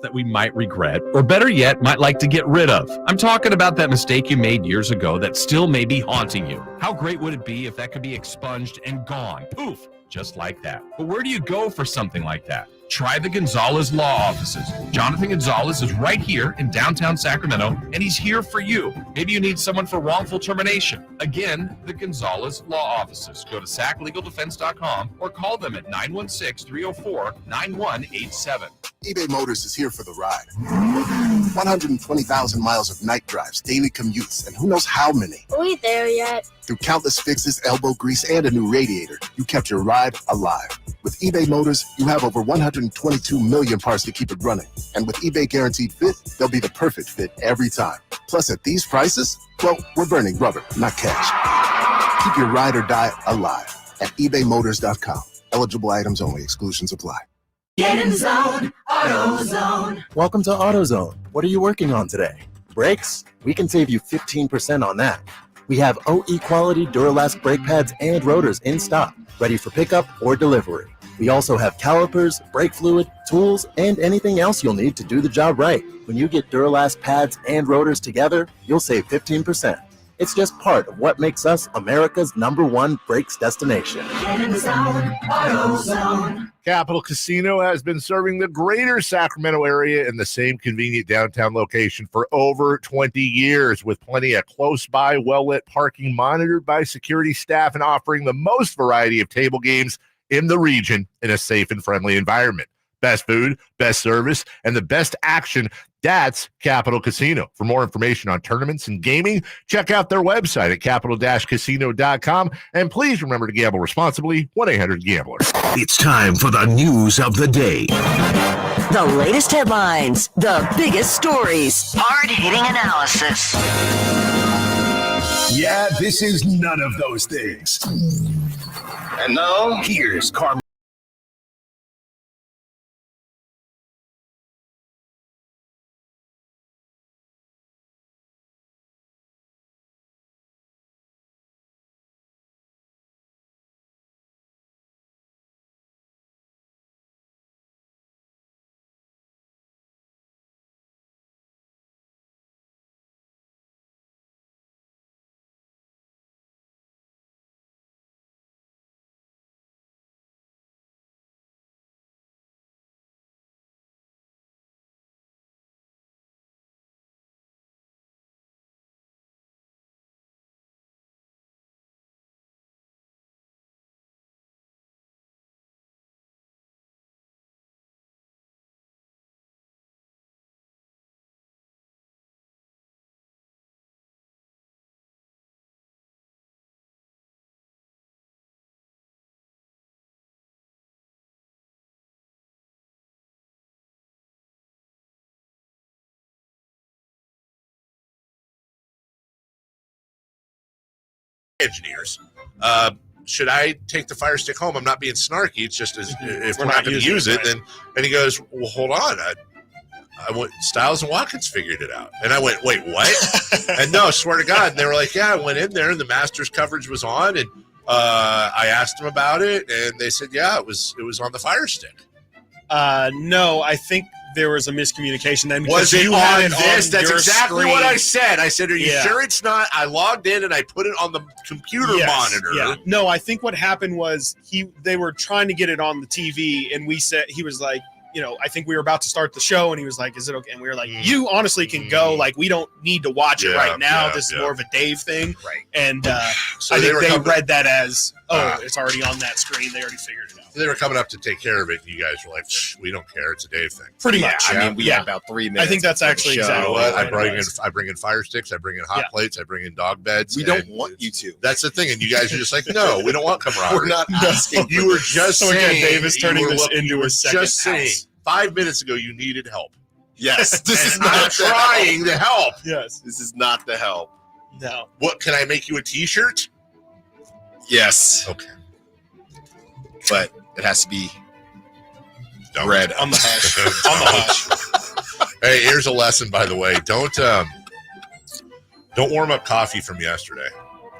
That we might regret, or better yet, might like to get rid of. I'm talking about that mistake you made years ago that still may be haunting you. How great would it be if that could be expunged and gone? Poof, just like that. But where do you go for something like that? Try the Gonzalez Law Offices. Jonathan Gonzalez is right here in downtown Sacramento, and he's here for you. Maybe you need someone for wrongful termination. Again, the Gonzalez Law Offices. Go to saclegaldefense.com or call them at 916-304-9187. eBay Motors is here for the ride. 120,000 miles of night drives, daily commutes, and who knows how many. Are we there yet? Through countless fixes, elbow grease, and a new radiator, you kept your ride alive. With eBay Motors, you have over 122 million parts to keep it running. And with eBay Guaranteed Fit, they'll be the perfect fit every time. Plus, at these prices, well, we're burning rubber, not cash. Keep your ride or die alive at ebaymotors.com. Eligible items only. Exclusions apply. Get in the zone, AutoZone. Welcome to AutoZone. What are you working on today? Brakes? We can save you 15% on that. We have OE quality Duralast brake pads and rotors in stock, ready for pickup or delivery. We also have calipers, brake fluid, tools, and anything else you'll need to do the job right. When you get Duralast pads and rotors together, you'll save 15%. It's just part of what makes us America's #1 brakes destination. Get in the zone, AutoZone. Capital Casino has been serving the greater Sacramento area in the same convenient downtown location for over 20 years, with plenty of close-by, well-lit parking monitored by security staff and offering the most variety of table games in the region in a safe and friendly environment. Best food, best service, and the best action. That's Capital Casino. For more information on tournaments and gaming, check out their website at capital-casino.com. And please remember to gamble responsibly. 1-800-GAMBLER. It's time for the news of the day. The latest headlines, the biggest stories, hard-hitting analysis. Yeah, this is none of those things. And now, here's Carmichael. Engineers. Should I take the Fire Stick home? I'm not being snarky. It's just if we're not going to use it, then. And he goes, well, hold on. I went, Stiles and Watkins figured it out. And I went, wait, what? And no, swear to God. And they were like, yeah, I went in there and the Masters coverage was on. And I asked them about it. And they said, yeah, it was on the Fire Stick. No, I think there was a miscommunication then. Was it you had on this? That's exactly screen. what I said. I said, are you sure it's not? I logged in and I put it on the computer monitor. Yeah. No, I think what happened was they were trying to get it on the TV, and we said, he was like, I think we were about to start the show, and he was like, "Is it okay?" And we were like, "You honestly can go. Like, we don't need to watch it right now. This is more of a Dave thing." Right. And So I think they coming- read that as, it's already on that screen. They already figured it out. They were coming up to take care of it, and you guys were like, "We don't care. It's a Dave thing." Pretty much. I mean, we had about 3 minutes. I think that's actually You know exactly what? what I bring in fire sticks. I bring in hot plates. I bring in dog beds. We don't want you to. That's the thing, and you guys are just like, "No, we don't want camaraderie." We're not asking. You were just So again, saying. Dave is turning you were this looking- into you were a second just saying house. 5 minutes ago you needed help. Yes, this is And not I'm the trying to help. Yes. This is not the help. No. What, can I make you a T-shirt? Yes. Okay. But it has to be red. On the hush. On the hush. Hey, here's a lesson, by the way. Don't warm up coffee from yesterday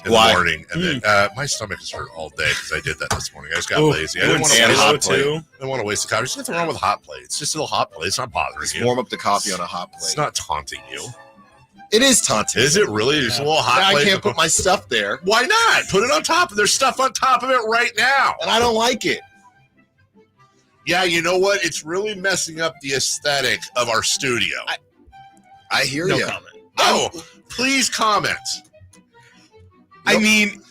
in Why? the morning. And then my stomach is hurt all day because I did that this morning. I just got lazy. I didn't want to waste the coffee. There's nothing wrong with hot plate. It's just a little hot plate. It's not bothering Just you. warm up the coffee on a hot plate. It's not taunting you. It is taunting. Is it really? Just a little hot I plate. can't put my stuff there. Why not? Put it on top. There's stuff on top of it right now. And I don't like it. Yeah, you know what? It's really messing up the aesthetic of our studio. I hear No you. comment. Oh, please comment. I mean,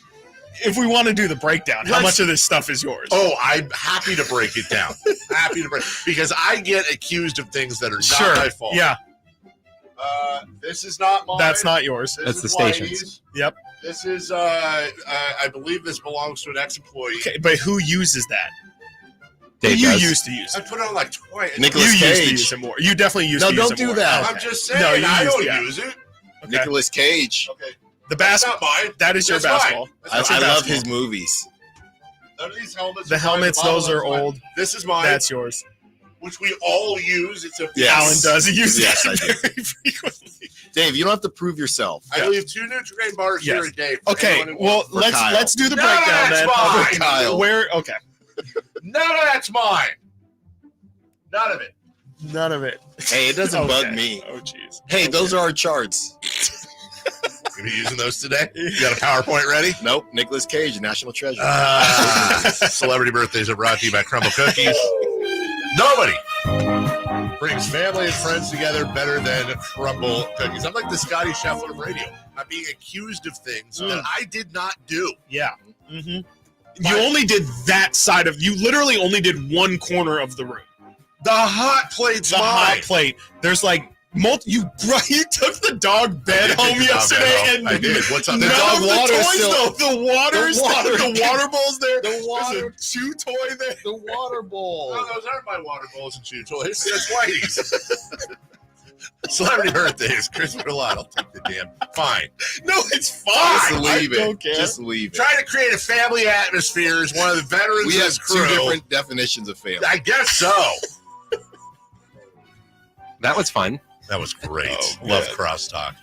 if we want to do the breakdown, how much of this stuff is yours? Oh, I'm happy to break it down. Because I get accused of things that are not my fault. Yeah. This is not mine. That's not yours. This That's is the station's. Whitey's. Yep. This is, I believe this belongs to an ex-employee. Okay, but who uses that? Dave you does. used to use I it. put it on like twice. Nicolas You used to Cage. use it more. You definitely used No, to use don't it do more. that. I'm just saying. No, you I used- don't yeah. use it. Okay. Nicolas Cage. Okay. The That's basketball. not mine. That is your That's mine. basketball. That's I your love basketball. his movies. None of these helmets. The are mine. helmets, bottle those are is mine. old. This is mine. That's yours. Which we all use. It's a Yes. Alan does. He uses Yes, that I do. very frequently. Dave, you don't have to prove yourself. I leave 2 Nutrigrain bars here a day. for Okay, anyone who well, wants. Kyle. let's do the No, breakdown that's then. mine. Okay, Kyle. Where? Okay. None of that's mine. None of it. None of it. Hey, it doesn't Okay. bug me. Oh, jeez. Hey, those are our charts. You be using those today? You got a PowerPoint ready? Nope. Nicolas Cage, national treasure. Celebrity birthdays are brought to you by Crumble Cookies. Nobody brings family and friends together better than Crumble Cookies. I'm like the Scottie Scheffler of radio. I'm being accused of things that I did not do. Yeah. Mm-hmm. You only did that side of. You literally only did one corner of the room. The hot plate's The mine. hot plate. There's like you took the dog bed I did home take the dog yesterday, bed home. and I did. What's up? none The dog of the water toys still- though. The water bowl's there. The water- There's a chew toy there. The water bowl. No, those aren't my water bowls and chew toys. That's Whitey's. Celebrity birthdays, Chris Berlot. I'll take the damn. Fine. No, it's fine. Just I leave don't it. care. Just leave it. Trying to create a family atmosphere is one of the veterans We of have this 2 crew. different definitions of family. I guess so. That was fun. That was great. Oh, Love good. crosstalk.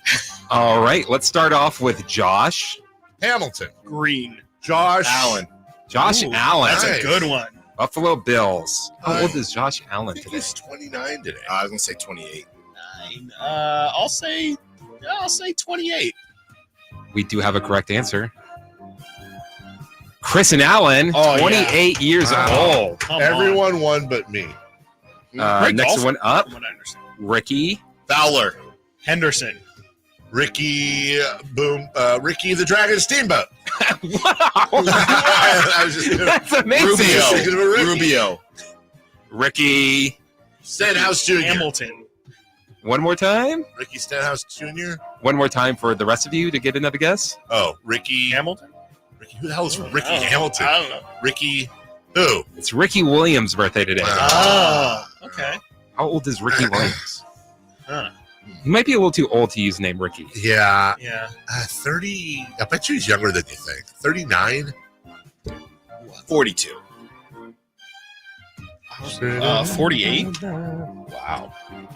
All right, let's start off with Josh. Hamilton. Green. Josh Allen. Josh Ooh, Allen. That's Nice. a good one. Buffalo Bills. How I old is Josh Allen I think today? he's 29 today. I was going to say 28. I'll say 28. We do have a correct answer. Chris and Allen, Oh, 28 years Wow. old. Come Everyone won but me. Great Next golfer, one up, from what I understand. Ricky. Fowler. Henderson. Ricky Ricky the Dragon Steamboat. Wow. I was just That's amazing. Rubio. Ricky. Stenhouse Jr. Hamilton. One more time. Ricky Stenhouse Jr. One more time for the rest of you to get another guess. Oh, Ricky. Hamilton? Ricky. Who the hell is Ricky I don't know. Hamilton? I don't know. Ricky. Who? It's Ricky Williams' birthday today. Ah, okay. How old is Ricky Williams? Huh. He might be a little too old to use the name Ricky. Yeah. Yeah. 30. I bet you he's younger than you think. 39. 42. 48. Wow.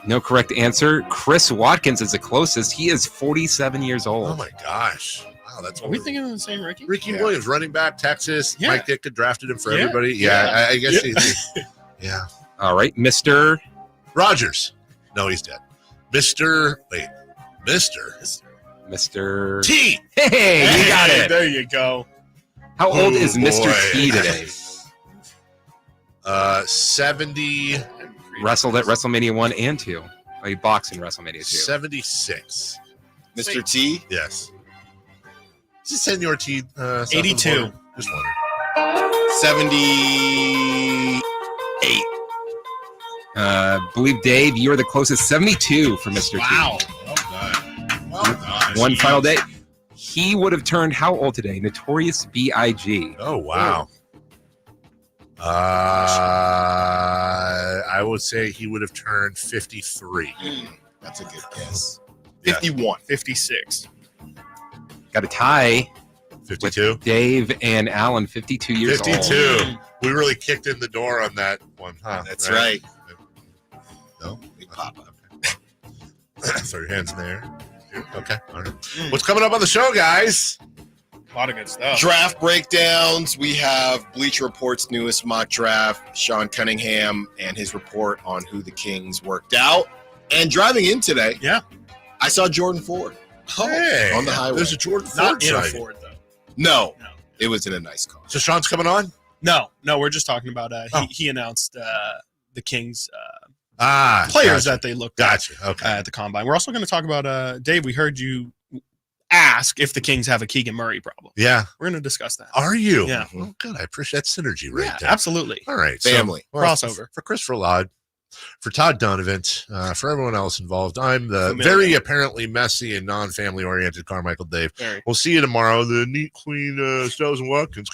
No correct answer. Chris Watkins is the closest. He is 47 years Oh old. my gosh. Wow, that's Are we thinking of the same Ricky? Ricky Williams, running back, Texas. Yeah. Mike Ditka drafted him for Yeah. everybody. Yeah. I guess Yeah. yeah. All right, Mr. Rogers. No, he's dead. Mr. T. Hey, you got it. There you go. How old Oh, is Mr. boy. T today? 70. Wrestled at WrestleMania 1 and 2. Oh, he boxed in WrestleMania 2. 76. Mr. T? Yes. Is it Senor T? 82. Just wondering. 78. Believe Dave, you are the closest. 72 for Mr. T. Wow. Well done. Well done. One final day. He would have turned how old today? Notorious B.I.G. Oh, wow. I would say he would have turned 53. That's a good guess. Yeah. 51. 56. Got a tie. 52. Dave and Alan, 52 years 52. old. We really kicked in the door on that one, huh? That's right. No? Big Papa. Throw your hands in the air. Okay. All right. What's coming up on the show, guys? A lot of good stuff. Draft breakdowns. We have Bleacher Report's newest mock draft, Sean Cunningham, and his report on who the Kings worked out. And driving in today, I saw Jordan Ford on the highway. There's a Jordan Ford Not in a site. Ford, though. No, it was in a nice car. So Sean's coming on? No, we're just talking about he announced the Kings gotcha. players that they looked at Okay. at the Combine. We're also going to talk about, Dave, we heard you ask if the Kings have a Keegan Murray problem. Yeah. We're going to discuss that. Are you? Yeah. Oh, good. I appreciate that synergy right Yeah, there. absolutely. All right. Family. Crossover. For Christopher Laud, for Todd Dunovit, for everyone else involved, I'm the Familiar. very apparently messy and non-family oriented Carmichael Dave. Very. We'll see you tomorrow. The neat, clean Stills and Watkins